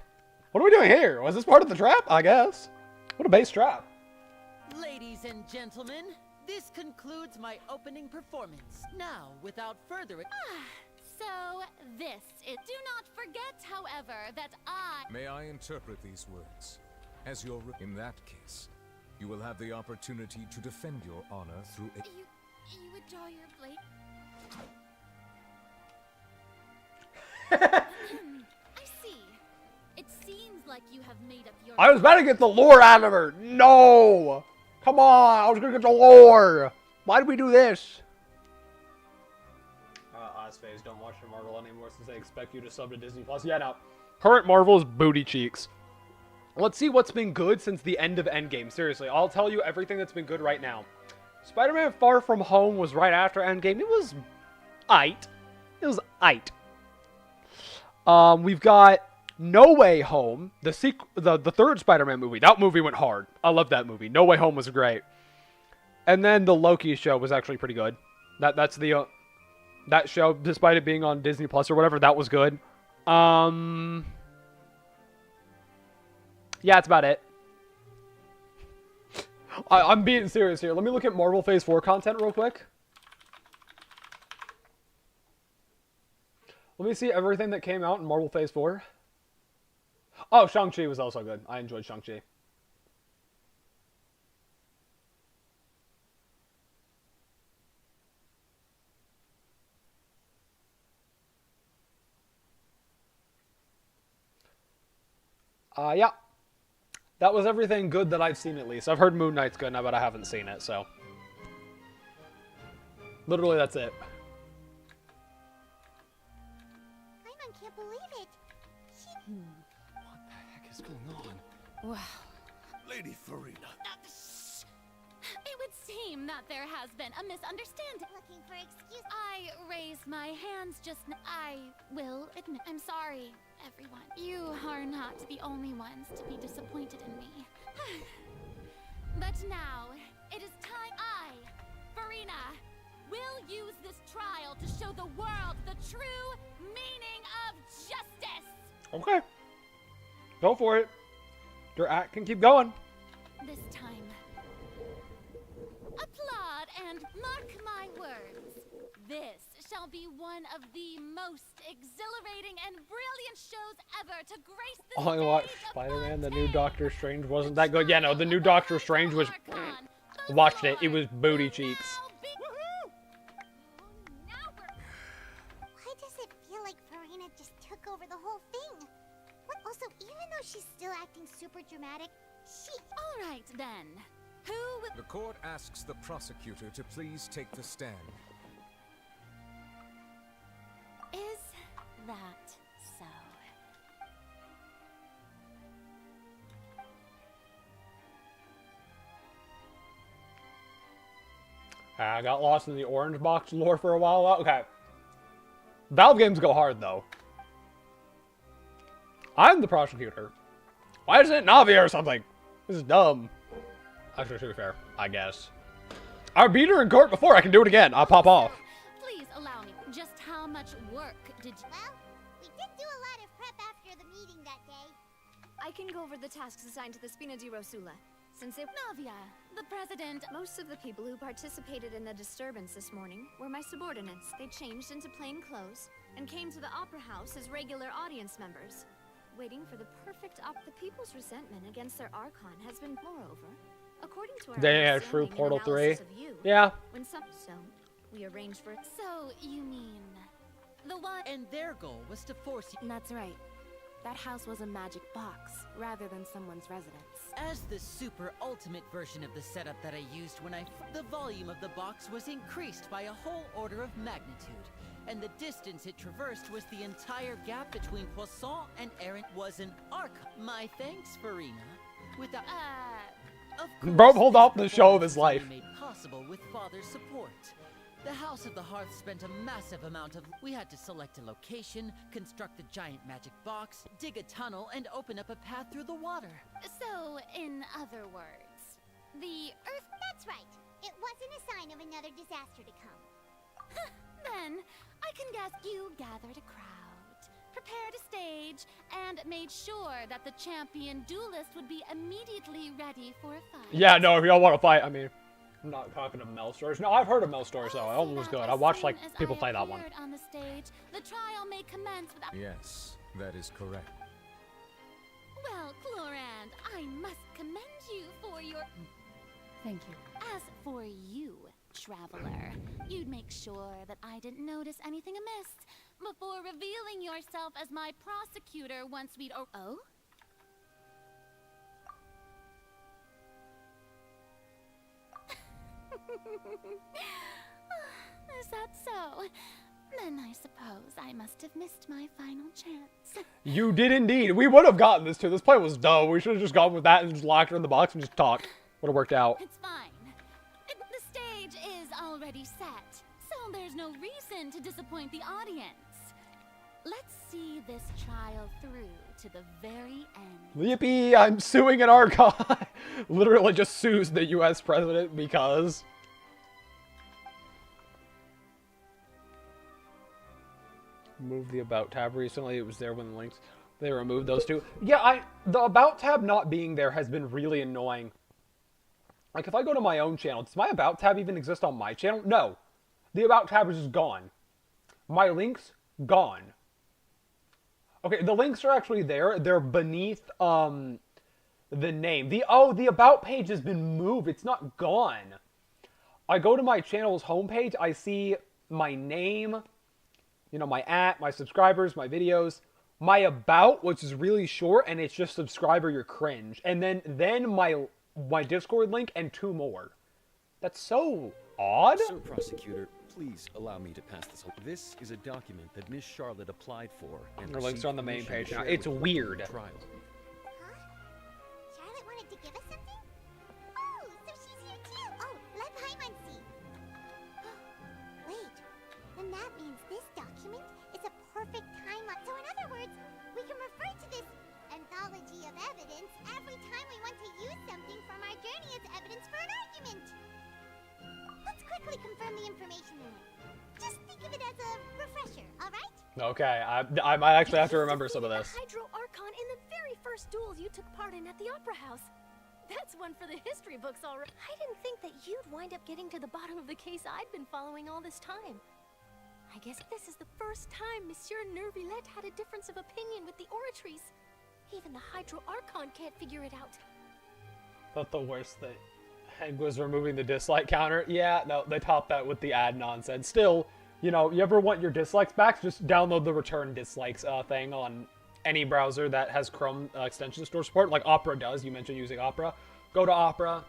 What are we doing here? Was this part of the trap? I guess. What a base trap. Ladies and gentlemen, this concludes my opening performance. Now, without further ado... So, this is... Do not forget, however, that I... May I interpret these words? As your... In that case, you will have the opportunity to defend your honor through a... You withdraw your blade? I see. It seems like you have made up your... I was about to get the lore out of her. No! Come on, I was gonna get the lore. Why did we do this? Ozphase, don't watch the Marvel anymore since they expect you to sub to Disney Plus. Yeah, no. Current Marvel is booty cheeks. Let's see what's been good since the end of Endgame. Seriously, I'll tell you everything that's been good right now. Spider-Man Far From Home was right after Endgame. It was aight. It was aight. We've got No Way Home, the third Spider-Man movie. That movie went hard. I love that movie. No Way Home was great. And then the Loki show was actually pretty good. That's the that show, despite it being on Disney Plus or whatever, that was good. Yeah, that's about it. I'm being serious here. Let me look at Marvel Phase 4 content real quick. Let me see everything that came out in Marvel Phase 4. Oh, Shang-Chi was also good. I enjoyed Shang-Chi. Yeah. That was everything good that I've seen, at least. I've heard Moon Knight's good now, but I haven't seen it, so. Literally, that's it. Paimon can't believe it. What the heck is going on? Wow. Lady Farina. It would seem that there has been a misunderstanding. Looking for excuse. I raised my hands just now. I will admit, I'm sorry, everyone. You are not the only ones to be disappointed in me. But now, it is time Farina, will use this trial to show the world the true meaning of justice. Okay. Go for it. Your act can keep going. This time, applaud and mark my words. This shall be one of the most exhilarating and brilliant shows ever to grace the I watched Spider-Man. The new Doctor Strange wasn't that good. Yeah, no, the new Doctor Strange was... Watched it. It was booty cheeks. Why does it feel like Farina just took over the whole thing? What? Also, even though she's still acting super dramatic, she... All right, then. Who will... The court asks the prosecutor to please take the stand. Is that so? I got lost in the orange box lore for a while. Okay. Valve games go hard, though. I'm the prosecutor. Why isn't it Navia or something? This is dumb. Actually, to be fair, I guess. I beat her in court before. I can do it again. I'll pop off. Please allow me. Just how much work did you... Well, we did do a lot of prep after the meeting that day. I can go over the tasks assigned to the Spina di Rosula, since it... Navia, the president... Most of the people who participated in the disturbance this morning were my subordinates. They changed into plain clothes and came to the Opera House as regular audience members, waiting for the perfect The people's resentment against their archon has been, moreover, according to our Yeah, true. understanding and Portal 3. analysis of you, Yeah. when so we arranged for... So, you mean... the one... And their goal was to force you... That's right. That house was a magic box, rather than someone's residence. As the super ultimate version of the setup that I used when the volume of the box was increased by a whole order of magnitude, and the distance it traversed was the entire gap between Poisson and Errant was an arc. My thanks, Farina. Without... of course, Bro pulled off the show of his life. made possible with Father's support. The House of the Hearth spent a massive amount of... We had to select a location, construct a giant magic box, dig a tunnel, and open up a path through the water. So, in other words, the Earth... That's right. It wasn't a sign of another disaster to come. Then, I can guess you gathered a crowd, prepared a stage, and made sure that the champion duelist would be immediately ready for a fight. Yeah, no, if y'all want to fight, I mean, I'm not talking to Mel stories. No, I've heard of Mel stories, though. It was good. I watched, like, people play that one. On the stage, the trial may commence without... Yes, that is correct. Well, Clorand, I must commend you for your... Thank you. As for you, Traveler, you'd make sure that I didn't notice anything amiss before revealing yourself as my prosecutor once we'd... Oh? Is that so? Then I suppose I must have missed my final chance. You did indeed. We would have gotten this too. This play was dumb. We should have just gone with that and just locked her in the box and just talked. Would have worked out. It's fine. The stage is already set, so there's no reason to disappoint the audience. Let's see this trial through to the very end. Yippee, I'm suing an archon. Literally just sues the US president because... Moved the About tab recently. It was there when the links... They removed those two. Yeah, the About tab not being there has been really annoying. Like, if I go to my own channel, does my About tab even exist on my channel? No. The About tab is just gone. My links, gone. Okay, the links are actually there. They're beneath, the name. The About page has been moved. It's not gone. I go to my channel's homepage. I see my name, you know, my @ my subscribers, my videos, my About, which is really short, and it's just subscriber, you're cringe. And then my Discord link and 2 more. That's so odd. Sir Prosecutor, please allow me to pass this. This is a document that Miss Charlotte applied for. And Her links are on the main permission to page now. share It's with you weird. during the trial. Charlotte wanted to give us something? Oh, so she's here too. Oh, let Paimon see. Wait, then that means this document is a perfect timeline. So in other words, we can refer to this anthology of evidence every time we want to use something from our journey as evidence for an argument. Let's quickly confirm the information in it. Just think of it as a refresher, all right? Okay, I might actually have to remember some of this. The Hydro Archon in the very first duels you took part in at the Opera House. That's one for the history books already. I didn't think that you'd wind up getting to the bottom of the case I'd been following all this time. I guess this is the first time Monsieur Nervillette had a difference of opinion with the oratories. Even the Hydro Archon can't figure it out. Thought the worst thing was removing the dislike counter. Yeah, no, they topped that with the ad nonsense. Still, you know, you ever want your dislikes back, just download the return dislikes thing on any browser that has Chrome extension store support, like Opera does. You mentioned using Opera. Go to Opera,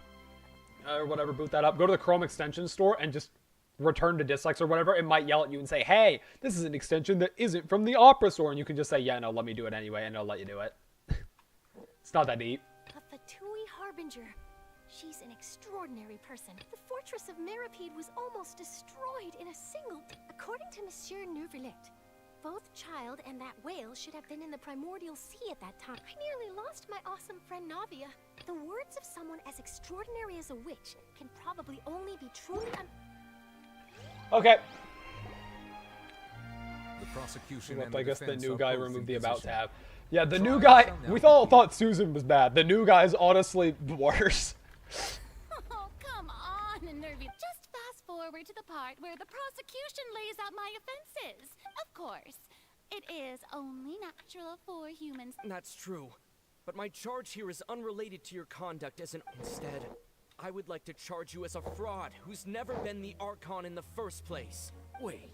or whatever, boot that up. Go to the Chrome extension store and just return to dislikes or whatever. It might yell at you and say, hey, this is an extension that isn't from the Opera store. And you can just say, yeah, no, let me do it anyway, and it'll let you do it. It's not that deep. A Fatui Harbinger. She's an extraordinary person. The fortress of Mirapede was almost destroyed in a single... According to Monsieur Neuvillette, both Child and that whale should have been in the primordial sea at that time. I nearly lost my awesome friend Navia. The words of someone as extraordinary as a witch can probably only be truly... Okay. The prosecution Well, and I guess the defense new are guy both removed in the About position. tab. Yeah, the new Trial guy, shall now we all thought Susan was bad. The new guy's honestly worse. Oh, come on, Nervy. Just fast forward to the part where the prosecution lays out my offenses. Of course, it is only natural for humans. That's true. But my charge here is unrelated to your conduct as an... Instead, I would like to charge you as a fraud who's never been the Archon in the first place. Wait,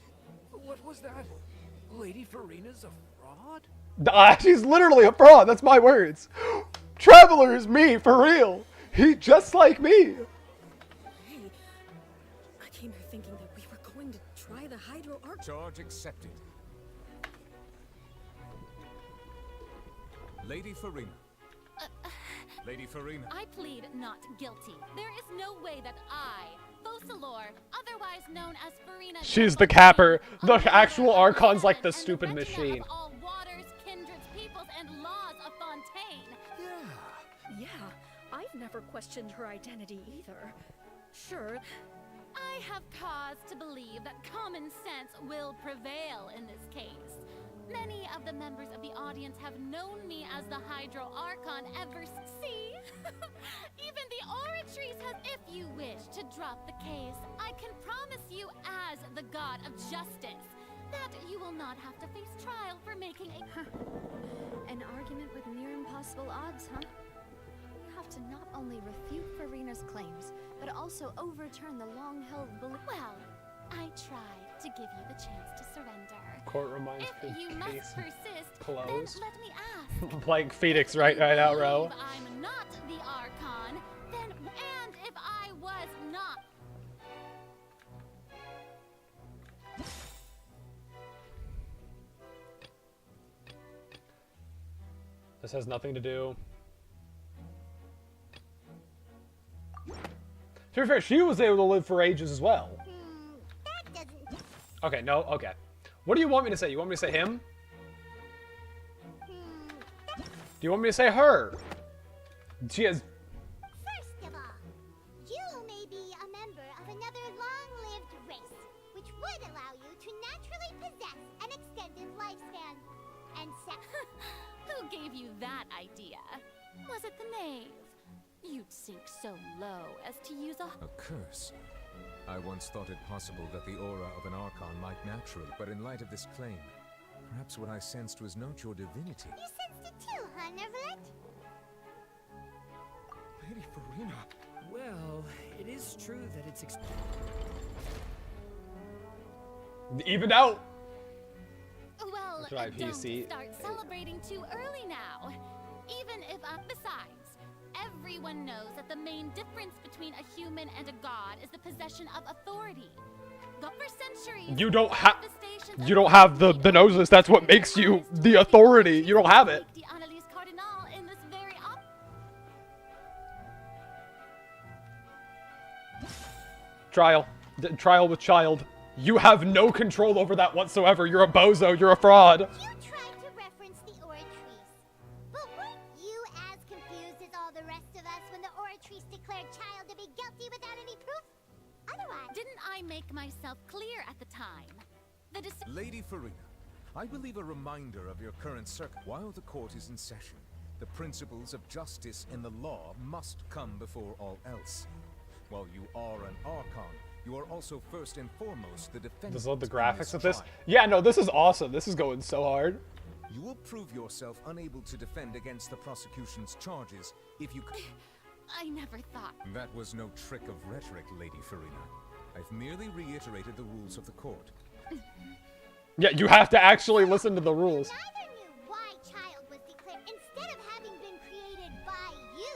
what was that? Lady Farina's a fraud? She's literally a fraud. That's my words. Traveler is me, for real. He just like me. Hey, I came here thinking that we were going to try the Hydro Arc. Charge accepted. Lady Farina. Lady Farina. I plead not guilty. There is no way that I, Focalor, otherwise known as Farina... She's the capper. The actual Archon's like the stupid machine. all waters, kindreds, peoples, and laws of Fontaine. Yeah, I've never questioned her identity either. Sure. I have cause to believe that common sense will prevail in this case. Many of the members of the audience have known me as the Hydro Archon ever see. Even the Oratries have, if you wish to drop the case, I can promise you as the God of Justice that you will not have to face trial for making a... An argument with near impossible odds, huh? You have to not only refute Farina's claims, but also overturn the long-held belief. Well, I tried to give you the chance to surrender. Court reminds If you must persist, closed. then let me ask. Playing Phoenix right out, row. If I'm not the Archon, then and if I was not... This has nothing to do. To be fair, she was able to live for ages as well. Okay, no, okay. What do you want me to say? You want me to say him? Do you want me to say her? She has... First of all, you may be a member of another long-lived race, which would allow you to naturally possess an extended lifespan. And Who gave you that idea? Was it the knave? You'd sink so low as to use a... A curse. I once thought it possible that the aura of an Archon might naturally, but in light of this claim, perhaps what I sensed was not your divinity. You sensed it too, huh, Neverlet? Lady Farina. Well, it is true that it's... Evened out. Well, Try don't PC. start celebrating too early now. Even if besides, everyone knows that the main difference between a human and a god is the possession of authority. For centuries, You don't have the noses. That's what makes you the authority. You don't have it. in this very Trial. Trial with child. You have no control over that whatsoever. You're a bozo. You're a fraud. You tried to reference the Oratries. But weren't you as confused as all the rest of us when the Oratries declared Child to be guilty without any proof? Otherwise... Didn't I make myself clear at the time? Lady Farina, I believe a reminder of your current circuit. While the court is in session, the principles of justice and the law must come before all else. While you are an Archon, you are also first and foremost the defendant. Just love the graphics of this. Yeah, no, this is awesome. This is going so hard. You will prove yourself unable to defend against the prosecution's charges if you... I never thought... That was no trick of rhetoric, Lady Farina. I've merely reiterated the rules of the court. Yeah, you have to actually listen to the rules. Neither knew why Child was declared. Instead of having been created by you,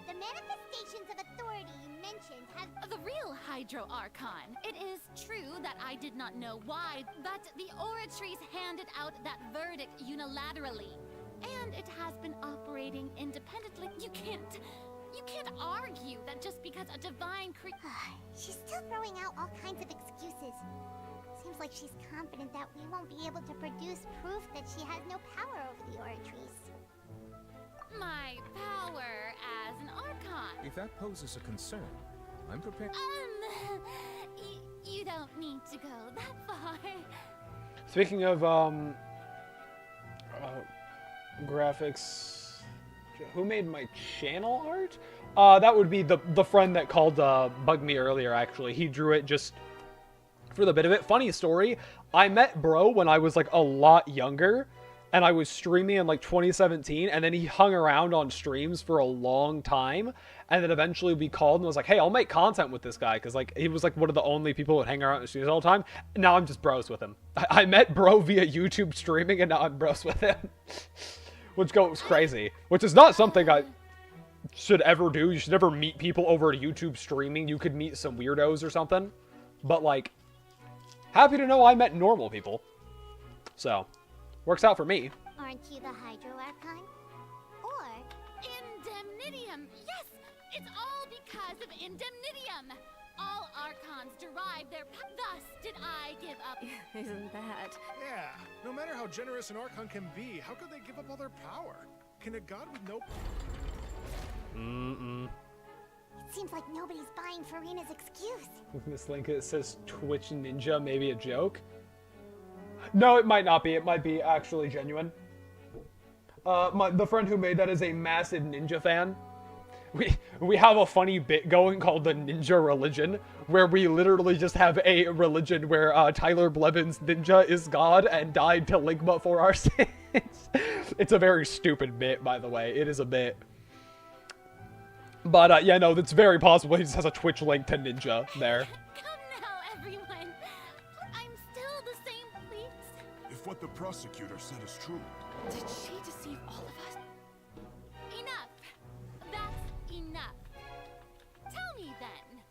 the manifestations of authority you mentioned have... The real Hydro Archon. It is true that I did not know why, but the Oratries handed out that verdict unilaterally. And it has been operating independently. You can't You can't argue that just because a divine She's still throwing out all kinds of excuses. Seems like she's confident that we won't be able to produce proof that she has no power over the Oratrice. My power as an archon. If that poses a concern, I'm prepared. You don't need to go that far. Speaking of graphics, who made my channel art? That would be the friend that called bugged me earlier. Actually, he drew it just for the bit of it. Funny story, I met bro when I was like a lot younger, and I was streaming in like 2017, and then he hung around on streams for a long time, and then eventually we called and was like, hey, I'll make content with this guy, because like he was like one of the only people that hang around in streams all the time. And now I'm just bros with him. I met bro via YouTube streaming, and now I'm bros with him. Which goes crazy, which is not something I should ever do. You should never meet people over YouTube streaming. You could meet some weirdos or something, but like, happy to know I met normal people. So, works out for me. Aren't you the Hydro Archon? Or Indemnitium? Yes, it's all because of Indemnitium. All Archons derive their thus did I give up. Isn't that? Yeah, no matter how generous an Archon can be, how could they give up all their power? Can a god with no... It seems like nobody's buying Farina's excuse. Miss Linka says Twitch Ninja, maybe a joke. No, it might not be. It might be actually genuine. The friend who made that is a massive ninja fan. We have a funny bit going called the Ninja Religion, where we literally just have a religion where Tyler Blevins' ninja is God and died to Ligma for our sins. It's a very stupid bit, by the way. It is a bit. But yeah, no, it's very possible he just has a Twitch link to Ninja there. Come now, everyone. I'm still the same, please. If what the prosecutor said is true. Did she deceive all of us? Enough. That's enough. Tell me then,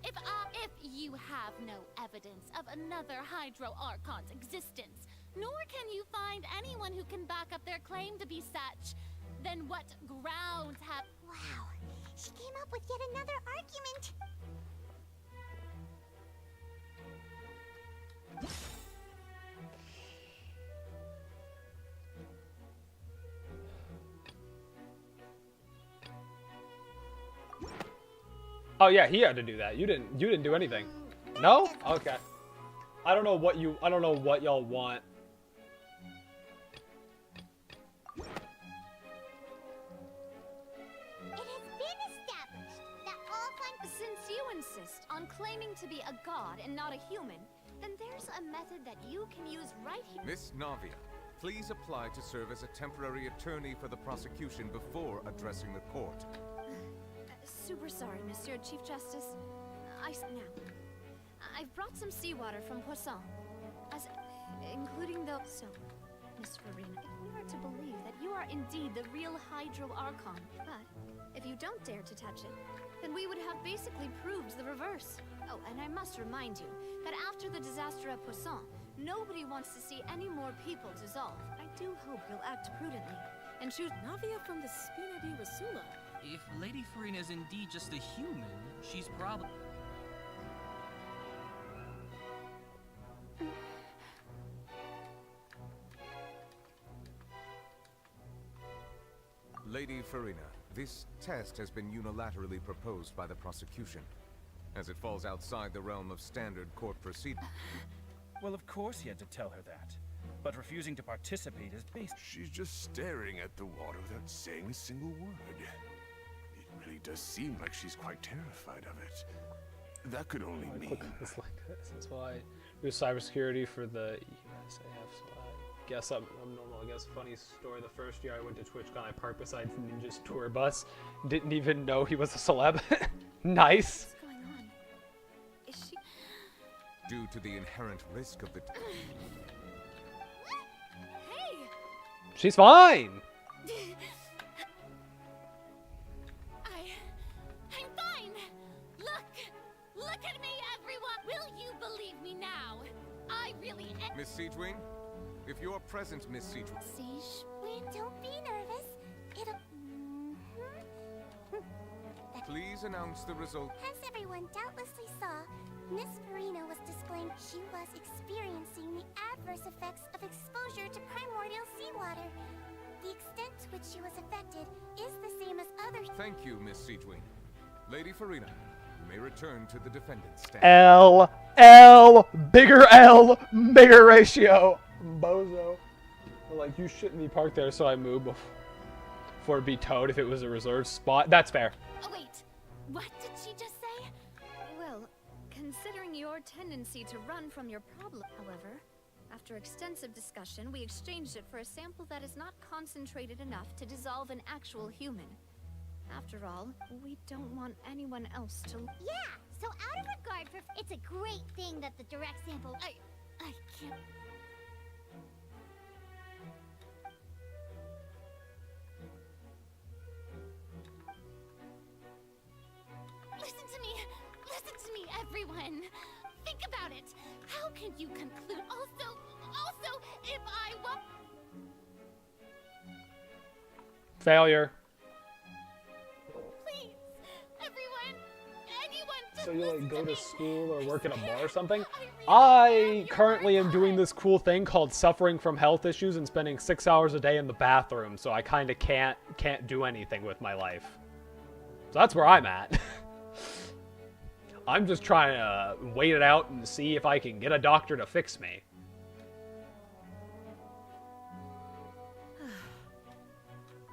if you have no evidence of another Hydro Archon's existence, nor can you find anyone who can back up their claim to be such, then what grounds have... Wow, she came up with yet another argument. Oh yeah, he had to do that. You didn't do anything. No? Okay. I don't know what y'all want. Since you insist on claiming to be a god and not a human, then there's a method that you can use right here. Miss Navia, please apply to serve as a temporary attorney for the prosecution before addressing the court. Super sorry, Monsieur Chief Justice. I've brought some seawater from Poisson, including the... So, Miss Farina, if we are to believe that you are indeed the real Hydro Archon, but if you don't dare to touch it, then we would have basically proved the reverse. Oh, and I must remind you that after the disaster at Poisson, nobody wants to see any more people dissolve. I do hope you'll act prudently and choose Navia from the Spina di Rosula. If Lady Farina is indeed just a human, she's probably... Lady Farina, this test has been unilaterally proposed by the prosecution, as it falls outside the realm of standard court proceedings. Well, of course he had to tell her that. But refusing to participate is based... She's just staring at the water without saying a single word. It really does seem like she's quite terrified of it. That could only mean... It's like this. That's why I do cybersecurity for the USAF, so I guess I'm normal. I guess funny story, the first year I went to TwitchCon, I parked beside Ninja's tour bus. Didn't even know he was a celeb. Nice. What's going on? Is she... Due to the inherent risk of the... Hey! She's fine! I'm fine! Look at me, everyone! Will you believe me now? I really am... Miss Siegewing? If you're present, Miss Siegewing... Siege, don't be nervous. It'll... Please announce the result. As everyone doubtlessly saw, Miss Farina was displaying she was experiencing the adverse effects of exposure to primordial seawater. The extent to which she was affected is the same as other. Thank you, Miss Siegewing. Lady Farina, you may return to the defendant's stand. Bigger ratio. Bozo. Like, you shouldn't be parked there, so I moved before it'd be towed if it was a reserved spot. That's fair. Oh, wait. What did she just say? Well, considering your tendency to run from your problem, however, after extensive discussion, we exchanged it for a sample that is not concentrated enough to dissolve an actual human. After all, we don't want anyone else to... Yeah, so out of regard for... It's a great thing that the direct sample... I can't... Listen to me, everyone. Think about it. How can you conclude? Also, if I won't... Failure. Please, everyone, anyone... So you, like, go to school or work at a bar or something? I currently am doing this cool thing called suffering from health issues and spending 6 hours a day in the bathroom, so I kind of can't do anything with my life. So that's where I'm at. I'm just trying to wait it out and see if I can get a doctor to fix me.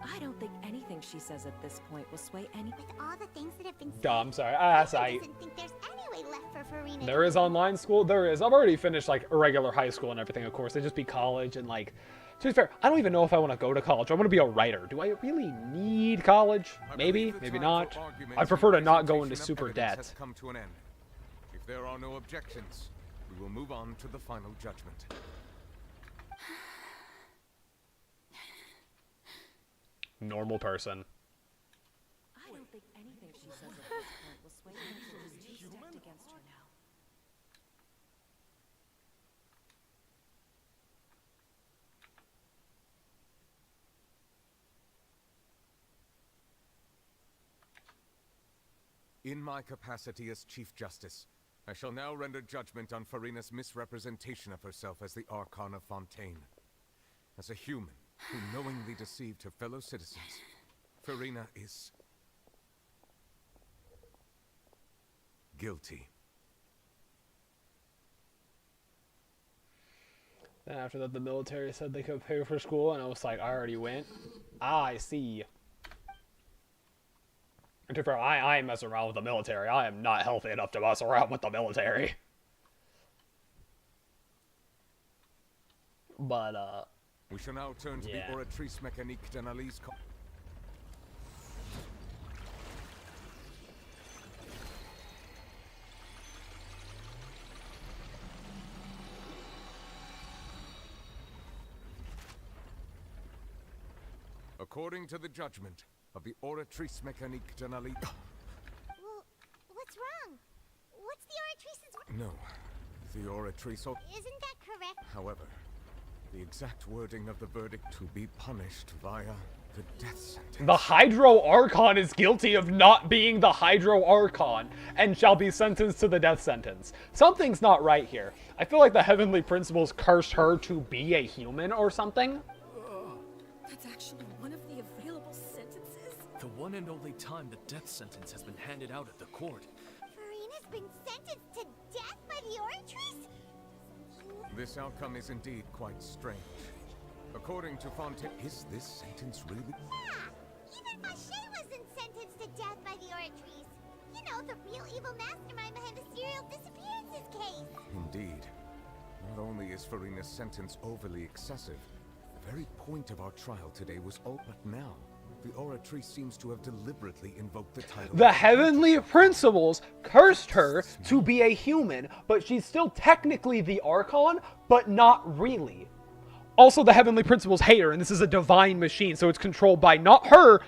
I don't think anything she says at this point will sway any... With all the things that have been said, Duh, I'm sorry. I I doesn't think there's any way left for Farina. There is online school? There is. I've already finished, like, a regular high school and everything, of course. It'd just be college and, like... To be fair, I don't even know if I want to go to college. I want to be a writer. Do I really need college? Maybe, maybe not. I prefer to not go into super debt. Has come to an end. If there are no objections, we will move on to the final judgment. Normal person. I don't think anything she says at this point will sway anyone who's too stacked against her now. In my capacity as Chief Justice, I shall now render judgment on Farina's misrepresentation of herself as the Archon of Fontaine. As a human who knowingly deceived her fellow citizens, Farina is... guilty. Then after that, the military said they could pay for school, and I was like, I already went. I see. And to be fair, I ain't messing around with the military. I am not healthy enough to mess around with the military. But, We shall now turn to the Oratrice Mécanique d'Analyse. According to the judgment of the Oratrice Mécanique d'Analyse... Well, what's wrong? What's the Oratrice's... No, the Oratrice... Isn't that correct? However, the exact wording of the verdict to be punished via the death sentence. the Hydro Archon is guilty of not being the Hydro Archon and shall be sentenced to the death sentence. Something's not right here. I feel like the Heavenly Principles cursed her to be a human or something. That's actually one of the available sentences? The one and only time the death sentence has been handed out at the court. Farina's been sentenced to death by the Oratrice? This outcome is indeed quite strange. According to Fontaine, is this sentence really... Yeah! Even Mache wasn't sentenced to death by the Oratrice. You know, the real evil mastermind behind the serial disappearances case. Indeed. Not only is Farina's sentence overly excessive, the very point of our trial today was all but now. The Oratrice seems to have deliberately invoked the title... The Heavenly Principles cursed her to be a human, but she's still technically the Archon, but not really. Also, the Heavenly Principles hate her, and this is a divine machine, so it's controlled by not her,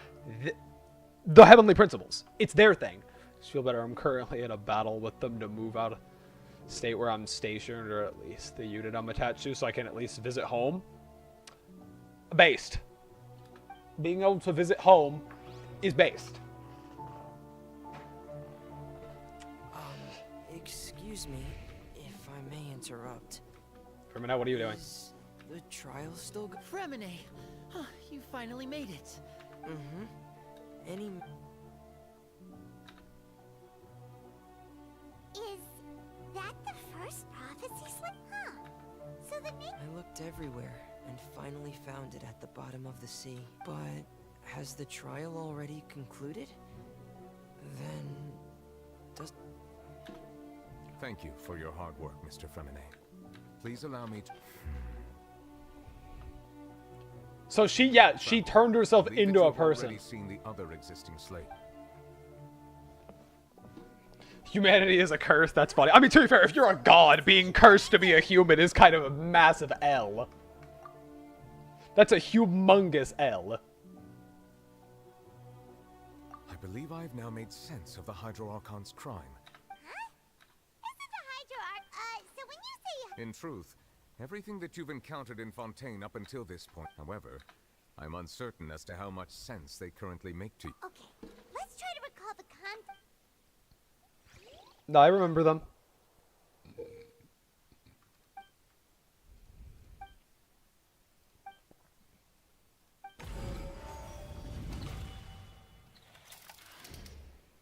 the Heavenly Principles. It's their thing. Just feel better. I'm currently in a battle with them to move out of state where I'm stationed, or at least the unit I'm attached to, so I can at least visit home. Based. Being able to visit home is based. Excuse me, if I may interrupt. Fremine, what are you doing? Is the trial still go- Fremine! Huh, you finally made it. Mm-hmm. Any... Is that the first prophecy slip? Huh. So the name... I looked everywhere and finally found it at the bottom of the sea. But has the trial already concluded? Then... does... Thank you for your hard work, Mr. Fremine. Please allow me to... So she turned herself into a person. Already seen the other existing slate. Humanity is a curse, that's funny. I mean, to be fair, if you're a god, being cursed to be a human is kind of a massive L. That's a humongous L. I believe I've now made sense of the Hydro Archon's crime. So when you say... In truth, everything that you've encountered in Fontaine up until this point, however, I'm uncertain as to how much sense they currently make to you. Okay, let's try to recall the No, I remember them.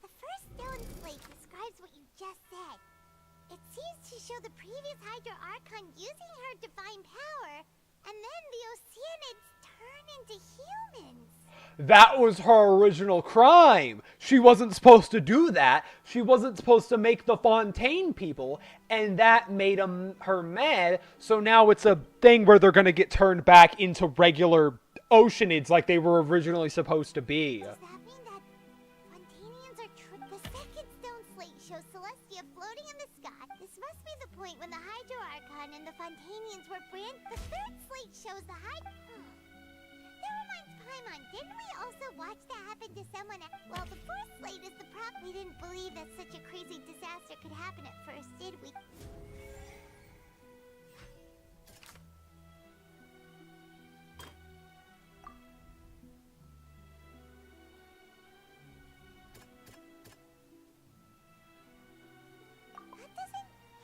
The first stone slate describes what you just said. It seems to show the previous Hydro Archon using her divine power, and then the Oceanids turn into humans. That was her original crime. She wasn't supposed to do that. She wasn't supposed to make the Fontaine people, and that made her mad. So now it's a thing where they're going to get turned back into regular Oceanids like they were originally supposed to be. Does that mean that Fontanians are true? The second stone slate shows Celestia floating in the sky. This must be the point when the Hydro Archon and the Fontanians were brand. The third slate shows the Hydro... That reminds Paimon, didn't we also watch that happen to someone else? Well, the fourth slate is the prop. We didn't believe that such a crazy disaster could happen at first, did we?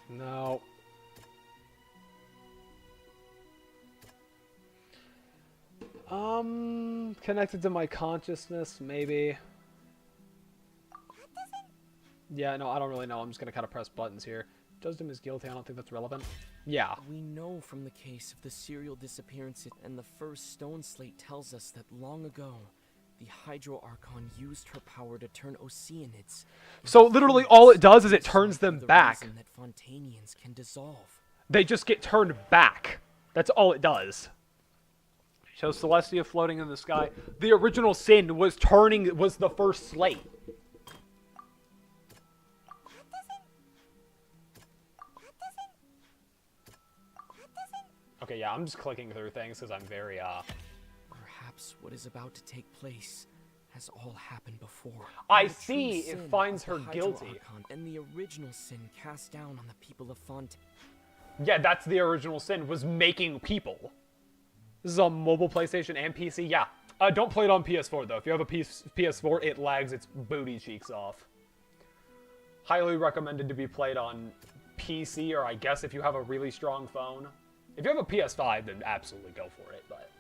No. Connected to my consciousness, maybe. Yeah, no, I don't really know. I'm just gonna kind of press buttons here. Justin is guilty. I don't think that's relevant. Yeah. We know from the case of the serial disappearances, and the first stone slate tells us that long ago, the Hydro Archon used her power to turn Oceanids. So literally all it does is it turns them back. That Fontanians can dissolve. They just get turned back. That's all it does. Shows Celestia floating in the sky. The original sin was the first slate. Okay, yeah, I'm just clicking through things because I'm very, Perhaps what is about to take place has all happened before. I see. It finds her guilty. Archon and the original sin cast down on the people of Fontaine. Yeah, that's the original sin, was making people. This is on mobile, PlayStation, and PC. Yeah. Don't play it on PS4, though. If you have a PS4, it lags its booty cheeks off. Highly recommended to be played on PC, or I guess if you have a really strong phone. If you have a PS5, then absolutely go for it, but...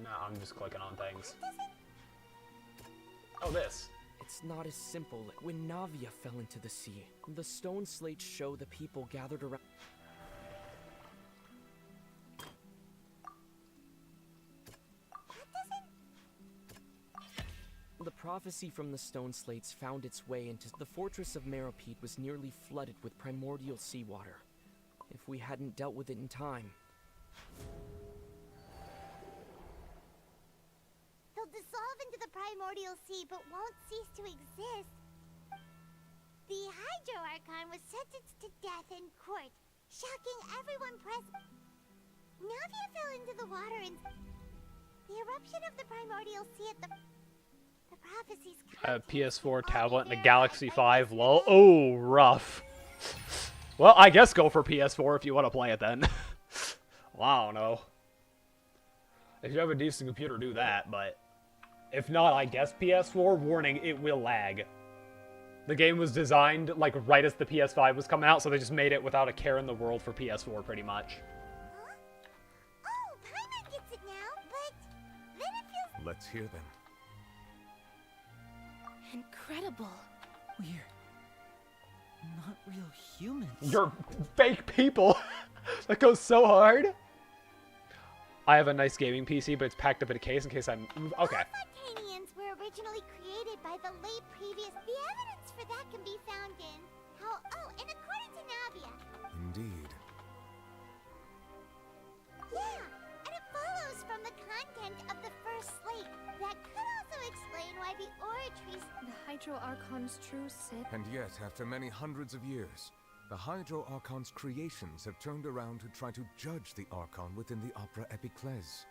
No, I'm just clicking on things. Oh, this. It's not as simple. When Navia fell into the sea, the stone slates show the people gathered around... The prophecy from the stone slates found its way into... The fortress of Meropide was nearly flooded with primordial seawater. If we hadn't dealt with it in time... They'll dissolve into the primordial sea, but won't cease to exist. The Hydro Archon was sentenced to death in court, shocking everyone present. Navia fell into the water and... The eruption of the primordial sea at the prophecies... PS4 tablet and the Galaxy 5, lol. Oh, rough. Well, I guess go for PS4 if you want to play it then. Well, I don't know. If you have a decent computer, do that, but... If not, I guess PS4, warning, it will lag. The game was designed, like, right as the PS5 was coming out, so they just made it without a care in the world for PS4, pretty much. Oh, Paimon gets it now, but then it feels... Let's hear them. Incredible. We're not real humans. You're fake people. That goes so hard. I have a nice gaming PC, but it's packed up in a case in case I'm... Okay. Fontanians were originally created by the late previous... The evidence for that can be found in... How... Oh, and according to Navia... Indeed. Yeah, and it follows from the content of the first slate. That could also explain why the Oratries... The Hydro Archon's true Sith... And yet, after many hundreds of years, the Hydro Archon's creations have turned around to try to judge the Archon within the Opera Epiclese.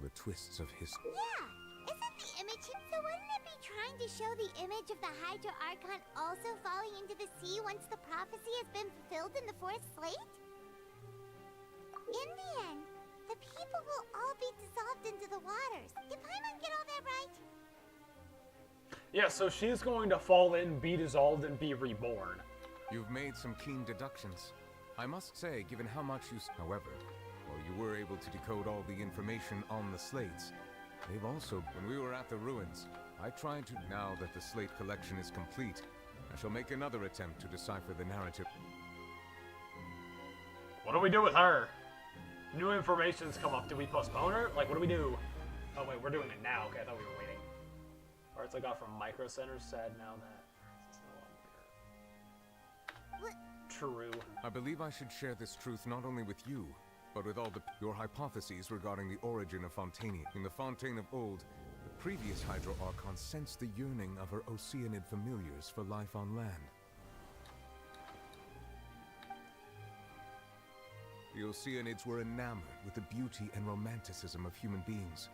The twists of history. Yeah, isn't the image... So wouldn't it be trying to show the image of the Hydro Archon also falling into the sea once the prophecy has been fulfilled in the fourth slate? In the end, the people will all be dissolved into the waters. Did Paimon get all that right? Yeah, so she's going to fall in, be dissolved, and be reborn. You've made some keen deductions. I must say, given how much you... However, while you were able to decode all the information on the slates, they've also... When we were at the ruins, I tried to... Now that the slate collection is complete, I shall make another attempt to decipher the narrative. What do we do with her? New information's come up. Do we postpone her? Like, what do we do? Oh, wait, we're doing it now. Okay, I thought we were waiting. Parts I got from Micro Center said now that it's no longer true. I believe I should share this truth not only with you, but with all your hypotheses regarding the origin of Fontaine. In the Fontaine of old, the previous Hydro Archon sensed the yearning of her Oceanid familiars for life on land. The Oceanids were enamored with the beauty and romanticism of human beings,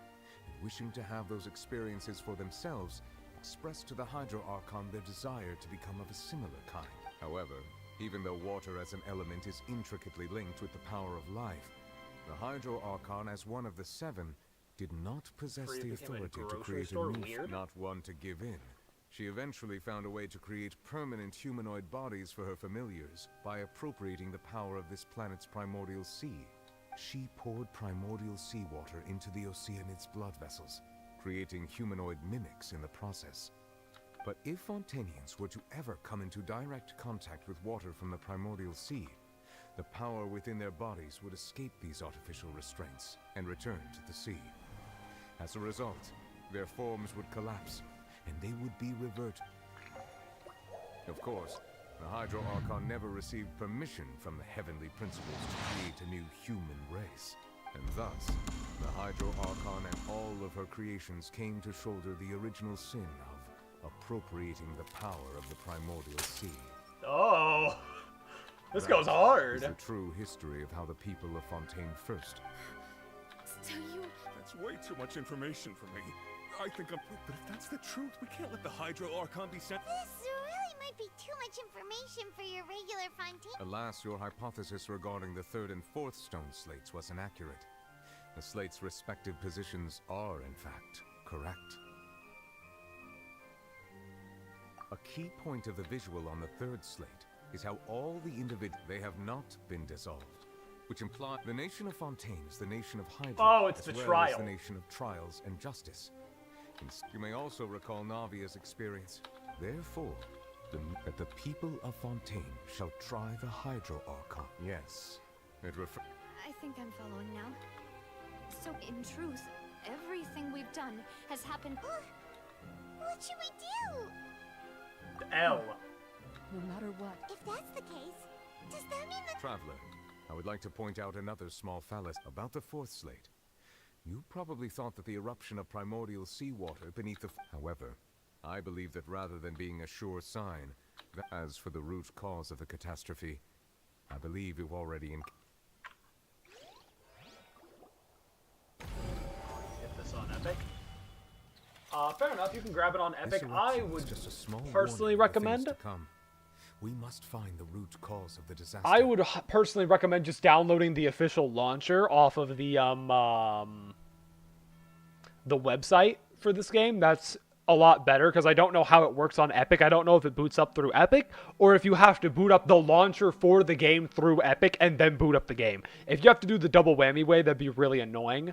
and wishing to have those experiences for themselves, expressed to the Hydro Archon their desire to become of a similar kind. However, even though water as an element is intricately linked with the power of life, the Hydro Archon, as one of the seven, did not possess the authority to create a new, not one to give in. She eventually found a way to create permanent humanoid bodies for her familiars by appropriating the power of this planet's primordial sea. She poured primordial seawater into the Oceanid's blood vessels, creating humanoid mimics in the process. But if Fontanians were to ever come into direct contact with water from the primordial sea, the power within their bodies would escape these artificial restraints and return to the sea. As a result, their forms would collapse, and they would be reverted. Of course, the Hydro Archon never received permission from the heavenly principles to create a new human race. And thus, the Hydro Archon and all of her creations came to shoulder the original sin of appropriating the power of the primordial sea. Oh, this goes hard. That is the true history of how the people of Fontaine first. So you... That's way too much information for me. I think I'm... But if that's the truth, we can't let the Hydro Archon be sent... This really might be too much information for your regular Fontaine. Alas, your hypothesis regarding the third and fourth stone slates was inaccurate. The slates' respective positions are, in fact, correct. A key point of the visual on the third slate is how all the individuals... They have not been dissolved, which implies the nation of Fontaine is the nation of Hydra. Oh, it's as the well trial. as the nation of trials and justice. You may also recall Navia's experience. Therefore, that the people of Fontaine shall try the Hydro Archon. Yes, it refers... I think I'm following now. So, in truth, everything we've done has happened... What should we do? L. No matter what. If that's the case, does that mean that... Traveler, I would like to point out another small fallacy about the fourth slate. You probably thought that the eruption of primordial seawater beneath the... However, I believe that rather than being a sure sign, that as for the root cause of the catastrophe, I believe you've already Get this on Epic. Fair enough, you can grab it on Epic. This I eruption would is just a small personally warning of things recommend... to come. We must find the root cause of the disaster. I would personally recommend just downloading the official launcher off of the website for this game. That's a lot better because I don't know how it works on Epic. I don't know if it boots up through Epic or if you have to boot up the launcher for the game through Epic and then boot up the game. If you have to do the double whammy way, that'd be really annoying.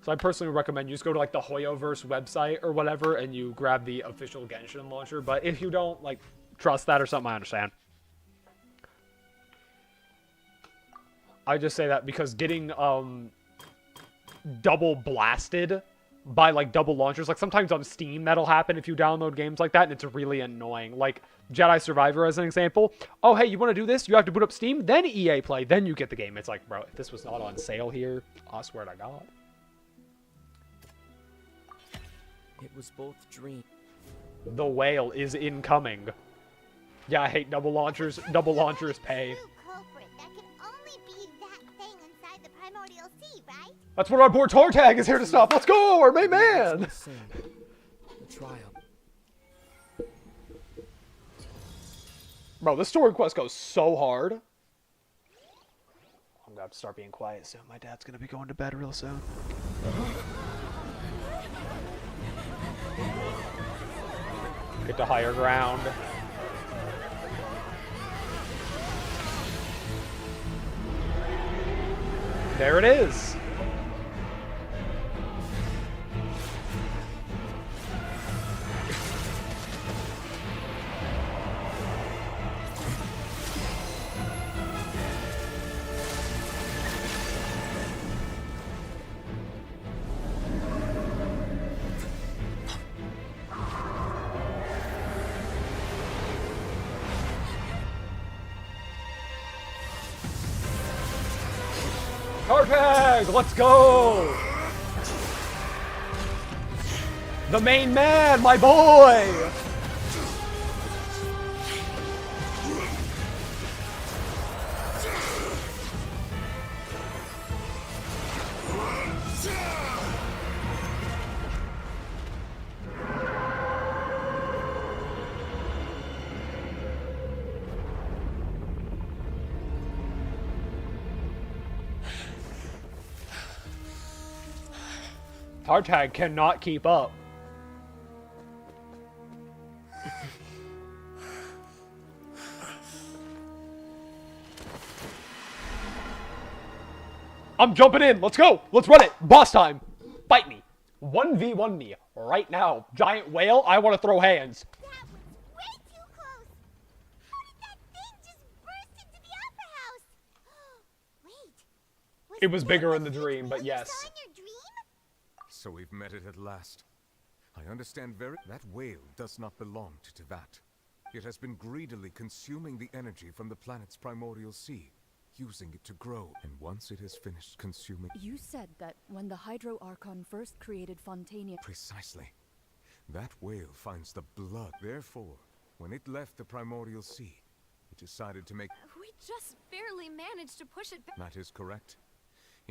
So I personally recommend you just go to like the Hoyoverse website or whatever and you grab the official Genshin launcher. But if you don't like trust that or something, I understand. I just say that because getting double blasted by like double launchers, like sometimes on Steam that'll happen if you download games like that, and it's really annoying. Like Jedi Survivor as an example. Oh hey, you want to do this? You have to boot up Steam, then EA Play, then you get the game. It's like, bro, if this was not on sale here, I swear to God. It was both dream. The whale is incoming. Yeah, I hate double launchers. Double launchers pay. That's what our boy Tartag is here to stop. Let's go, our main man. The trial. Bro, this story quest goes so hard. I'm gonna have to start being quiet soon. My dad's gonna be going to bed real soon. Get to higher ground. There it is. Cark, let's go! The main man, my boy! Tartag cannot keep up. I'm jumping in. Let's go. Let's run it. Boss time. Fight me. 1v1 me right now. Giant whale. I want to throw hands. That was way too close. How did that thing just burst into the opera house? Wait. It was bigger in the dream, but yes. So we've met it at last. I understand that whale does not belong to Tevat. It has been greedily consuming the energy from the planet's primordial sea, using it to grow. And once it has finished consuming... You said that when the Hydro Archon first created Fontania... Precisely. That whale finds the blood. Therefore, when it left the primordial sea, it decided to make... We just barely managed to push it back. That is correct.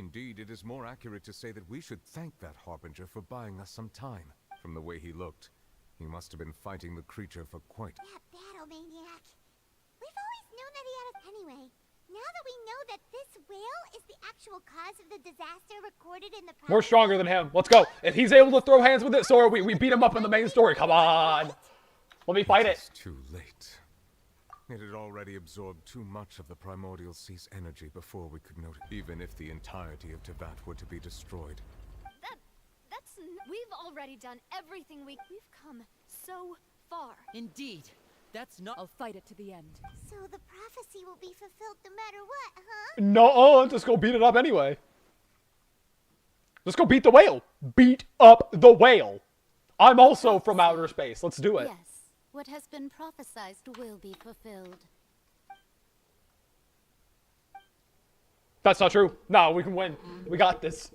Indeed, it is more accurate to say that we should thank that Harbinger for buying us some time. From the way he looked, he must have been fighting the creature for quite... That battle maniac. We've always known that he had us anyway. Now that we know that this whale is the actual cause of the disaster recorded in the... We're stronger than him. Let's go. If he's able to throw hands with it, so are we. We beat him up in the main story. Come on. Let me fight it. It's too late. It had already absorbed too much of the primordial sea's energy before we could notice. Even if the entirety of Tevat were to be destroyed. We've already done everything we've come so far. Indeed. That's not... I'll fight it to the end. So the prophecy will be fulfilled no matter what, huh? No, just go beat it up anyway. Let's go beat the whale. Beat up the whale. I'm also from outer space. Let's do it. Yes. What has been prophesied will be fulfilled. That's not true. No, we can win. We got this.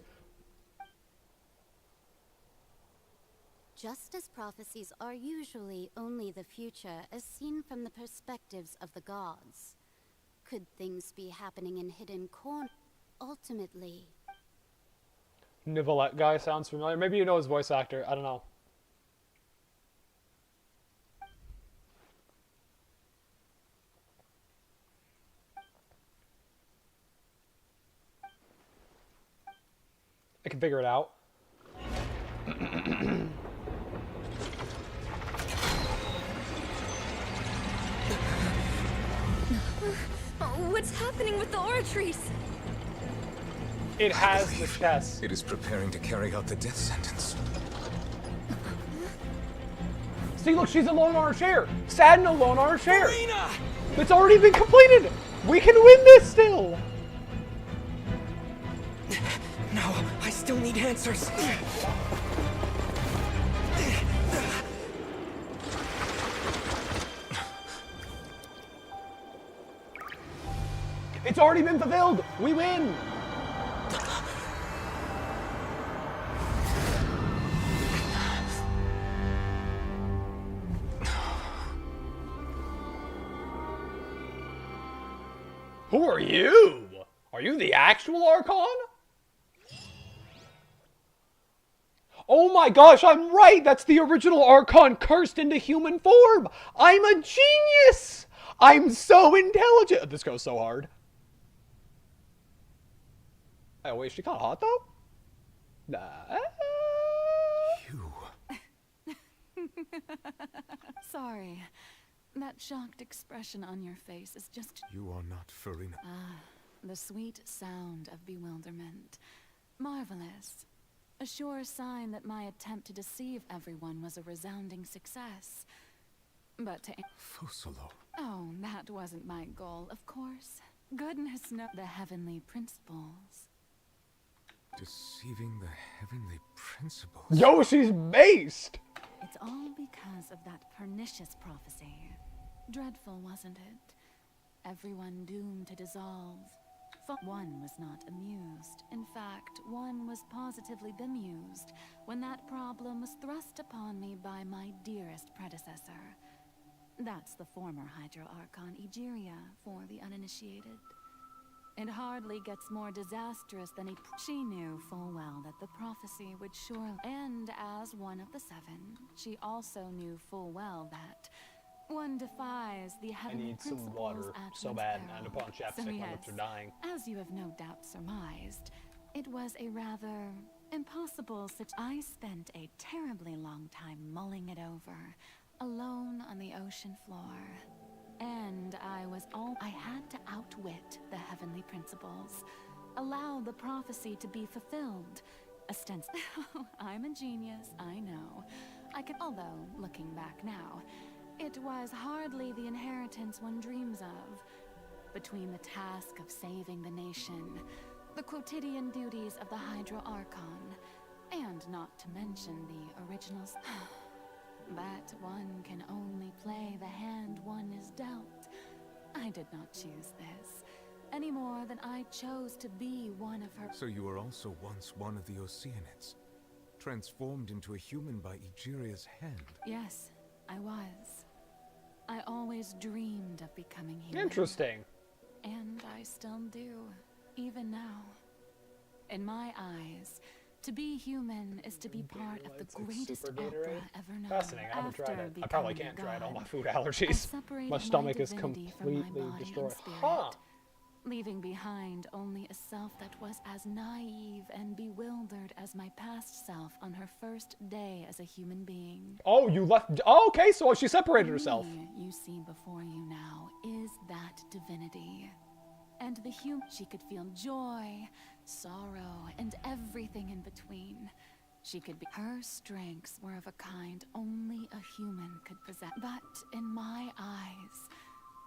Just as prophecies are usually only the future as seen from the perspectives of the gods, could things be happening in hidden corners? Ultimately... Nivolette guy sounds familiar. Maybe you know his voice actor. I don't know. I can figure it out. What's happening with the oratories? It has the chest. It is preparing to carry out the death sentence. See, look, she's alone on her chair. Sadin alone on her chair. It's already been completed. We can win this still. No, I still need answers. It's already been fulfilled. We win. Who are you? Are you the actual Archon? Oh my gosh, I'm right! That's the original Archon cursed into human form! I'm a genius! I'm so intelligent! This goes so hard. Oh wait, is she kinda hot though? Nah. Sorry. That shocked expression on your face is just... You are not Farina. Ah, the sweet sound of bewilderment. Marvelous. A sure sign that my attempt to deceive everyone was a resounding success. But to... Fosolo. Oh, that wasn't my goal, of course. Goodness knows the heavenly principles. Deceiving the heavenly principles. Yo, she's based! It's all because of that pernicious prophecy. Dreadful, wasn't it? Everyone doomed to dissolve. One was not amused. In fact, one was positively bemused when that problem was thrust upon me by my dearest predecessor. That's the former Hydro Archon Egeria, for the uninitiated. It hardly gets more disastrous than she knew full well that the prophecy would surely end as one of the seven. She also knew full well that one defies the heavenly principles. I need some water so bad, and upon chapstick, my lips are dying. As you have no doubt surmised, it was a rather impossible I spent a terribly long time mulling it over, alone on the ocean floor. And I had to outwit the heavenly principles, allow the prophecy to be fulfilled. I'm a genius, I know. Although, looking back now, it was hardly the inheritance one dreams of. Between the task of saving the nation, the quotidian duties of the Hydro Archon, and not to mention the originals. But one can only play the hand one is dealt. I did not choose this, any more than I chose to be one of her. So you were also once one of the Oceanids, transformed into a human by Egeria's hand. Yes, I was. I always dreamed of becoming human. Interesting. And I still do, even now. In my eyes, to be human is to be part of the greatest opera ever known. Fascinating. I haven't tried it. I probably can't try it. All my food allergies. My stomach is completely destroyed. Huh. Leaving behind only a self that was as naive and bewildered as my past self on her first day as a human being. Oh, you left. Oh, okay, so she separated herself. You see before you now is that divinity. And the she could feel joy, sorrow, and everything in between. She could be. Her strengths were of a kind only a human could possess. But in my eyes,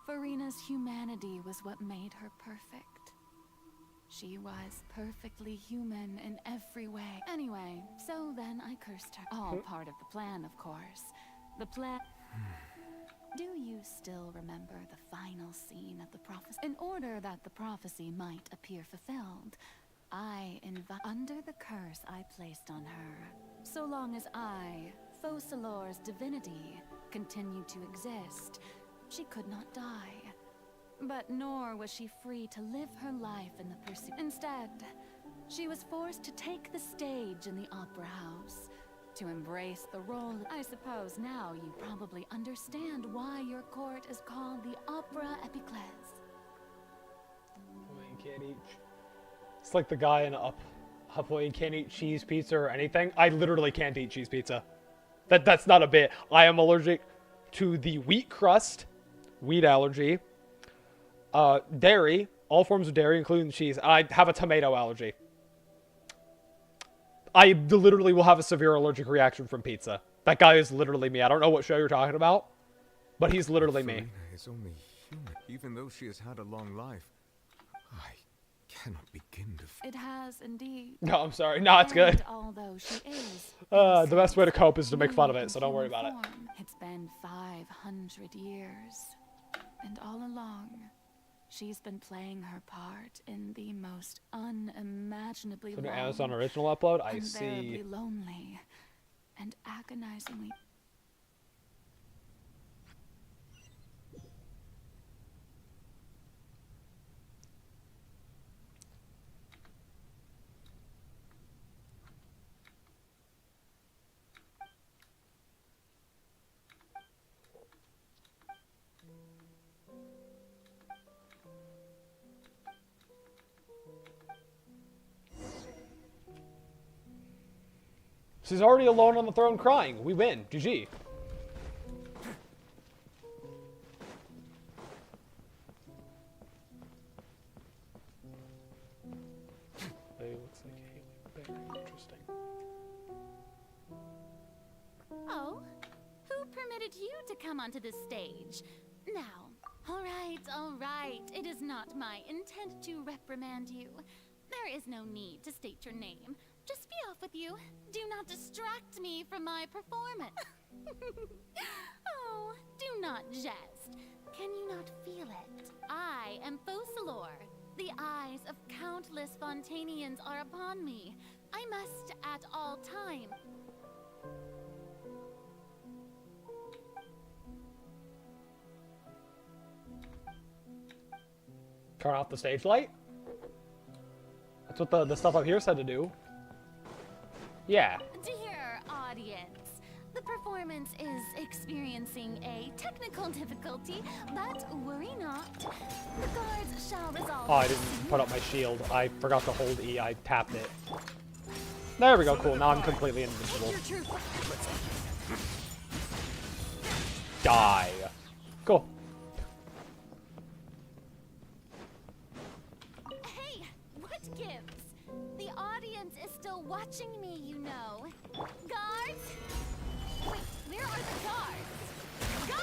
Farina's humanity was what made her perfect. She was perfectly human in every way. Anyway, so then I cursed her. All part of the plan, of course. The plan. Do you still remember the final scene of the prophecy? In order that the prophecy might appear fulfilled, under the curse I placed on her. So long as I, Focalor's divinity, continued to exist, she could not die. But nor was she free to live her life in the pursuit. Instead, she was forced to take the stage in the opera house, to embrace the role. I suppose now you probably understand why your court is called the Opera Epiclese. You can't eat. It's like the guy in you can't eat cheese pizza or anything. I literally can't eat cheese pizza. That's not a bit. I am allergic to the wheat crust, wheat allergy. Dairy, all forms of dairy, including cheese. I have a tomato allergy. I literally will have a severe allergic reaction from pizza. That guy is literally me. I don't know what show you're talking about, but he's literally me. Farina is only human, even though she has had a long life. I cannot begin to. It has indeed. No, I'm sorry. No, it's good. Although she is The best way to cope is to make fun of it, so don't worry about it. It's been 500 years, and all along, she's been playing her part in the most unimaginably So an long, Amazon original upload. I unbearably see. lonely, and agonizingly. She's already alone on the throne crying. We win. GG. They looks like Haley. Very interesting. Oh, who permitted you to come onto this stage? Now, all right. It is not my intent to reprimand you. There is no need to state your name. Just be off with you. Do not distract me from my performance. Oh, do not jest. Can you not feel it? I am Focalor. The eyes of countless Fontanians are upon me. I must at all time. Turn off the stage light? That's what the stuff up here said to do. Yeah. Dear audience, the performance is experiencing a technical difficulty, but worry not. The guards shall resolve. Oh, I didn't put up my shield. I forgot to hold E. I tapped it. There we go. Cool. Now I'm completely invincible. Die. Cool. Hey, what gives? The audience is still watching me, you know. Guards? Wait, where are the guards? Guards!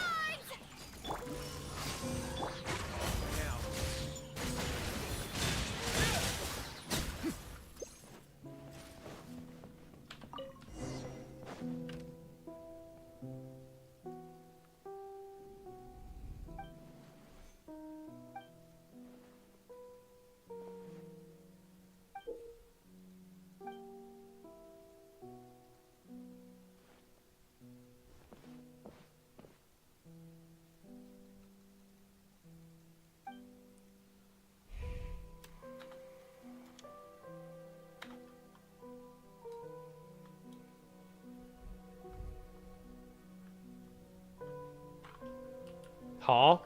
Huh?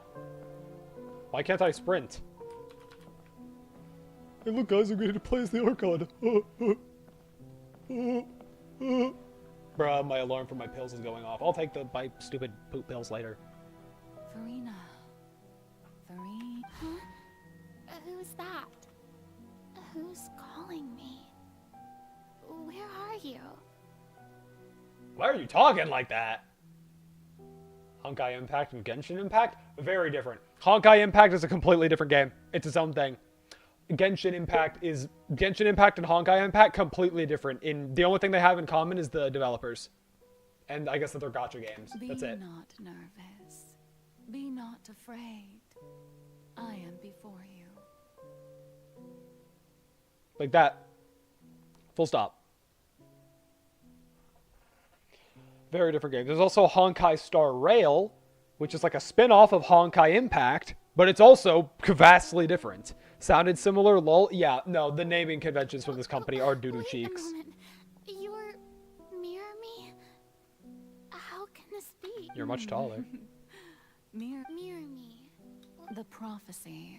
Why can't I sprint? Hey, look, guys, I'm going to play as the Archon. Bruh, my alarm for my pills is going off. I'll take my stupid poop pills later. Farina. Huh? Who's that? Who's calling me? Where are you? Why are you talking like that? Honkai Impact and Genshin Impact? Very different. Honkai Impact is a completely different game. It's its own thing. Genshin Impact and Honkai Impact completely different. The only thing they have in common is the developers. And I guess that they're gacha games. That's it. Be not nervous. Be not afraid. I am before you. Like that. Full stop. Very different game. There's also Honkai Star Rail, which is like a spin-off of Honkai Impact, but it's also vastly different. Sounded similar, lol. Yeah, no, the naming conventions for this company are doo-doo cheeks. You're near me? How can this be? You're much taller. Near me. The prophecy.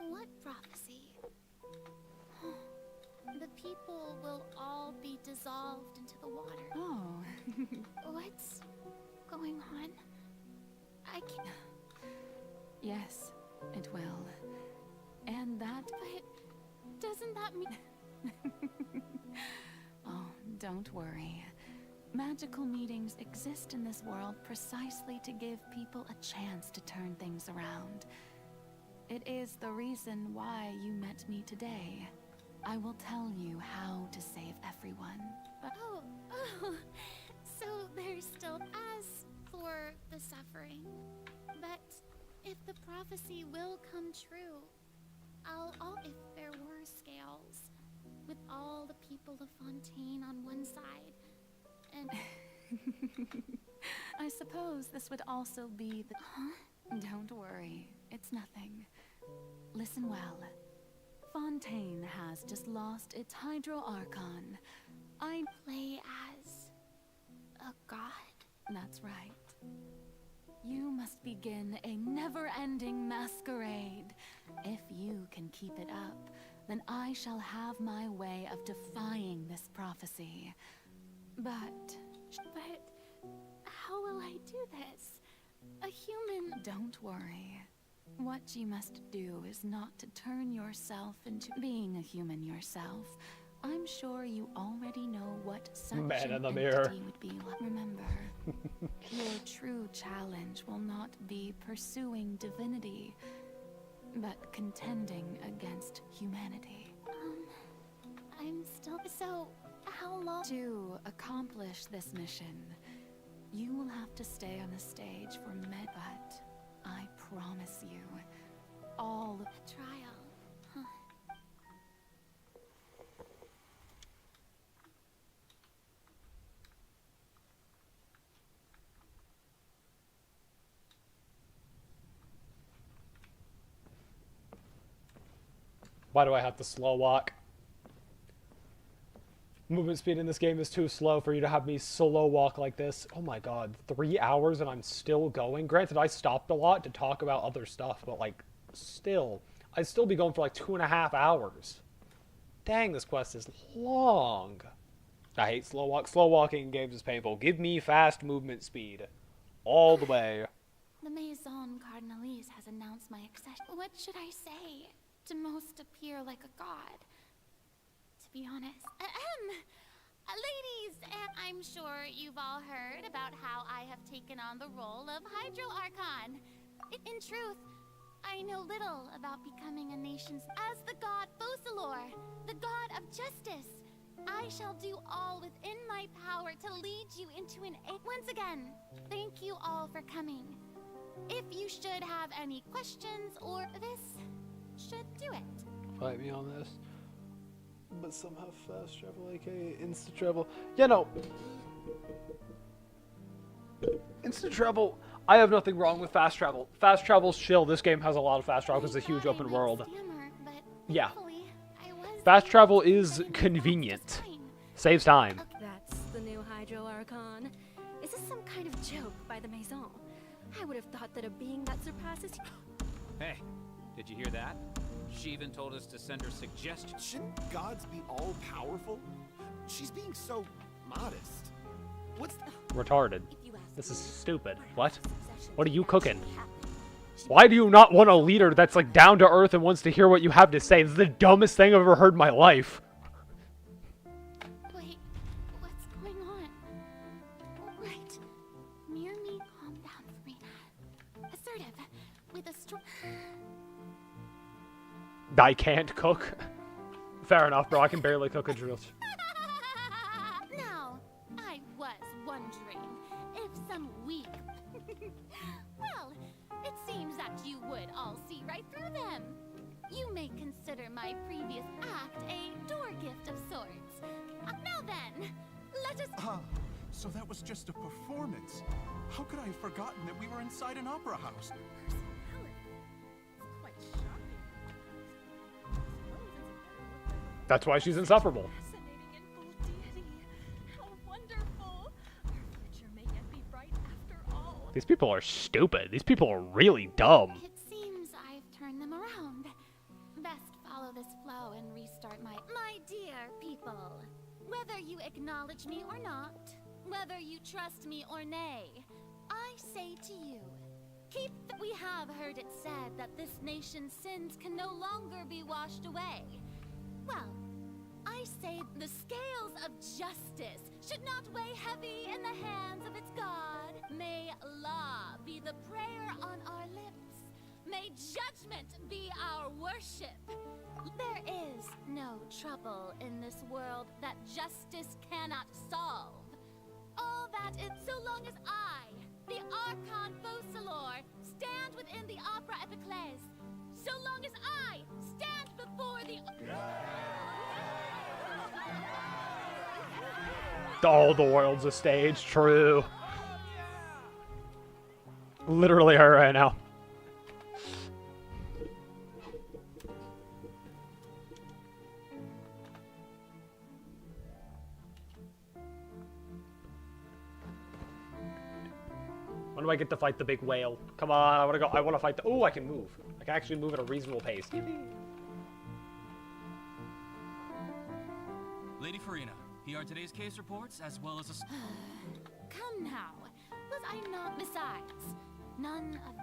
What prophecy? The people will all be dissolved into the water. Oh. What's going on? I can't. Yes, it will. But doesn't that mean... Oh, don't worry. Magical meetings exist in this world precisely to give people a chance to turn things around. It is the reason why you met me today. I will tell you how to save everyone. But Oh, so there's still as for the suffering. But if the prophecy will come true, if there were scales, with all the people of Fontaine on one side, and... I suppose this would also be the... Huh? Don't worry, it's nothing. Listen well. Fontaine has just lost its Hydro Archon. I play as a god? That's right. You must begin a never-ending masquerade. If you can keep it up, then I shall have my way of defying this prophecy. But how will I do this? A human... Don't worry. What you must do is not to turn yourself into being a human yourself. I'm sure you already know what such Man in an the mirror. entity would be like. Remember, your true challenge will not be pursuing divinity, but contending against humanity. I'm still... So, how long... To accomplish this mission, you will have to stay on the stage for but I promise you, all the trial. Huh. Why do I have to slow walk? Movement speed in this game is too slow for you to have me slow walk like this. Oh my god, 3 hours and I'm still going? Granted, I stopped a lot to talk about other stuff, but like, still. I'd still be going for like 2.5 hours. Dang, this quest is long. I hate slow walk. Slow walking in games is painful. Give me fast movement speed. All the way. The Maison Cardinalise has announced my accession. What should I say to most appear like a god? To be honest. Ladies, I'm sure you've all heard about how I have taken on the role of Hydro Archon. In truth, I know little about becoming a nation's... As the god Focalor, the god of justice, I shall do all within my power to lead you into an... Once again, thank you all for coming. If you should have any questions or this should do it. Fight me on this. But some have fast travel, aka instant travel. Yeah, no. Instant travel, I have nothing wrong with fast travel. Fast travel's chill. This game has a lot of fast travel because it's a huge open world. Yeah. Fast travel is convenient. Saves time. That's the new Hydro Archon. Is this some kind of joke by the Maison? I would have thought that a being that surpasses... Hey, did you hear that? She even told us to send her suggestions. Shouldn't gods be all-powerful? She's being so modest. What's the... Retarded. This is stupid. What? What are you cooking? Why do you not want a leader that's like down to earth and wants to hear what you have to say? This is the dumbest thing I've ever heard in my life. Wait, what's going on? Right. Near me, calm down, Farina. Assertive, with a strong... I can't cook. Fair enough, bro. I can barely cook a drill. Now, I was wondering if some weak... Well, it seems that you would all see right through them. You may consider my previous act a door gift of sorts. Now then, let us... So that was just a performance. How could I have forgotten that we were inside an opera house? That's why she's insufferable. These people are stupid. These people are really dumb. It seems I've turned them around. Best follow this flow and restart my dear people. Whether you acknowledge me or not, whether you trust me or nay, I say to you, We have heard it said that this nation's sins can no longer be washed away. Well, I say the scales of justice should not weigh heavy in the hands of its God. May law be the prayer on our lips. May judgment be our worship. There is no trouble in this world that justice cannot solve. All that is so long as I, the Archon Focalor, stand within the Opera Epiclese. So long as I stand before the... Oh, the world's a stage. True. Literally her right now. When do I get to fight the big whale? Come on, I wanna go. I wanna fight the. Oh, I can move. I can actually move at a reasonable pace. Lady Farina, here are today's case reports as well as a. Come now. Was I not besides? None of...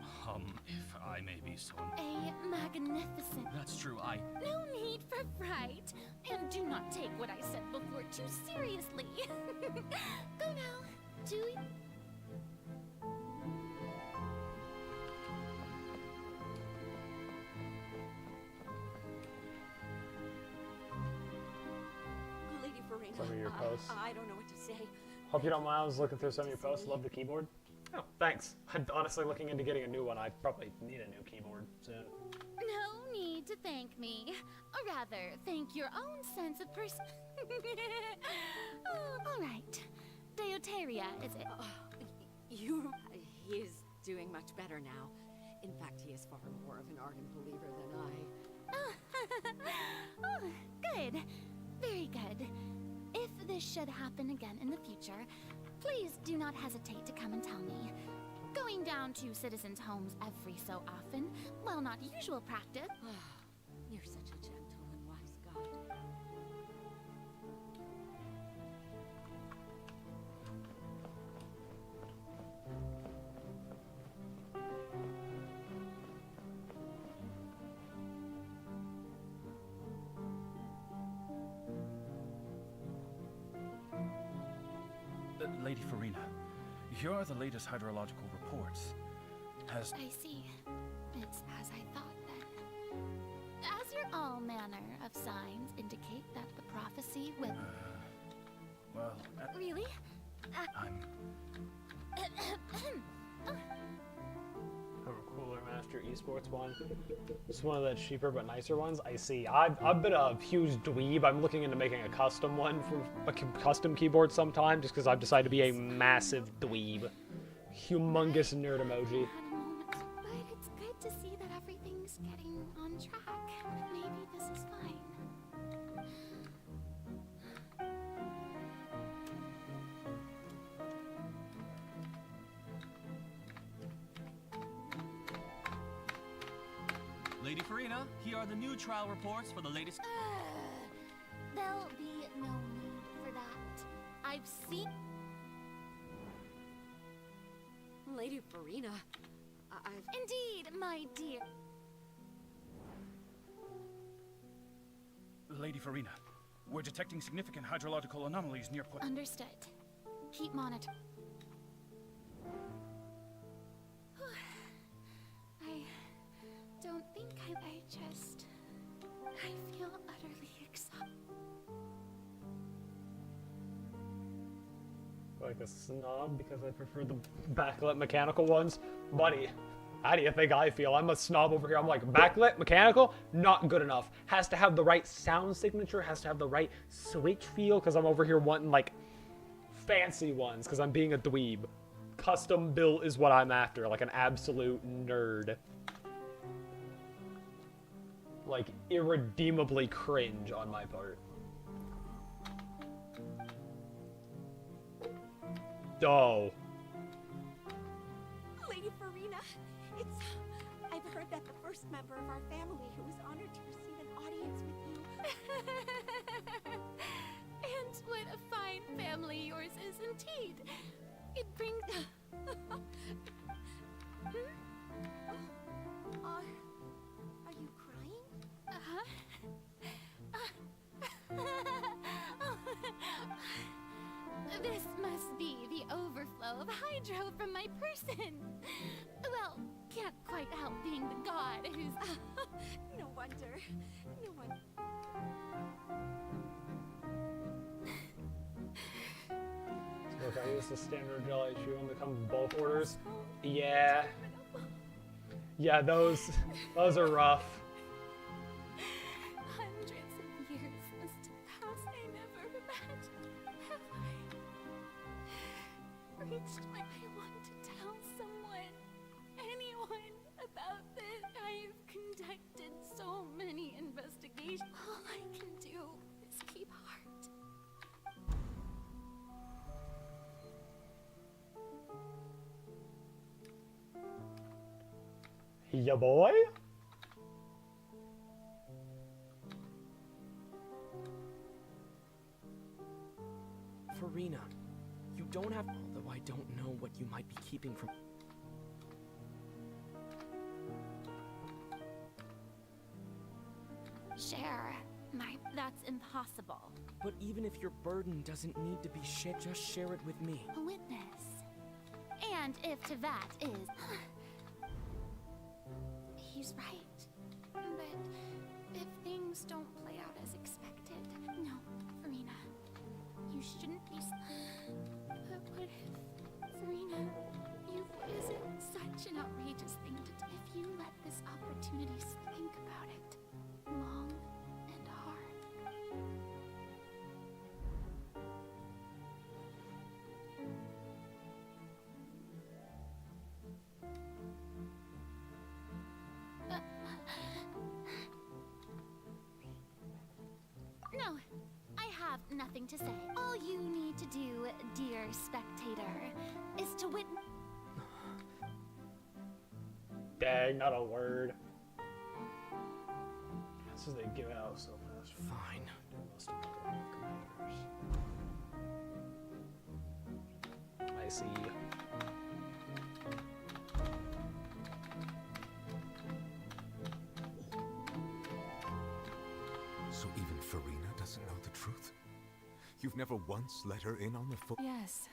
If I may be so... A magnificent... That's true, No need for fright. And do not take what I said before too seriously. Go now. Do... Lady Farina, Some of your posts. I don't know what to say. Hope you don't mind. I was looking through some of your posts. Love the keyboard. Oh, thanks. I'm honestly looking into getting a new one. I probably need a new keyboard soon. No need to thank me. Or rather, thank your own sense of all right. Deuteria, is it? He is doing much better now. In fact, he is far more of an ardent believer than I. Oh, good. Very good. If this should happen again in the future, please do not hesitate to come and tell me. Going down to citizens' homes every so often, while not usual practice... You're such a gentle and wise god. Lady Farina, here are the latest hydrological reports. I see. It's as I thought then. As your all manner of signs indicate that the prophecy will... Well... Really? Cooler Master Esports one. It's one of the cheaper but nicer ones. I see. I've been a huge dweeb. I'm looking into making a custom one for a custom keyboard sometime, just because I've decided to be a massive dweeb. Humongous nerd emoji. But it's good to see that everything's getting on track. Maybe this is fine. Lady Farina, here are the new trial reports for the latest... There'll be no need for that. I've seen... Lady Farina, Indeed, my dear. Lady Farina, we're detecting significant hydrological anomalies near Port... Understood. Keep monitoring. I don't think I feel utterly exhausted. Like a snob because I prefer the backlit mechanical ones? Buddy, how do you think I feel? I'm a snob over here. I'm like, backlit mechanical? Not good enough. Has to have the right sound signature, has to have the right switch feel, because I'm over here wanting like fancy ones because I'm being a dweeb. Custom built is what I'm after, like an absolute nerd. Like, irredeemably cringe on my part. Oh. Lady Farina, I've heard that the first member of our family who was honored to receive an audience with you. And what a fine family yours is indeed. It brings... hydro from my person. Well, can't quite help being the god who's... No wonder. No wonder. So if I use the standard jelly, should one that comes with both orders? Yeah. Yeah, those are rough. Hundreds of years must have passed. I never imagined. Have I reached my... I want to tell someone, anyone, about this. I've conducted so many investigations. All I can do is keep heart. Ya boy? Farina, you don't have... Although I don't know what you might be keeping from... Share. That's impossible. But even if your burden doesn't need to be shared, just share it with me. A witness. And if to that is... He's right. But if things don't play out as expected... No, Farina. You shouldn't be... But what if... Farina, isn't such an outrageous thing to do. If you let this opportunity think about it long and hard. No, I have nothing to say. All you need to do, dear spectator, is to witness. Dang, not a word. This is they give it out so fast. Fine. I see. So even Farina doesn't know the truth? You've never once let her in on the full... Yes,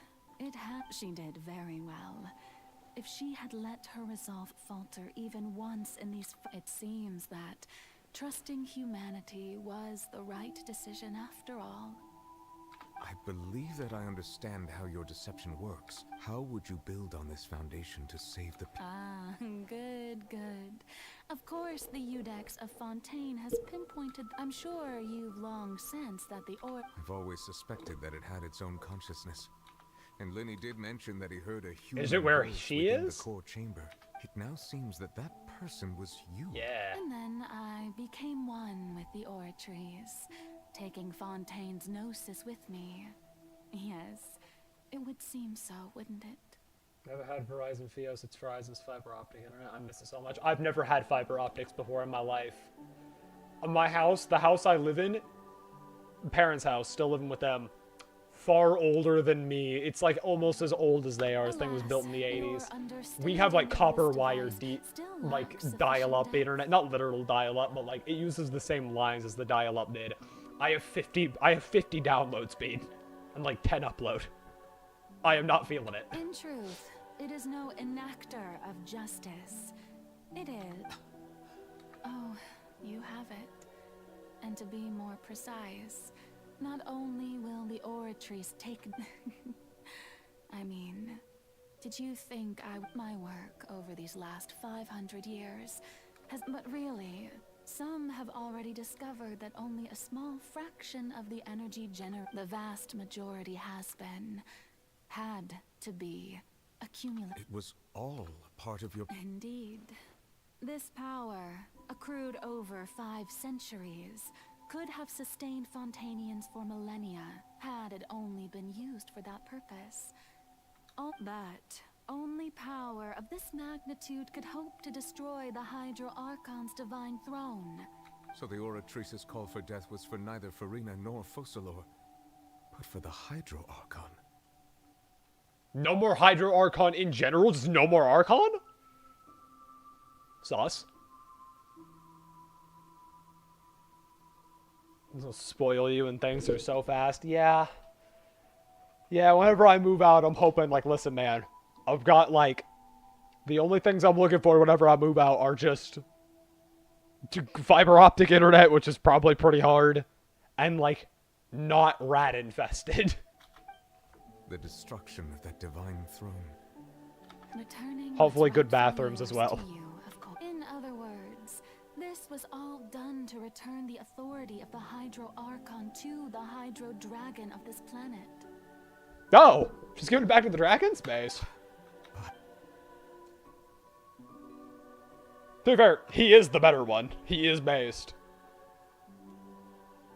she did very well. If she had let her resolve falter even once in these... It seems that trusting humanity was the right decision after all. I believe that I understand how your deception works. How would you build on this foundation to save the... Ah, good, good. Of course, the Eudex of Fontaine has pinpointed... I'm sure you've long sensed that the I've always suspected that it had its own consciousness. And Lenny did mention that he heard a human... Is it where voice she within is? The core chamber. It now seems that that person was you. Yeah. And then I became one with the Oratries, taking Fontaine's gnosis with me. Yes, it would seem so, wouldn't it? Never had Verizon Fios, it's Verizon's fiber optic internet. I miss it so much. I've never had fiber optics before in my life. My house, the house I live in, parents' house, still living with them, far older than me. It's like almost as old as they are. This thing was built in the 80s. We have like copper wire like dial-up internet, not literal dial-up, but like it uses the same lines as the dial-up did. I have 50 download speed and like 10 upload. I am not feeling it. In truth, it is no enactor of justice. It is... Oh, you have it. And to be more precise, not only will the Oratries take... I mean, did you think my work over these last 500 years has... But really, some have already discovered that only a small fraction of the energy the vast majority has been, had to be, accumulated. It was all part of your... Indeed. This power, accrued over 5 centuries, could have sustained Fontainians for millennia, had it only been used for that purpose. But only power of this magnitude could hope to destroy the Hydro Archon's divine throne. So the Oratrice's call for death was for neither Farina nor Focalor, but for the Hydro Archon. No more Hydro Archon in general? Just no more Archon? Sus. They'll spoil you and things are so fast. Yeah. Yeah, whenever I move out, I'm hoping, like, listen, man, I've got, like, the only things I'm looking for whenever I move out are just fiber optic internet, which is probably pretty hard, and, like, not rat infested. The destruction of that divine throne. Returning Hopefully what's good rightfully bathrooms as yours well. to you, of course. In other words, this was all done to return the authority of the Hydro Archon to the Hydro Dragon of this planet. Oh! She's giving it back to the dragon's base. To be fair, he is the better one. He is based.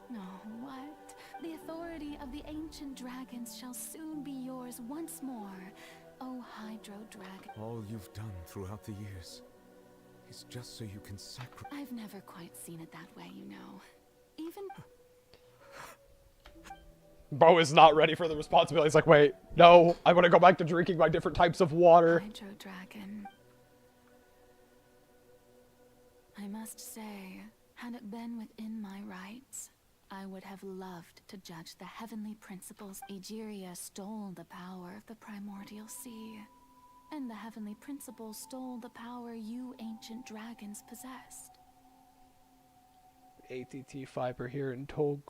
No, what? The authority of the ancient dragons shall soon be yours once more, O Hydro Dragon. All you've done throughout the years is just so you can sacrifice. I've never quite seen it that way, you know. Even... Bo is not ready for the responsibility. He's like, wait, no, I want to go back to drinking my different types of water. Hydro Dragon. I must say, had it been within my rights, I would have loved to judge the heavenly principles. Egeria stole the power of the primordial sea, and the heavenly principles stole the power you ancient dragons possessed. ATT fiber here and told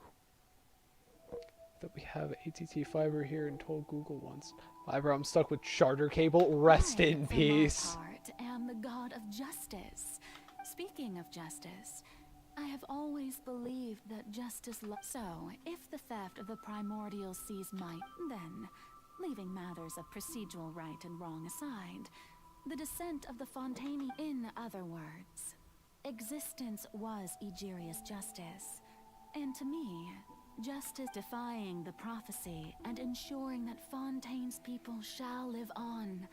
that we have ATT fiber here and told Google once. Fiber, I'm stuck with charter cable. Rest in peace. For my part, am the god of justice. Speaking of justice, I have always believed that justice So, if the theft of the primordial seas might, then, leaving matters of procedural right and wrong aside, the descent of the Fontaine, in other words, existence was Egeria's justice, and to me, justice defying the prophecy and ensuring that Fontaine's people shall live on.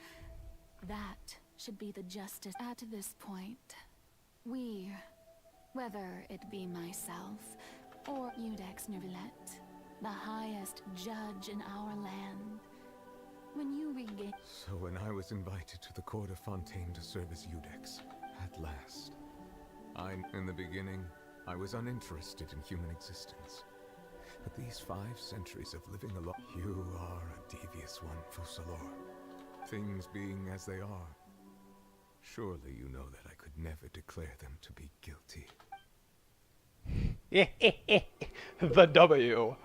That should be the justice at this point. We, whether it be myself or Udex Nervillet, the highest judge in our land, when you regain... So when I was invited to the court of Fontaine to serve as Udex, at last, in the beginning, I was uninterested in human existence. But these 5 centuries of living alone, you are a devious one, Fussalor. Things being as they are, surely you know that I could never declare them to be guilty. The W.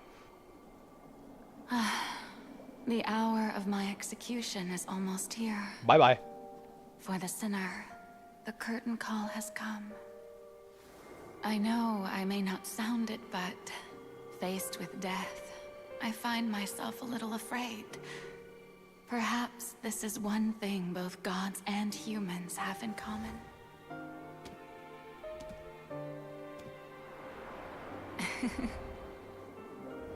The hour of my execution is almost here. Bye-bye. For the sinner, the curtain call has come. I know I may not sound it, but faced with death, I find myself a little afraid. Perhaps this is one thing both gods and humans have in common.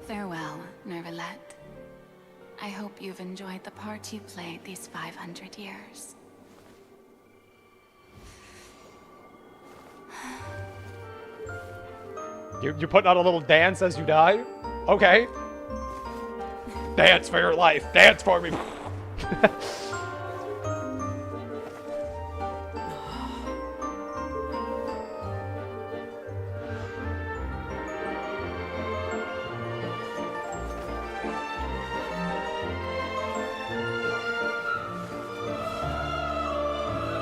Farewell, Nervillet. I hope you've enjoyed the part you played these 500 years. You putting on a little dance as you die? Okay. Dance for your life. Dance for me.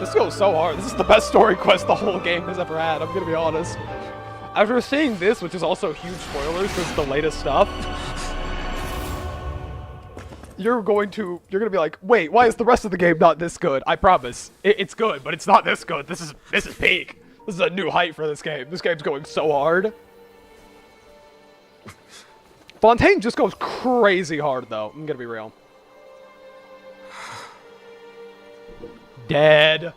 This goes so hard. This is the best story quest the whole game has ever had. I'm gonna be honest. After seeing this, which is also huge spoilers, this is the latest stuff. You're gonna be like, wait, why is the rest of the game not this good? I promise, it's good, but it's not this good. This is peak. This is a new height for this game. This game's going so hard. Fontaine just goes crazy hard, though. I'm gonna be real. Dead.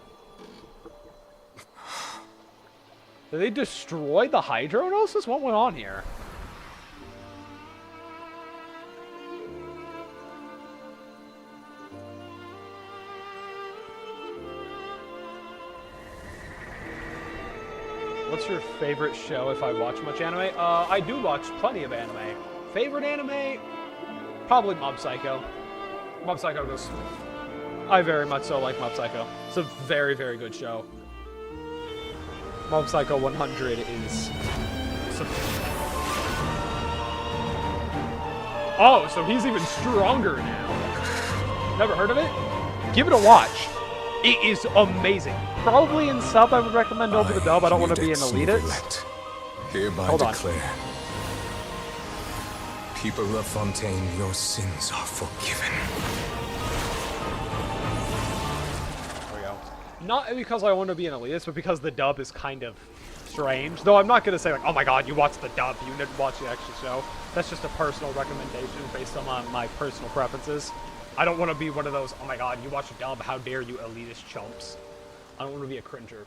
Did they destroy the Hydronosis? What went on here? What's your favorite show if I watch much anime? I do watch plenty of anime. Favorite anime? Probably Mob Psycho. Mob Psycho goes... I very much so like Mob Psycho. It's a very, very good show. Mob Psycho 100 is... Oh, so he's even stronger now. Never heard of it? Give it a watch. It is amazing. Probably in sub I would recommend over the dub. I don't want to be an elitist. Hereby Hold on. declare, people of Fontaine, your sins are forgiven. There we go. Not because I want to be an elitist, but because the dub is kind of strange. Though I'm not going to say like, oh my god, you watch the dub, you didn't watch the extra show. That's just a personal recommendation based on my personal preferences. I don't want to be one of those, oh my god, you watch a dub, how dare you elitist chumps. I don't want to be a cringer.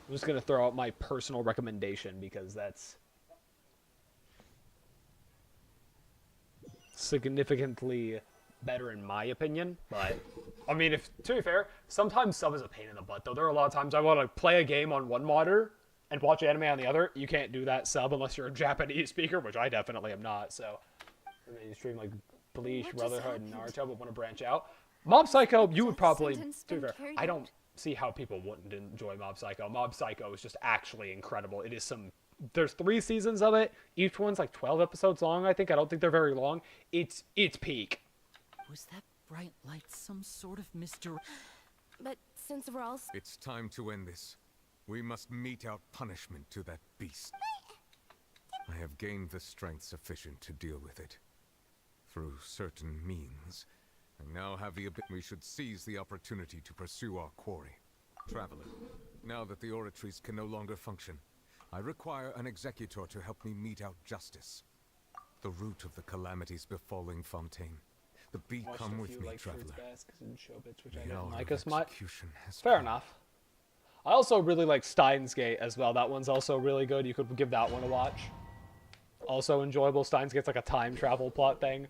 I'm just going to throw out my personal recommendation because that's significantly better in my opinion. But, I mean, to be fair, sometimes sub is a pain in the butt, though. There are a lot of times I want to play a game on one monitor and watch anime on the other. You can't do that sub unless you're a Japanese speaker, which I definitely am not, so. And then you stream like Bleach, Brotherhood, and Naruto, but want to branch out. Mob Psycho, you would probably, to be fair, I don't see how people wouldn't enjoy Mob Psycho. Mob Psycho is just actually incredible. It is there's 3 seasons of it. Each one's like 12 episodes long, I think. I don't think they're very long. It's peak. Was that bright light some sort of mystery? But since we're all... It's time to end this. We must mete out punishment to that beast. I have gained the strength sufficient to deal with it. Through certain means. I now have the ability. We should seize the opportunity to pursue our quarry. Traveler, now that the oratories can no longer function, I require an executor to help me mete out justice. The root of the calamities befalling Fontaine. The bee come with me, traveler. Which I don't like as much. Fair enough. I also really like Steins Gate as well. That one's also really good. You could give that one a watch. Also enjoyable. Steins Gate's like a time travel plot thing.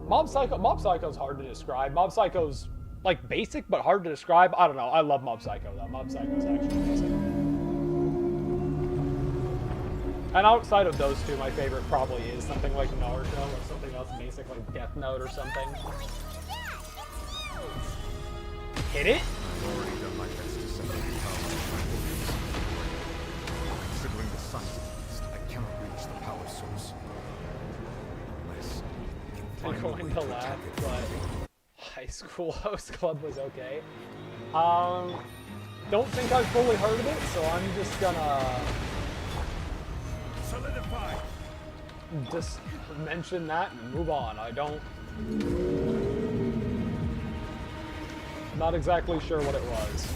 Mob Psycho's hard to describe. Mob Psycho's like basic but hard to describe. I don't know. I love Mob Psycho though. Mob Psycho's actually amazing. And outside of those two, my favorite probably is something like Naruto or something else basic like Death Note or something. Hit it? I've already done my best to separate the power Considering the size of the beast, I cannot reach the power source. Unless I I'm can find a going way to to laugh, attack it. but High School Host Club was okay. Don't think I've fully heard of it, so I'm just gonna Solidify. just mention that and move on. Not exactly sure what it was.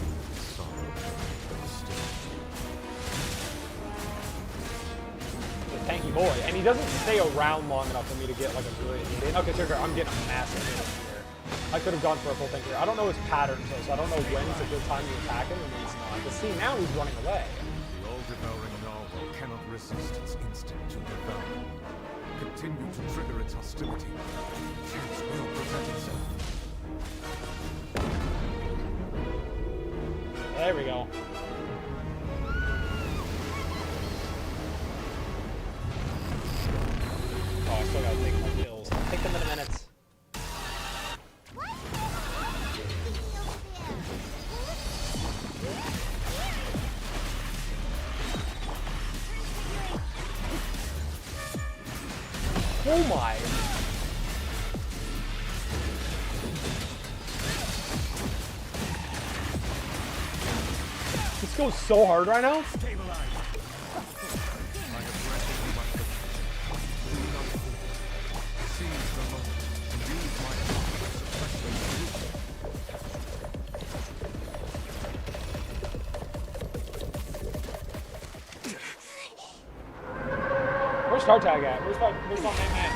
The tanky boy, and he doesn't stay around long enough for me to get like a good hit in. Okay, so I'm getting a massive hit here. I could have gone for a full tank here. I don't know his patterns though, so I don't know when it's a good time to attack him and when it's not. But see, now he's running away. The all-devouring narwhal cannot resist its instinct to devour. Continue to trigger its hostility. Chance will present itself. There we go. Oh, I still gotta take my kills. I'll take them in a minute. Oh my! This goes so hard right now. Where's Tartag at? Where's my main man?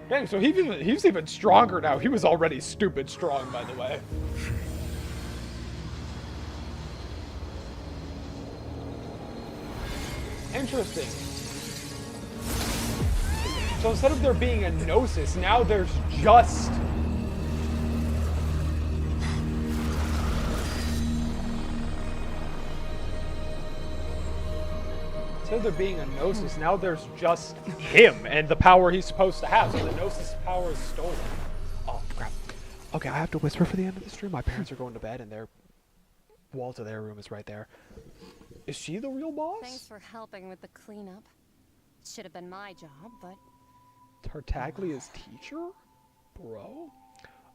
Dang, so he's even stronger now. He was already stupid strong, by the way. Interesting. So instead of there being a gnosis, now there's just... Instead of there being a gnosis, now there's just him and the power he's supposed to have. So the gnosis power is stolen. Oh, crap. Okay, I have to whisper for the end of the stream. My parents are going to bed and their wall to their room is right there. Is she the real boss? Thanks for helping with the cleanup. Should have been my job, but... Tartaglia's teacher? Bro?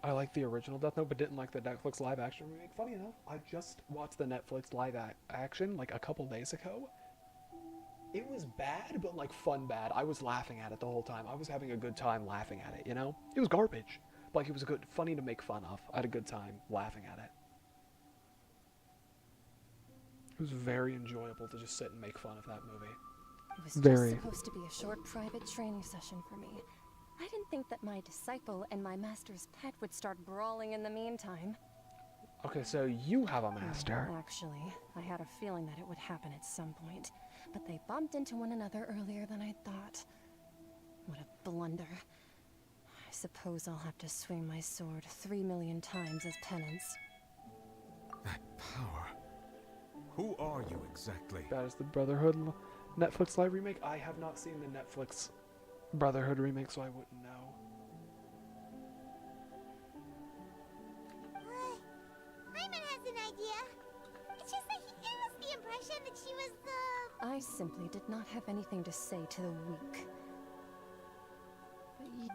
I like the original Death Note, but didn't like the Netflix live-action remake. Funny enough, I just watched the Netflix live-action, like, a couple days ago. It was bad, but, like, fun bad. I was laughing at it the whole time. I was having a good time laughing at it, you know? It was garbage. But, like, it was funny to make fun of. I had a good time laughing at it. It was very enjoyable to just sit and make fun of that movie. It was just supposed to be a short private training session for me. I didn't think that my disciple and my master's pet would start brawling in the meantime. Okay, so you have a master. Actually, I had a feeling that it would happen at some point, but they bumped into one another earlier than I thought. What a blunder. I suppose I'll have to swing my sword 3 million times as penance. That power. Who are you exactly? That is the Brotherhood Netflix live remake. I have not seen the Netflix Brotherhood remake, so I wouldn't know. Hyman has an idea. It's just that he gave us the impression that she was the... I simply did not have anything to say to the weak.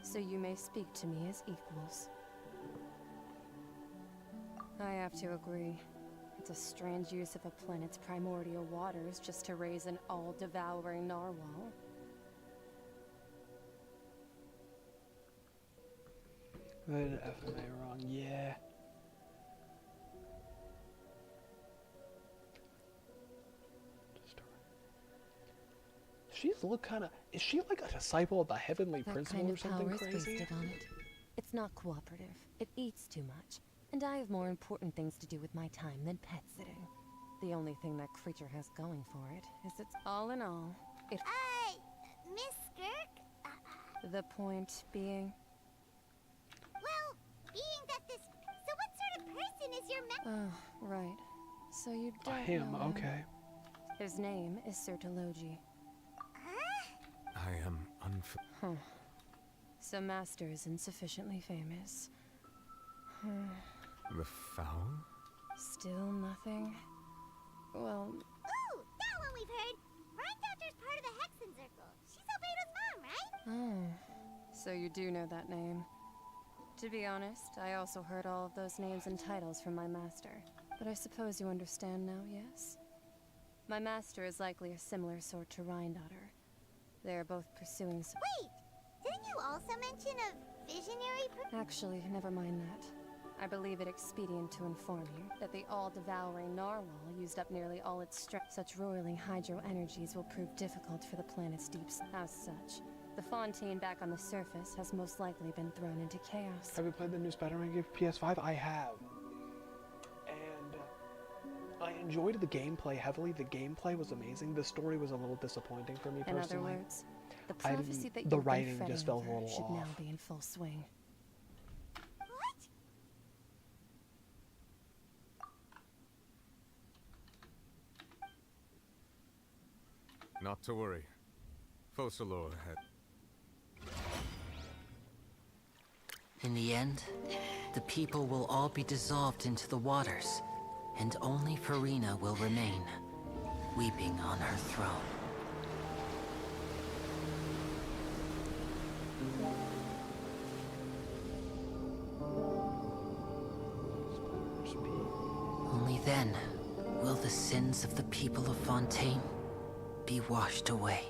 So you may speak to me as equals. I have to agree. It's a strange use of a planet's primordial waters just to raise an all-devouring narwhal. I did an FMA wrong, yeah. She's look kind of... Is she like a disciple of the Heavenly Principle or something crazy? That kind of power is wasted on it. It's not cooperative. It eats too much. And I have more important things to do with my time than pet sitting. The only thing that creature has going for it is it's all in all. It... Miss Skirk? The point being... Well, being that this... So what sort of person is your Oh, right. So you don't him, know him. okay. His name is Sertologi. I am Huh. So Master is insufficiently famous. The foul? Still nothing? Well... Ooh, that one we've heard. Rhine Doctor's part of the Hexen Circle. She's Albedo's mom, right? Oh, so you do know that name. To be honest, I also heard all of those names and titles from my master. But I suppose you understand now, yes? My master is likely a similar sort to Rhine Daughter. They are both pursuing... Wait! Didn't you also mention a visionary... Actually, never mind that. I believe it expedient to inform you that the all-devouring narwhal used up nearly all its strength. Such roiling hydro energies will prove difficult for the planet's deep. As such, the Fontaine back on the surface has most likely been thrown into chaos. Have you played the new Spider-Man game for PS5? I have. And I enjoyed the gameplay heavily. The gameplay was amazing. The story was a little disappointing for me personally. In other words, the prophecy that the you've writing been just fretting felt a over little should off. now be in full swing. Not to worry. Focalor had... In the end, the people will all be dissolved into the waters, and only Farina will remain, weeping on her throne. Only then will the sins of the people of Fontaine be washed away.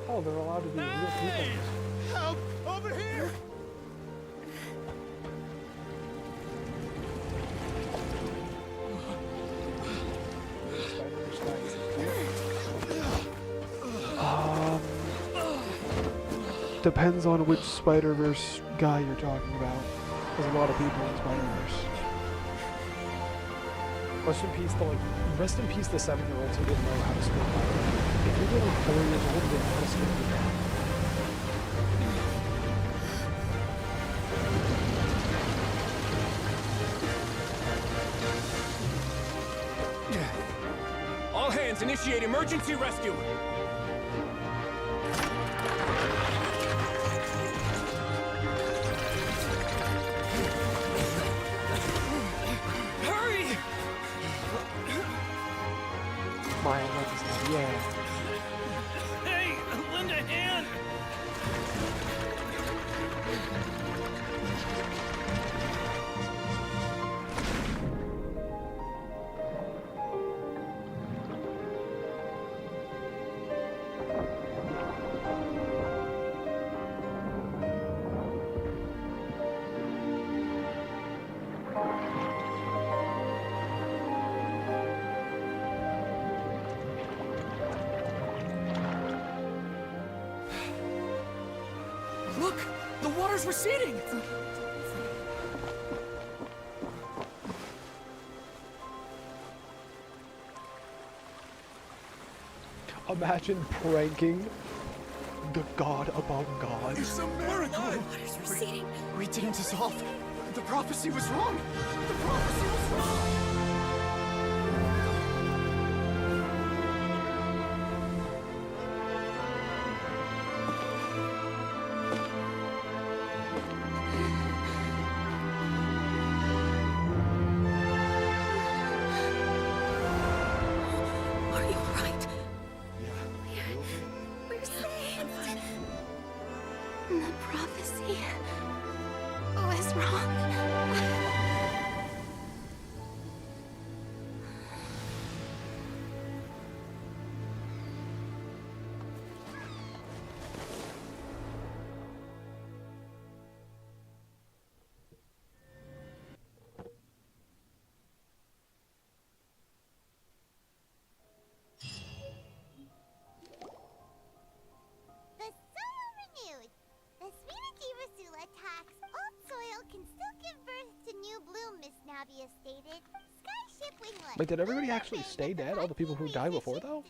Oh, they're allowed to be real people. Help! Over here! Depends on which Spider-Verse guy you're talking about. There's a lot of people in Spider-Verse. Rest in peace the 7-year-olds who didn't know how to speak. If you're like 4 years old, you didn't know how to speak. initiate emergency rescue! Hurry! My leg is not, yeah. Hey, lend a hand! Look! The water's receding! Imagine pranking the god among gods. It's a miracle! Water's receding. We didn't dissolve. The prophecy was wrong. The prophecy was wrong. Are you alright? We're safe. The prophecy was wrong. The soil renewed. The Spinaci Rasula tax old soil can still give birth to new bloom, Miss Navia stated. Skyship Winglet. Wait, did everybody actually stay dead? All the people who died before, though?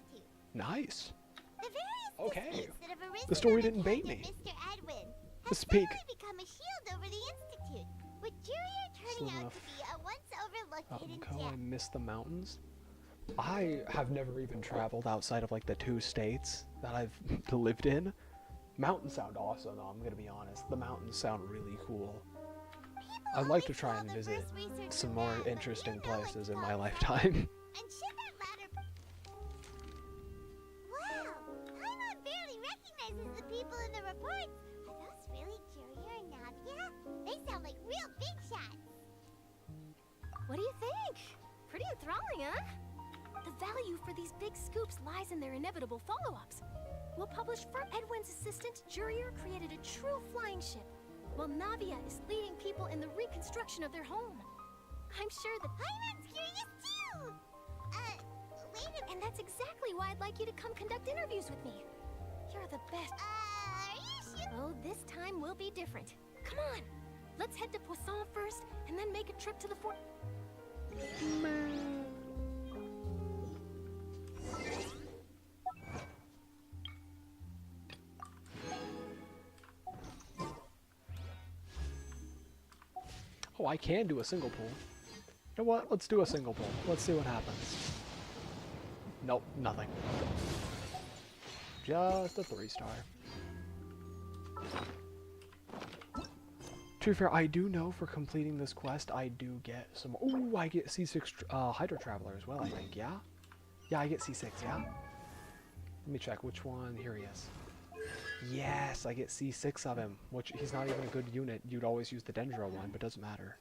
Nice. The various Okay. disputes that have arisen The story on didn't bait account me. of Mr. Edwin This has peak. suddenly become a shield over the Institute, with Jurier turning Slow out enough. to be a once overlooked hidden I gem. miss the mountains. I have never even traveled outside of like the 2 states that I've lived in. Mountains sound awesome, though, I'm gonna be honest. The mountains sound really cool. I'd like to try and visit some more interesting places in my lifetime. And should that latter... Wow! Paimon barely recognizes the people in the reports. Are those really Jurier and Navia? They sound like real big shots. What do you think? Pretty enthralling, huh? The value for these big scoops lies in their inevitable follow-ups. We'll publish first. Edwin's assistant, Jurier, created a true flying ship, while Navia is leading people in the reconstruction of their home. I'm sure that Paimon's curious too! Wait a... And that's exactly why I'd like you to come conduct interviews with me. You're the best. Are you sure? Oh, this time will be different. Come on! Let's head to Poisson first, and then make a trip to the fort. Oh, I can do a single pull. You know what? Let's do a single pull. Let's see what happens. Nope, nothing. Just a 3-star. To be fair, I do know for completing this quest, I do get some... Ooh, I get C6 Hydro Traveler as well, I think, yeah? Yeah, I get C6, yeah? Let me check which one. Here he is. Yes, I get C6 of him, which he's not even a good unit. You'd always use the Dendro one, but doesn't matter.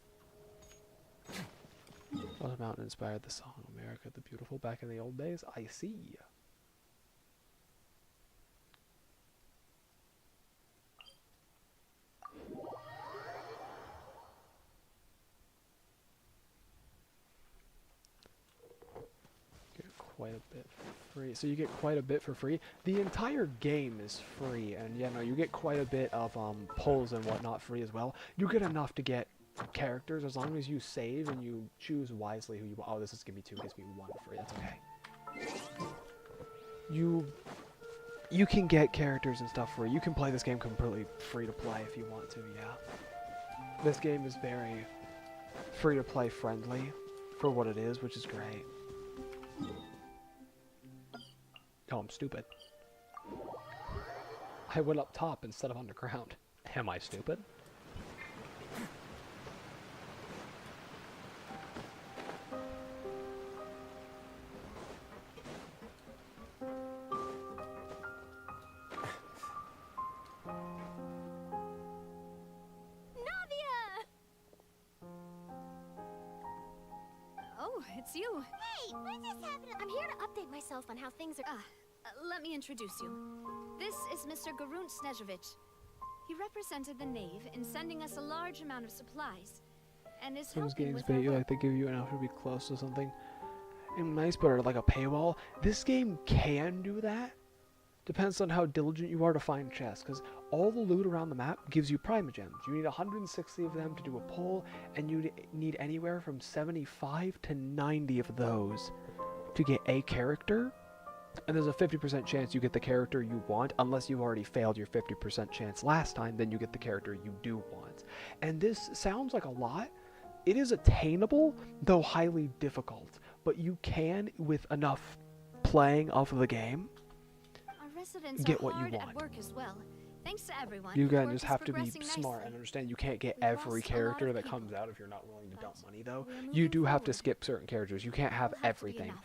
What mountain inspired the song America the Beautiful back in the old days? I see. Quite a bit for free. So you get quite a bit for free. The entire game is free, and yeah, no, you get quite a bit of pulls and whatnot free as well. You get enough to get characters as long as you save and you choose wisely who you want. Oh, this is giving me 2, gives me 1 free. That's okay. You can get characters and stuff free. You can play this game completely free to play if you want to. Yeah, this game is very free to play friendly for what it is, which is great. Oh, I'm stupid. I went up top instead of underground. Am I stupid? Oh, it's you. Hey, what just happened? I'm here to update myself on how things are. Let me introduce you. This is Mr. Garunt Snezhevich. He represented the Knave in sending us a large amount of supplies, and is Some helping games with bait our you work. like they give you enough to be close to something. And nice, but like a paywall. This game can do that. Depends on how diligent you are to find chests, because all the loot around the map gives you primogems. You need 160 of them to do a pull, and you need anywhere from 75 to 90 of those to get a character. And there's a 50% chance you get the character you want, unless you've already failed your 50% chance last time, then you get the character you do want. And this sounds like a lot. It is attainable, though highly difficult, but you can, with enough playing of the game, Our residents get are what you hard want. at work as well. Thanks to everyone. You the guys work just is have to be progressing smart nicely. and understand you can't get We've every lost a lot character of that people, comes out if you're not willing to dump money, though. we're You moving do have to forward. skip certain characters. You can't have It'll have to be everything. enough.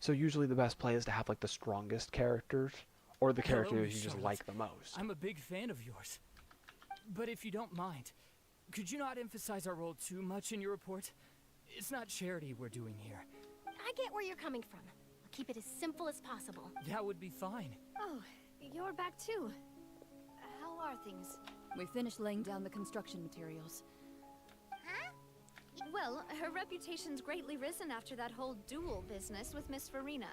So usually the best play is to have like the strongest characters, or the Hello, characters Miss you just Charlotte. like the most. I'm a big fan of yours. But if you don't mind, could you not emphasize our role too much in your report? It's not charity we're doing here. I get where you're coming from. I'll keep it as simple as possible. That would be fine. Oh, you're back too. How are things? We finished laying down the construction materials. Well, her reputation's greatly risen after that whole duel business with Miss Farina.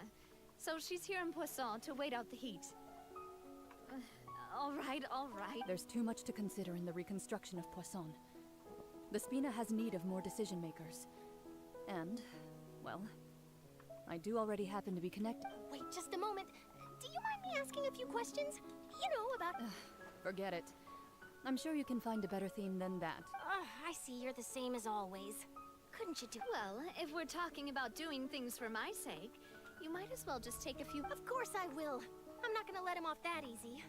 So she's here in Poisson to wait out the heat. All right, all right. There's too much to consider in the reconstruction of Poisson. The Spina has need of more decision makers. And, well, I do already happen to be connected. Wait just a moment. Do you mind me asking a few questions? You know, about... Forget it. I'm sure you can find a better theme than that. I see you're the same as always. Couldn't you do... Well, if we're talking about doing things for my sake, you might as well just take a few... Of course I will. I'm not gonna let him off that easy.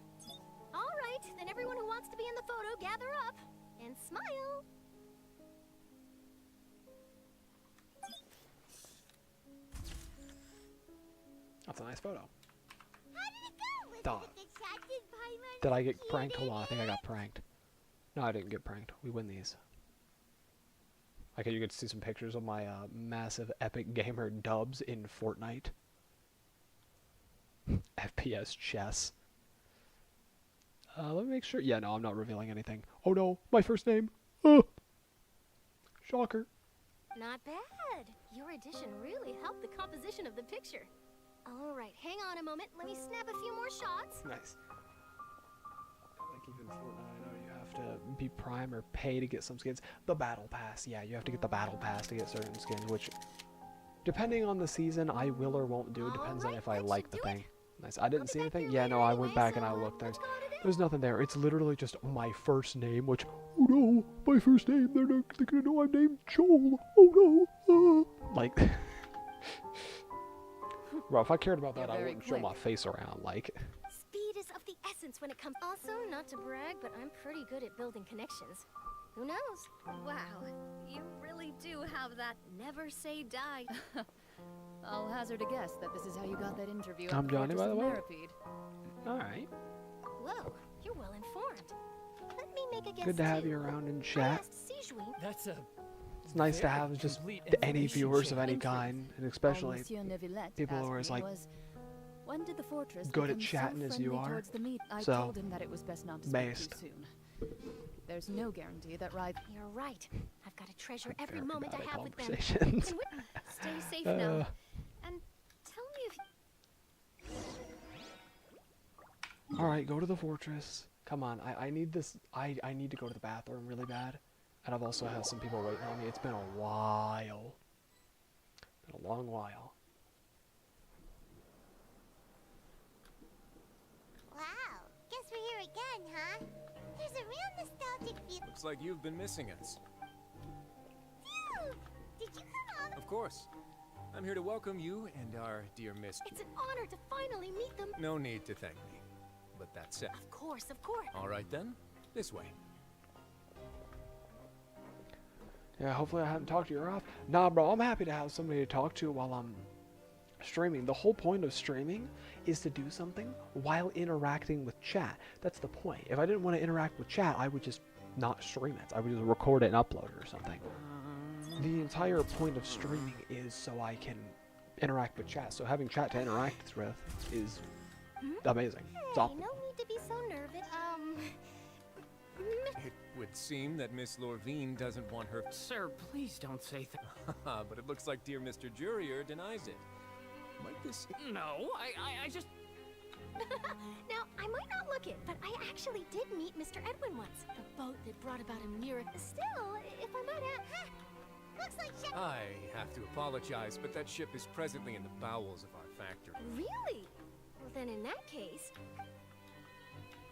All right, then everyone who wants to be in the photo, gather up. And smile. That's a nice photo. How did it go? Was Dog. it the shot did Paimon Did I get succeed pranked? Hold in on, I think I it? got pranked. No, I didn't get pranked. We win these. Okay, you get to see some pictures of my massive epic gamer dubs in Fortnite. FPS chess. Let me make sure. Yeah, no, I'm not revealing anything. Oh no, my first name. Shocker. Not bad. Your addition really helped the composition of the picture. All right, hang on a moment. Let me snap a few more shots. Nice. Like even Fortnite, I know you have to be prime or pay to get some skins. The battle pass, yeah, you have to get the battle pass to get certain skins, which, depending on the season, I will or won't do. Depends on if I like the thing. Nice. I didn't see anything. Yeah, no, I went back and I looked. There's nothing there. It's literally just my first name, which, oh no, my first name. They're gonna know I'm named Joel. Oh no. Like, bro, if I cared about that, I wouldn't show my face around. Like. Speed is of the essence when it comes... Also, not to brag, but I'm pretty good at building connections. Who knows? Wow, you really do have that never say die. I'll hazard a guess that this is how you got that interview. I'm Johnny, by the way. All right. Whoa, you're well informed. Let me make a guess. Good to have too. you around in I chat. asked Sijui. That's a... It's nice to very have just complete any viewers of any information kind, and All especially Monsieur Neuvillette people who asked are as me like was, when did the fortress good at become chatting so as you friendly are. towards the meat? I So, told him that it was best not to based. speak too soon. There's no guarantee that You're right. I've got to treasure every very moment I bad at have with them. conversations. Can we- Stay safe now. Uh. And tell me if... All right, go to the fortress. Come on, I need this. I need to go to the bathroom really bad, and I've also had some people waiting on me. It's been a while. Been a long while. Wow, guess we're here again, huh? There's a real nostalgic feel. Looks like you've been missing us. Dude, did you come all the... Of course. I'm here to welcome you and our dear Miss... It's an honor to finally meet them. No need to thank me. But that said... Of course, of course. All right then, this way. Yeah, hopefully I haven't talked your ear off. Nah, bro, I'm happy to have somebody to talk to while I'm streaming. The whole point of streaming is to do something while interacting with chat. That's the point. If I didn't want to interact with chat, I would just not stream it. I would just record it and upload it or something. The entire point of streaming is so I can interact with chat. So having chat to interact with is amazing. It's awesome. No need to be so nervous. It would seem that Miss Lorvine doesn't want her... Sir, please don't say that. But it looks like dear Mr. Jurier denies it. Might this... No, I just... Now, I might not look it, but I actually did meet Mr. Edwin once. The boat that brought about a miracle. Still, if I might add... Looks like ship... I have to apologize, but that ship is presently in the bowels of our factory. Really? Well, then in that case...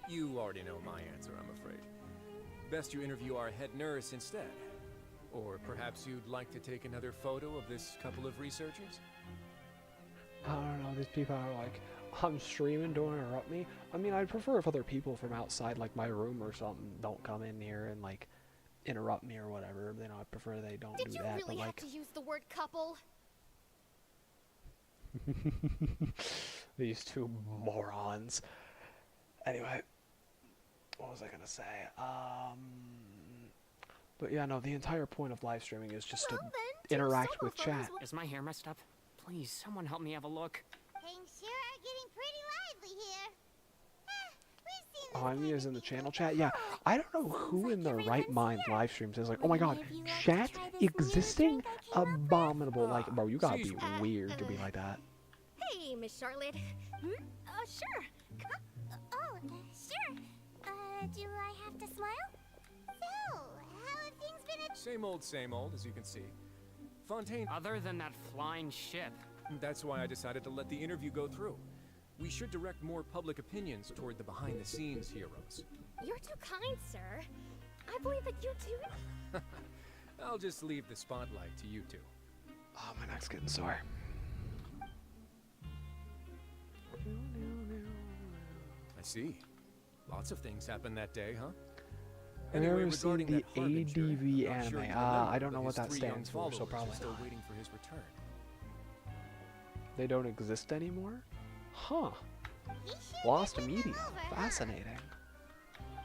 You already know my answer, I'm afraid. Best you interview our head nurse instead. Or perhaps you'd like to take another photo of this couple of researchers? I don't know, these people are like, I'm streaming, don't interrupt me. I mean, I'd prefer if other people from outside, like my room or something, don't come in here and like interrupt me or whatever. You know, I prefer they don't do that. Did you really have to use the word couple? These two morons. Anyway, what was I gonna say? But yeah, no, the entire point of live streaming is just to interact with chat. Is my hair messed up? Please, someone help me have a look. Things sure are getting pretty lively here. We've seen Oh, I'm using the channel chat? Yeah, I don't know who in their right mind live streams is like, oh my god, chat existing? Abominable. Like, bro, you gotta be weird to be like that. Hey, Miss Charlotte. Sure. Sure. Do I have to smile? So, how have things been at... Same old, as you can see. Fontaine... Other than that flying ship. That's why I decided to let the interview go through. We should direct more public opinions toward the behind-the-scenes heroes. You're too kind, sir. I believe that you two... I'll just leave the spotlight to you two. Oh, my neck's getting sore. I see. Lots of things happened that day, huh? I've never seen the ADV anime. I don't know what that stands for, so probably still not. waiting for his return. They don't exist anymore? Huh. Lost media. Fascinating.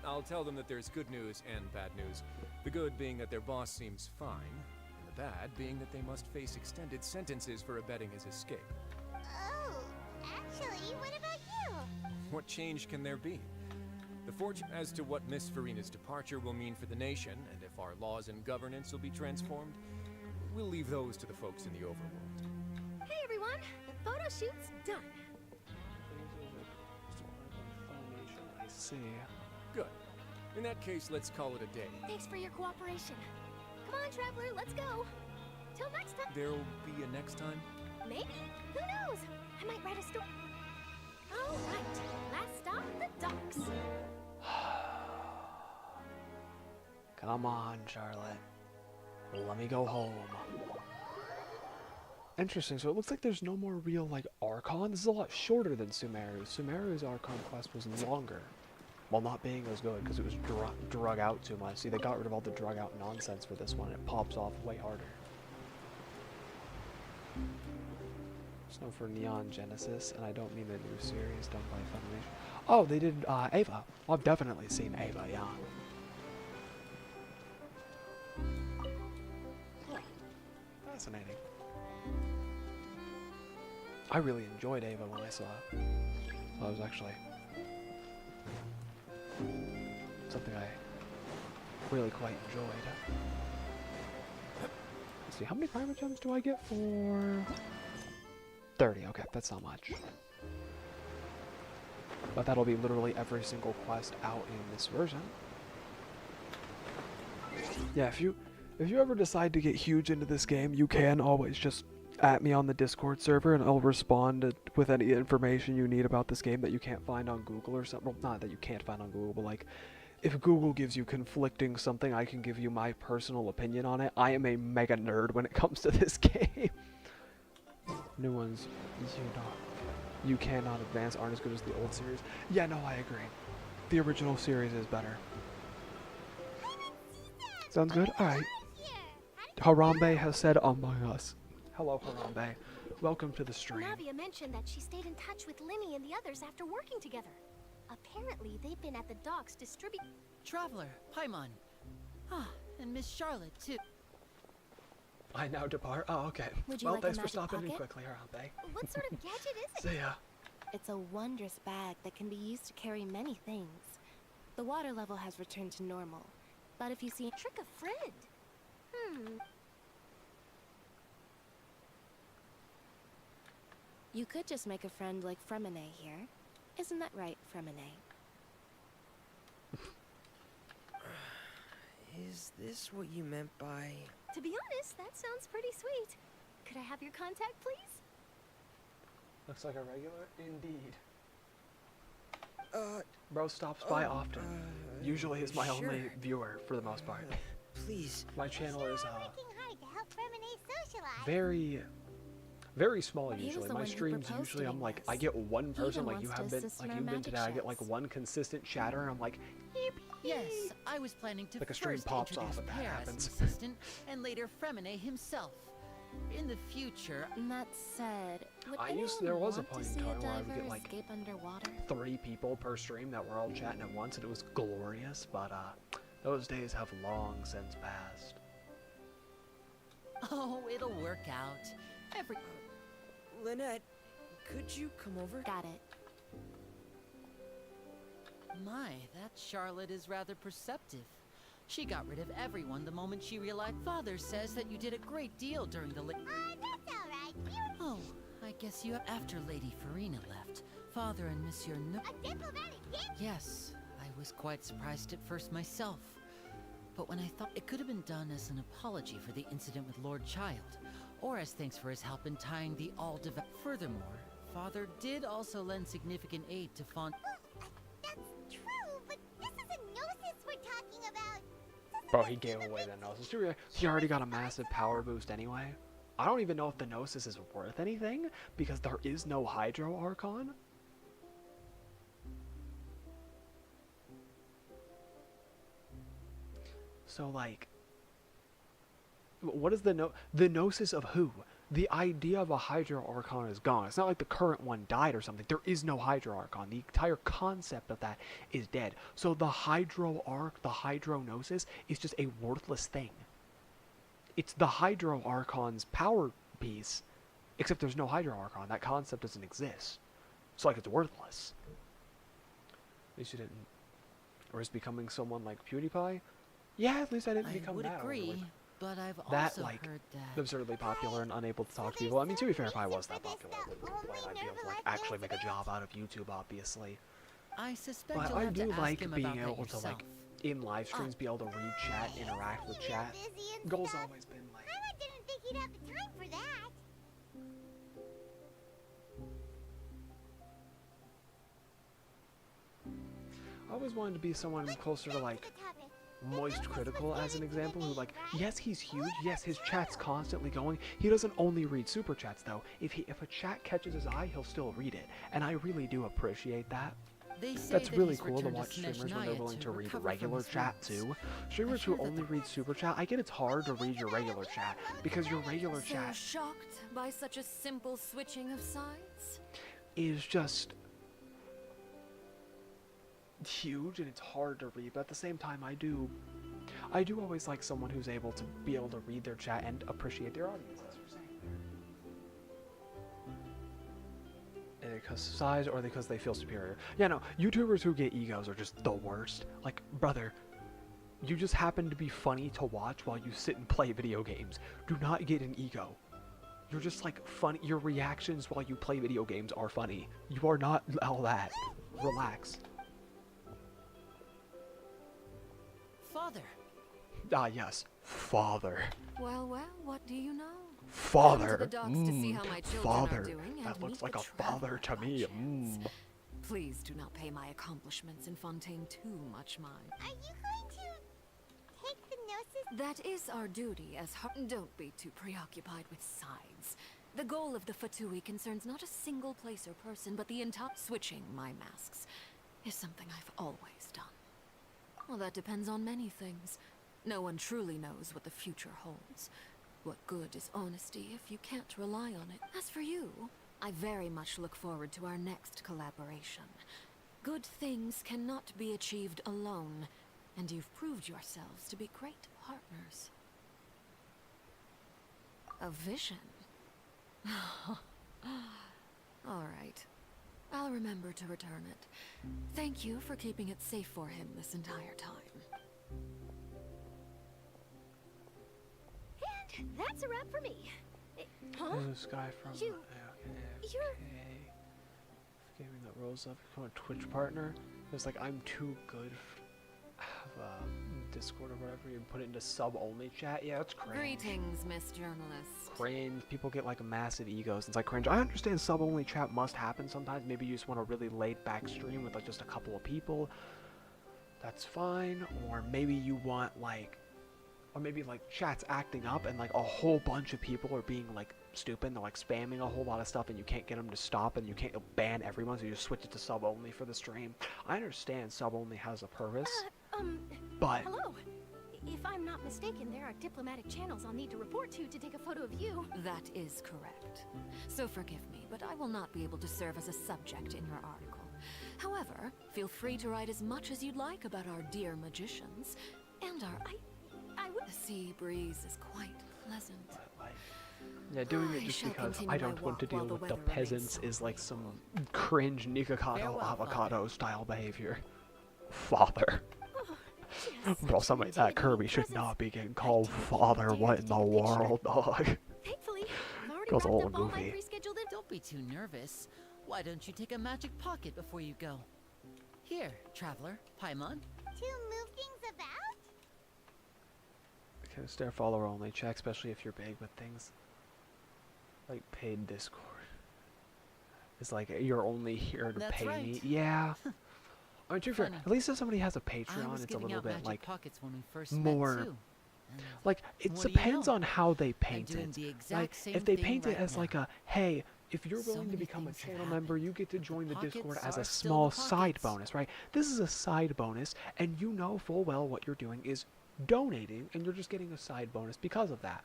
I'll tell them that there's good news and bad news. The good being that their boss seems fine, and the bad being that they must face extended sentences for abetting his escape. Oh, actually, what about you? What change can there be? The fortune as to what Miss Farina's departure will mean for the nation, and if our laws and governance will be transformed, we'll leave those to the folks in the overworld. Hey, everyone. The photo shoot's done. I see. Good. In that case, let's call it a day. Thanks for your cooperation. Come on, Traveler, let's go. Till next time. There'll be a next time? Maybe. Who knows? I might write a story. All right. Last stop, the docks. Come on, Charlotte. Let me go home. Interesting, so it looks like there's no more real, like, Archon. This is a lot shorter than Sumeru's. Sumeru's Archon quest was longer. While not being as good, because it was drug out too much. See, they got rid of all the drug out nonsense for this one, and it pops off way harder. Snow for Neon Genesis, and I don't mean the new series done by Funimation. Oh, they did Ava. Well, I've definitely seen Ava, yeah. Fascinating. I really enjoyed Ava when I saw it. Well, it was actually something I really quite enjoyed. Let's see, how many private gems do I get for 30? Okay, that's not much. But that'll be literally every single quest out in this version. Yeah, if you ever decide to get huge into this game, you can always just at me on the Discord server and I'll respond with any information you need about this game that you can't find on Google or something. Well, not that you can't find on Google, but like, if Google gives you conflicting something, I can give you my personal opinion on it. I am a mega nerd when it comes to this game. New ones, you cannot advance, aren't as good as the old series. Yeah, no, I agree. The original series is better. Sounds good? Alright. Harambe has said among us. Hello, Harambe. Welcome to the stream. Navia mentioned that she stayed in touch with Limmy and the others after working together. Apparently, they've been at the docks distributing... Traveler, Paimon. Ah, and Miss Charlotte, too. I now depart. Oh, okay. Would you Well, like a thanks for magic stopping in pocket? quickly, Harambe. What sort of gadget is it? See ya. It's a wondrous bag that can be used to carry many things. The water level has returned to normal, but if you see... Trick a friend. You could just make a friend like Fremine here. Isn't that right, Fremine? Is this what you meant by... To be honest, that sounds pretty sweet. Could I have your contact, please? Looks like a regular indeed. Bro stops by often. Usually is my only viewer for the most part. Please. My channel is Working hard to help Fremine socialize. very small He was usually. the My one who streams proposed usually I'm doing like this. I get one He person even like you wants have to been assist like in our you've been magic today. I get like shows. one consistent chatter and I'm like Yes, I was planning to Like a stream first pops off introduce and that Pear as an happens. assistant, and later Fremine himself. In the future... That said, would there was a anyone want point to in see a time where I would diver get like escape underwater? 3 people per stream that were all chatting at once and it was glorious, but those days have long since passed. Oh, it'll work out. Lynette, could you come over? Got it. My, that Charlotte is rather perceptive. She got rid of everyone the moment she realized. Father says that you did a great deal during the That's alright. Oh, I guess you... After Lady Farina left, Father and Monsieur No... A diplomatic gift? Yes, I was quite surprised at first myself. But when I thought it could have been done as an apology for the incident with Lord Child, or as thanks for his help in tying the all-devout... Furthermore, Father did also lend significant aid to Font... That's true, but this is a gnosis we're talking about. Bro, he gave away the Gnosis. He already got a massive power boost anyway. I don't even know if the Gnosis is worth anything, because there is no Hydro Archon. So, like... What is the Gnosis of who? The idea of a Hydro Archon is gone. It's not like the current one died or something. There is no Hydro Archon. The entire concept of that is dead. So the Hydro Gnosis is just a worthless thing. It's the Hydro Archon's power piece, except there's no Hydro Archon. That concept doesn't exist. So like it's worthless. At least you didn't risk becoming someone like PewDiePie. Yeah, at least I didn't become would that. agree, but I've That, also like, heard that... absurdly popular and unable to talk to people. I mean, to be fair, if I was that popular, I wouldn't complain. I'd be able to like actually make a job out of YouTube, obviously. I suspect But you'll I have do to ask like him being about that able to yourself. like in live streams be able to read chat, interact with chat. Goal's always been like. I didn't think he'd have the time for that. I always wanted to be someone closer to like Moist Critical as an example, who like, yes, he's huge, yes, his chat's constantly going. He doesn't only read super chats though. If a chat catches his eye, he'll still read it, and I really do appreciate that. That's that really he's cool to returned to watch streamers when they're Snezhnaya willing to to read recover from regular his chat wounds. too. Streamers who only read super chat, I get it's hard to read your regular chat because your regular So chat shocked by such a simple switching of sides? is just huge and it's hard to read, but at the same time I do always like someone who's able to be able to read their chat and appreciate their audience, as you're saying there. Either because of size or because they feel superior. Yeah, no, YouTubers who get egos are just the worst. Like, brother, you just happen to be funny to watch while you sit and play video games. Do not get an ego. You're just like funny. Your reactions while you play video games are funny. You are not all that. Relax. Father. Ah, yes. Father. Well, well, what do you know? Father. Come to the docks to see how my children Father. are doing and That looks meet like the a father to me. Please do not pay my accomplishments in Fontaine too much mind. Are you going to take the gnosis? That is our duty as don't be too preoccupied with sides. The goal of the Fatui concerns not a single place or person, but the entire switching my masks is something I've always done. Well, that depends on many things. No one truly knows what the future holds. What good is honesty if you can't rely on it? As for you, I very much look forward to our next collaboration. Good things cannot be achieved alone, and you've proved yourselves to be great partners. A vision? All right. I'll remember to return it. Thank you for keeping it safe for him this entire time. And that's a wrap for me. Huh? This guy from You're... Gaming that rolls up, become a Twitch partner. It was like, I'm too good. Have Discord or whatever. You put it into sub-only chat. Yeah, that's cringe. Greetings, Miss Journalist. Cringe. People get like massive egos. It's like cringe. I understand sub-only chat must happen sometimes. Maybe you just want a really laid-back stream with like just a couple of people. That's fine. Or maybe you want like, or maybe like chat's acting up and like a whole bunch of people are being like stupid. They're like spamming a whole lot of stuff and you can't get them to stop and you can't ban everyone, so you just switch it to sub-only for the stream. I understand sub-only has a purpose. But hello. If I'm not mistaken, there are diplomatic channels I'll need to report to take a photo of you. That is correct. So forgive me, but I will not be able to serve as a subject in your article. However, feel free to write as much as you'd like about our dear magicians and our... The sea breeze is quite pleasant. Yeah, doing it just because I don't want to deal with the peasants is like some cringe Nikocado avocado style behavior. Father. Bro, somebody that Kirby should not be getting called father. What in the world, dog? Thankfully, I've already Goes wrapped all up all my movie. Pre-scheduled in. Don't be too nervous. Why don't you take a magic pocket before you go? Here, traveler, Paimon. To move things about? Kind of stare follower only check, especially if you're big with things like paid Discord. It's like you're only here to That's pay right. me. Yeah. I mean, to be fair, Funny. at least if somebody has a I Patreon, was it's a giving little out bit magic like pockets when we first more. met too. Like it what do you depends know? on how they I'm paint doing it. the exact Like same if they thing paint it right as now. like a, hey, if you're So willing to many become a things have channel member, you get to join the pockets Discord as are a still small the side pockets. bonus, right? This is a side bonus, and you know full well what you're doing is donating, and you're just getting a side bonus because of that,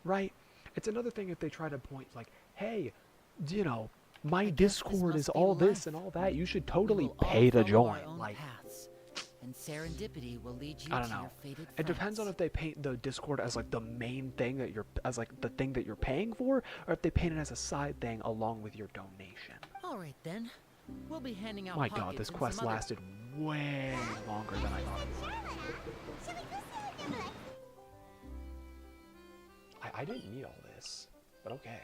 right? It's another thing if they try to point like, hey, you know, my Discord is all this and all that. You should totally pay to join. Like, paths, and serendipity will lead you I don't to know. your fated It depends on if they paint the Discord as like the main thing that you're, as like the thing that you're paying for, or if they paint it as a side thing along with your donation. All right then. We'll be handing out My God, pockets this and quest some other- lasted way longer than I thought. I didn't need all this, but okay.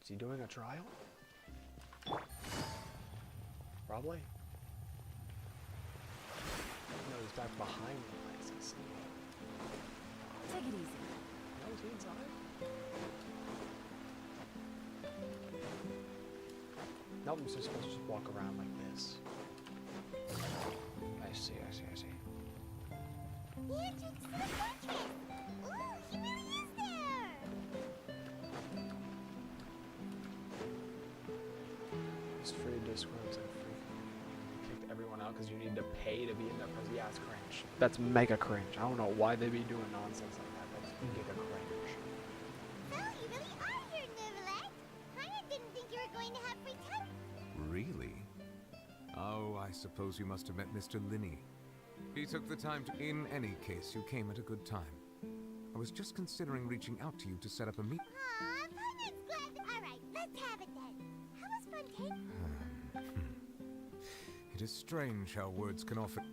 Is he doing a trial? Probably. No, he's back behind the places. Take it easy. Oh, is he inside? Nope, I'm just supposed to just walk around like this. I see, I see, I see. The entrance to the fortress! Ooh, he really is there! It's free Discords and free. Kicked everyone out because you need to pay to be in that place. Yeah, it's cringe. That's mega cringe. I don't know why they be doing nonsense like that. That's mega cringe. So, you really are here, Nervalette! I didn't think you were going to have free time. Really? Oh, I suppose you must have met Mr. Linney. He took the time to... In any case, you came at a good time. I was just considering reaching out to you to set up a meet... Aw, Paimon's glad. Alright, let's have it then. How was Fontaine? It is strange how words can often...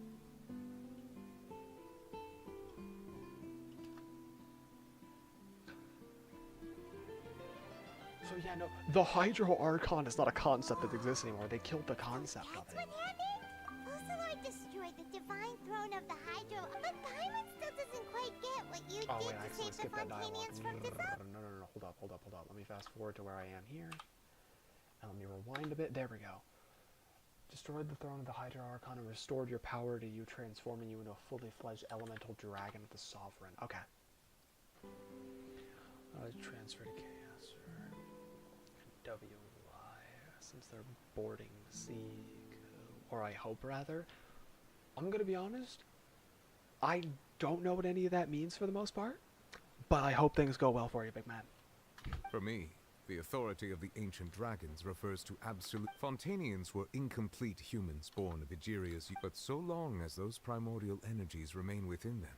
So yeah, no, the Hydro Archon is not a concept that exists anymore. They killed the concept of it. What happened? Fossilor destroyed the divine throne of the Hydro, but Paimon still doesn't quite get what you Oh did wait, I to accidentally save the skipped that dialogue. Fontanians from disaster. No, hold up. Let me fast forward to where I am here. And let me rewind a bit. There we go. Destroyed the throne of the Hydra Archon and restored your power to you, transforming you into a fully fledged elemental dragon of the Sovereign. Okay. Transfer to chaos or WY, since they're boarding Seek, or I hope rather. I'm gonna be honest, I don't know what any of that means for the most part, but I hope things go well for you, big man. For me, the authority of the ancient dragons refers to absolute... Fontanians were incomplete humans born of Egeria's... But so long as those primordial energies remain within them,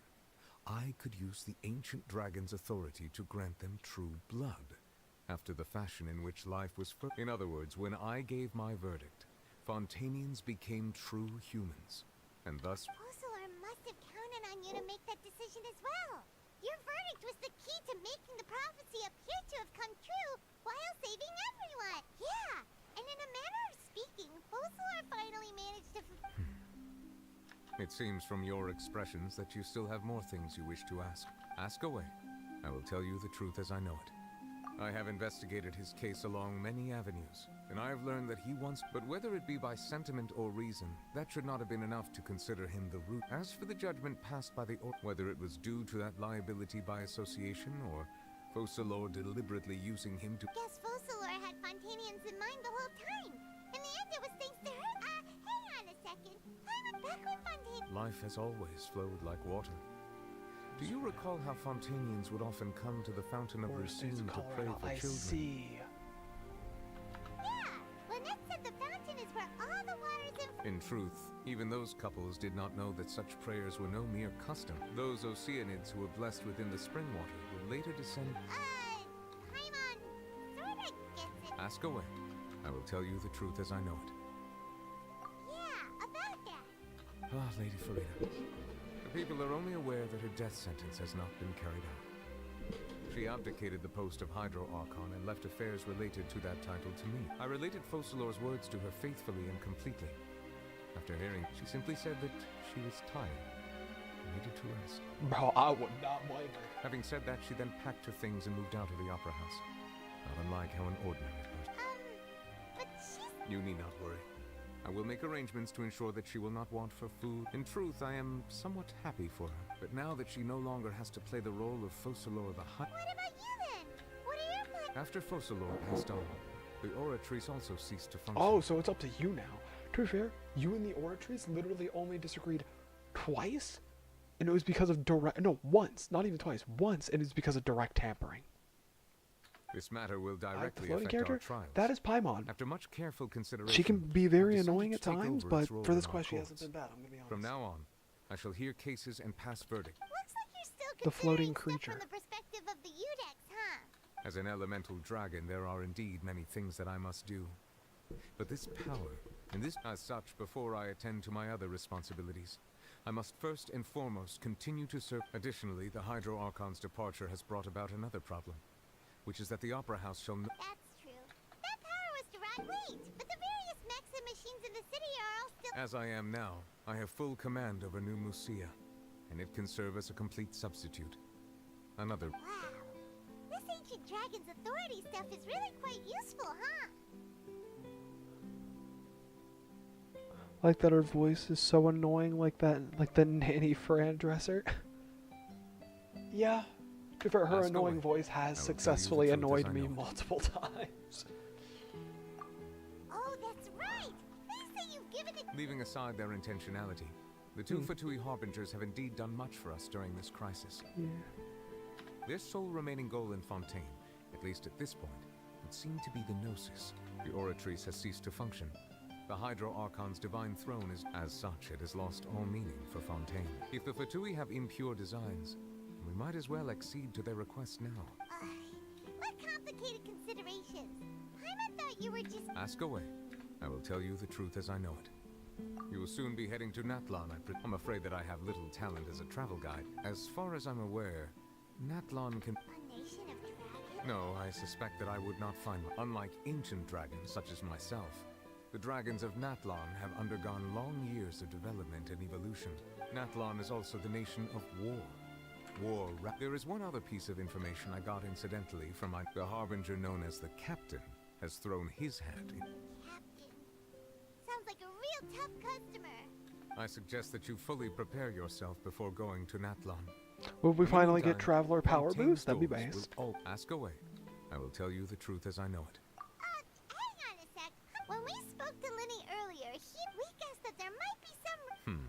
I could use the ancient dragon's authority to grant them true blood, after the fashion in which life was... In other words, when I gave my verdict, Fontanians became true humans, and thus... Fossilor must have counted on you to make that decision as well. Your verdict was the key to making the prophecy appear to have come true while saving everyone. Yeah, and in a manner of speaking, Fossilor finally managed to... It seems from your expressions that you still have more things you wish to ask. Ask away. I will tell you the truth as I know it. I have investigated his case along many avenues, and I have learned that he once... But whether it be by sentiment or reason, that should not have been enough to consider him the root. As for the judgment passed by the whether it was due to that liability by association, or Fossilor deliberately using him to... Guess Fossilor had Fontanians in mind the whole time. In the end, it was thanks to her. Hang on a second. I went back when Fontanians... Life has always flowed like water. Do you recall how Fontanians would often come to the Fountain of Lucine to pray for children? I see. Yeah, Lynette said the fountain is where all the waters In truth, even those couples did not know that such prayers were no mere custom. Those Oceanids who were blessed within the spring water would later descend... Paimon sorta gets it. Ask away. I will tell you the truth as I know it. Yeah, about that. Ah, Lady Farina. The people are only aware that her death sentence has not been carried out. She abdicated the post of Hydro Archon and left affairs related to that title to me. I related Fossilor's words to her faithfully and completely. After hearing, she simply said that she was tired and needed to rest. Bro, I would not blame her. Having said that, she then packed her things and moved out of the opera house. Not unlike how an ordinary person... But she's... You need not worry. I will make arrangements to ensure that she will not want for food. In truth, I am somewhat happy for her. But now that she no longer has to play the role of Fossilor the Hut... What about you then? What are your plans? After Fossilor passed on, the Oratrice also ceased to function. Oh, so it's up to you now. To be fair, you and the Oratrice literally only disagreed twice? And it was because of direct... No, once. Not even twice. Once, and it's because of direct tampering. This matter will directly floating affect character? our trials. That is Paimon. After much careful consideration, She can be very I've decided annoying to at take times, over but its role for this in our quest she hasn't courts. been bad, I'm gonna be honest. From now on, I shall hear cases and pass verdict. Looks like you're still The floating considering creature. stuff from the perspective of the Udex, huh? As an elemental dragon, there are indeed many things that I must do. But this power, and this as such, before I attend to my other responsibilities, I must first and foremost continue to serve. Additionally, the Hydro Archon's departure has brought about another problem, which is that the Opera House shall no... That's true. That power was derived... Wait, but the various mechs and machines in the city are all still... As I am now, I have full command over New Musia, and it can serve as a complete substitute. Another... Wow. This ancient dragon's authority stuff is really quite useful, huh? Like that her voice is so annoying, like the nanny Fran dresser. Yeah. To be fair, her Ask annoying away. voice has I will tell you the successfully truth as annoyed I me know it. multiple times. Oh, that's right. They say you've given it... Leaving aside their intentionality, the two Fatui Harbingers have indeed done much for us during this crisis. Yeah. Their sole remaining goal in Fontaine, at least at this point, would seem to be the Gnosis. The Oratrice has ceased to function. The Hydro Archon's divine throne is, as such, it has lost all meaning for Fontaine. If the Fatui have impure designs, we might as well accede to their request now. What complicated considerations? Paimon thought you were just... Ask away. I will tell you the truth as I know it. You will soon be heading to Natlan. I'm afraid that I have little talent as a travel guide. As far as I'm aware, Natlan can... A nation of dragons? No, I suspect that I would not find... Unlike ancient dragons, such as myself, the dragons of Natlan have undergone long years of development and evolution. Natlan is also the nation of war. There is one other piece of information I got incidentally from the Harbinger known as the Captain has thrown his hat in. Captain. Sounds like like a real tough customer. I suggest that you fully prepare yourself before going to Natlon. Will we finally get Meantime, Traveler Power Fontaine's Boost? That'd be doors nice. will all ask away. I will tell you the truth as I know it. Hang on a sec. When we spoke to Linny earlier, we guessed that there might be some...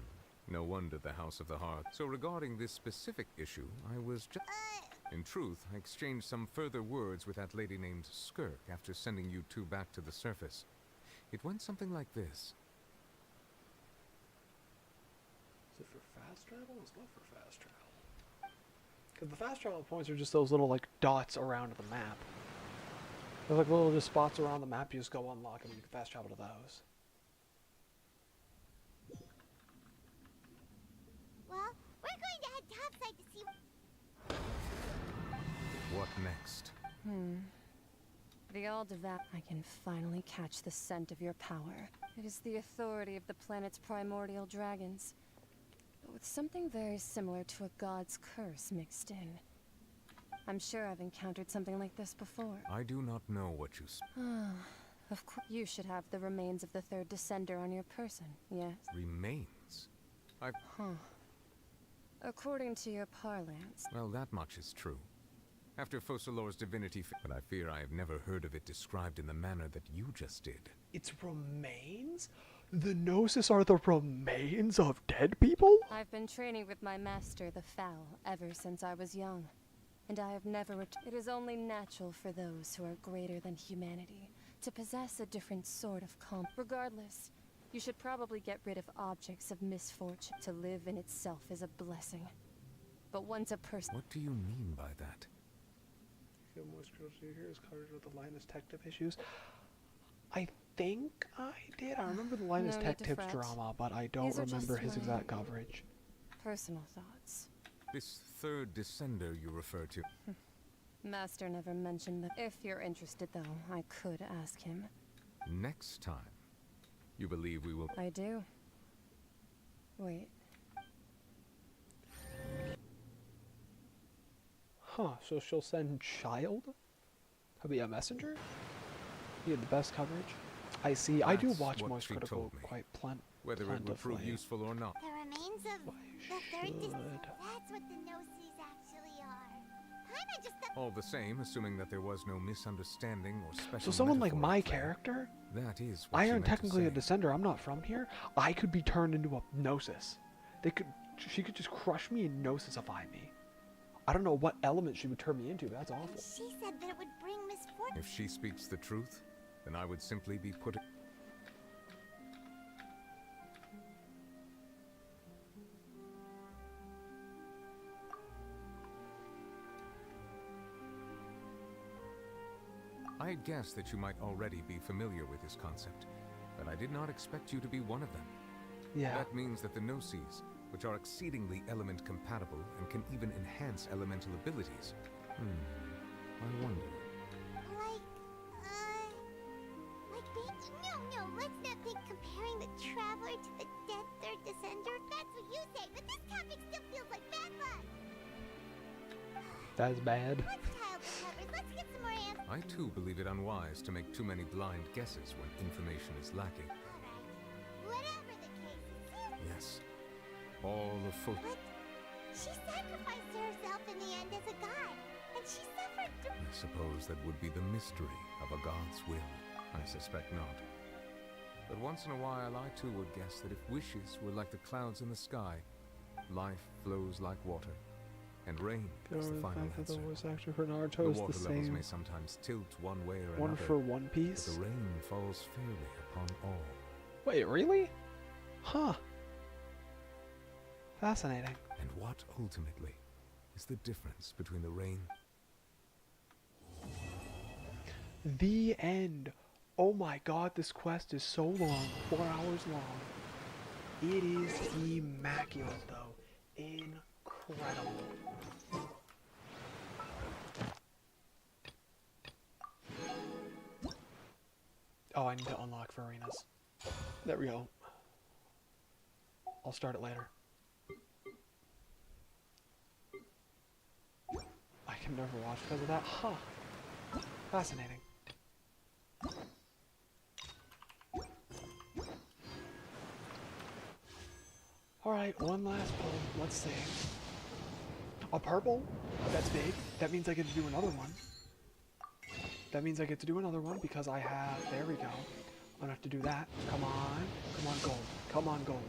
No wonder the House of the Hearth. So regarding this specific issue, I was just... In truth, I exchanged some further words with that lady named Skirk after sending you two back to the surface. It went something like this. Is it for fast travel? It's not for fast travel. Because the fast travel points are just those little, like, dots around the map. They're like little just spots around the map. You just go unlock them and you can fast travel to those. Well, we're going to head topside to see... What next? The all devout. I can finally catch the scent of your power. It is the authority of the planet's primordial dragons, but with something very similar to a god's curse mixed in. I'm sure I've encountered something like this before. I do not know what you... Of course, you should have the remains of the third descender on your person, yes? Remains? According to your parlance. Well, that much is true. After Focalor's divinity, but I fear I have never heard of it described in the manner that you just did. It's remains? The Gnosis are the remains of dead people? I've been training with my master, the Foul, ever since I was young. And I have never It is only natural for those who are greater than humanity to possess a different sort of Regardless, you should probably get rid of objects of misfortune. To live in itself is a blessing. But once a person... What do you mean by that? Feel more scrutiny here is covered with the Linus Tech Tip issues. I think I did. I remember the Linus No Tech need to Tips fret. drama, but I don't These are just remember his my exact coverage. personal thoughts. This third descender you refer to. Master never mentioned that. If you're interested, though, I could ask him. Next time, you believe we will... I do. Wait. Huh, so she'll send Child? He'll be a messenger? He had the best coverage. I see. I do That's watch what Moist she Critical told me. quite Whether it would prove plentifully. useful or not. The remains of the third That's what the Gnosis actually are. Paimon just... All the same, assuming that there was no misunderstanding or special So someone like metaphor my at play, character? That is what I she am meant to technically a say. descender. I'm not from here. I could be turned into a Gnosis. She could just crush me and Gnosisify me. I don't know what element she would turn me into, but that's awful. She said that it would bring misfortune. If she speaks the truth, then I would simply be put... I had guessed that you might already be familiar with this concept, but I did not expect you to be one of them. Yeah. That means that the Gnosis, which are exceedingly element compatible and can even enhance elemental abilities. I wonder. Like being... No, let's not think comparing the Traveler to the dead third descender. That's what you say, but this topic still feels like bad luck. That's bad. Let's tile the covers. Let's get some more answers. I too believe it unwise to make too many blind guesses when information is lacking. Whatever the case, Yes. All of full... But she sacrificed herself in the end as a god, and she suffered through... I suppose that would be the mystery of a god's will. I suspect not. But once in a while, I too would guess that if wishes were like the clouds in the sky, life flows like water, and rain is the final answer. The voice actor for The Naruto is water the levels same. may sometimes tilt one way or One another, for One Piece? but the rain falls fairly upon all. Wait, really? Huh. Fascinating. And what, ultimately, is the difference between the rain... The end. Oh my god, this quest is so long. 4 hours long. It is immaculate, though. Incredible. Oh, I need to unlock for arenas. There we go. I'll start it later. I can never watch because of that. Huh. Fascinating. Alright, one last pull. Let's see. A purple? That's big. That means I get to do another one. That means I get to do another one because I have... There we go. I'm gonna have to do that. Come on. Come on, gold. Come on, gold.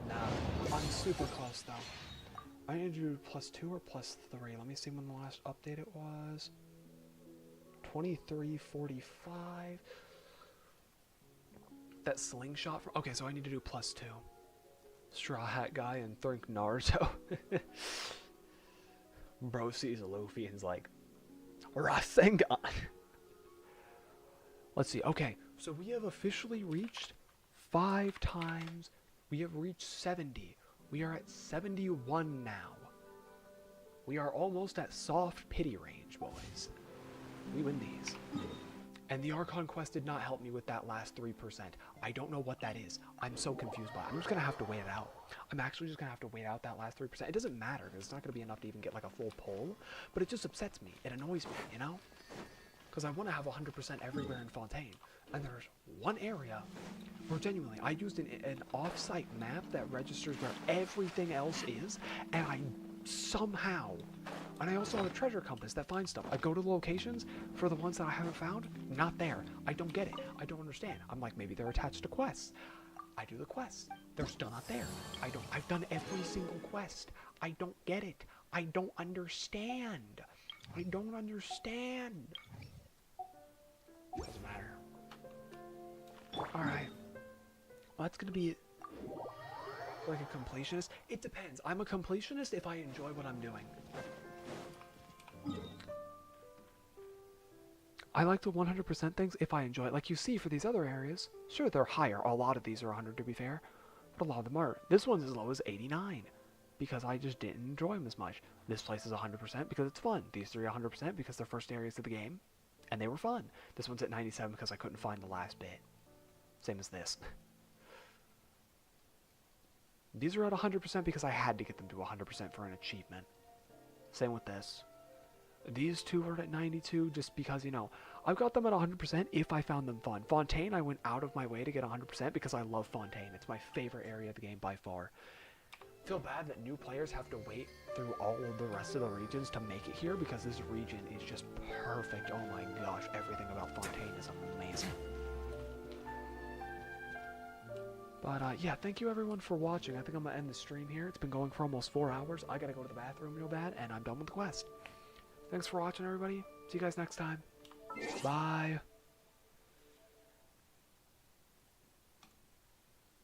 Nah. I'm super close, though. I need to do +2 or +3. Let me see when the last update it was. 23:45. That slingshot. Okay, so I need to do +2. Straw Hat Guy and Think Naruto. Bro sees Luffy and is like, Rasengan. Let's see. Okay, so we have officially reached 5 times. We have reached 70. We are at 71 now. We are almost at soft pity range, boys. We win these. And the Archon quest did not help me with that last 3%. I don't know what that is. I'm so confused by it. I'm just going to have to wait it out. I'm actually just going to have to wait out that last 3%. It doesn't matter, because it's not going to be enough to even get like a full pull. But it just upsets me. It annoys me, you know? Because I want to have 100% everywhere in Fontaine. And there's one area where genuinely I used an off-site map that registers where everything else is. And I somehow... And I also have a treasure compass that finds stuff. I go to the locations for the ones that I haven't found. Not there. I don't get it. I don't understand. I'm like, maybe they're attached to quests. I do the quest. They're still not there. I've done every single quest. I don't get it. I don't understand. I don't understand. Doesn't matter. Alright. Well, that's gonna be like a completionist. It depends. I'm a completionist if I enjoy what I'm doing. I like the 100% things if I enjoy it. Like you see for these other areas, sure, they're higher. A lot of these are 100 to be fair, but a lot of them are. This one's as low as 89 because I just didn't enjoy them as much. This place is 100% because it's fun. These three are 100% because they're first areas of the game and they were fun. This one's at 97 because I couldn't find the last bit. Same as this. These are at 100% because I had to get them to 100% for an achievement. Same with this. These two are at 92 just because, you know, I've got them at 100% if I found them fun. Fontaine, I went out of my way to get 100% because I love Fontaine. It's my favorite area of the game by far. Feel bad that new players have to wait through all of the rest of the regions to make it here because this region is just perfect. Oh my gosh, everything about Fontaine is amazing. But yeah, thank you everyone for watching. I think I'm going to end the stream here. It's been going for almost 4 hours. I got to go to the bathroom real bad, and I'm done with the quest. Thanks for watching, everybody. See you guys next time. Bye.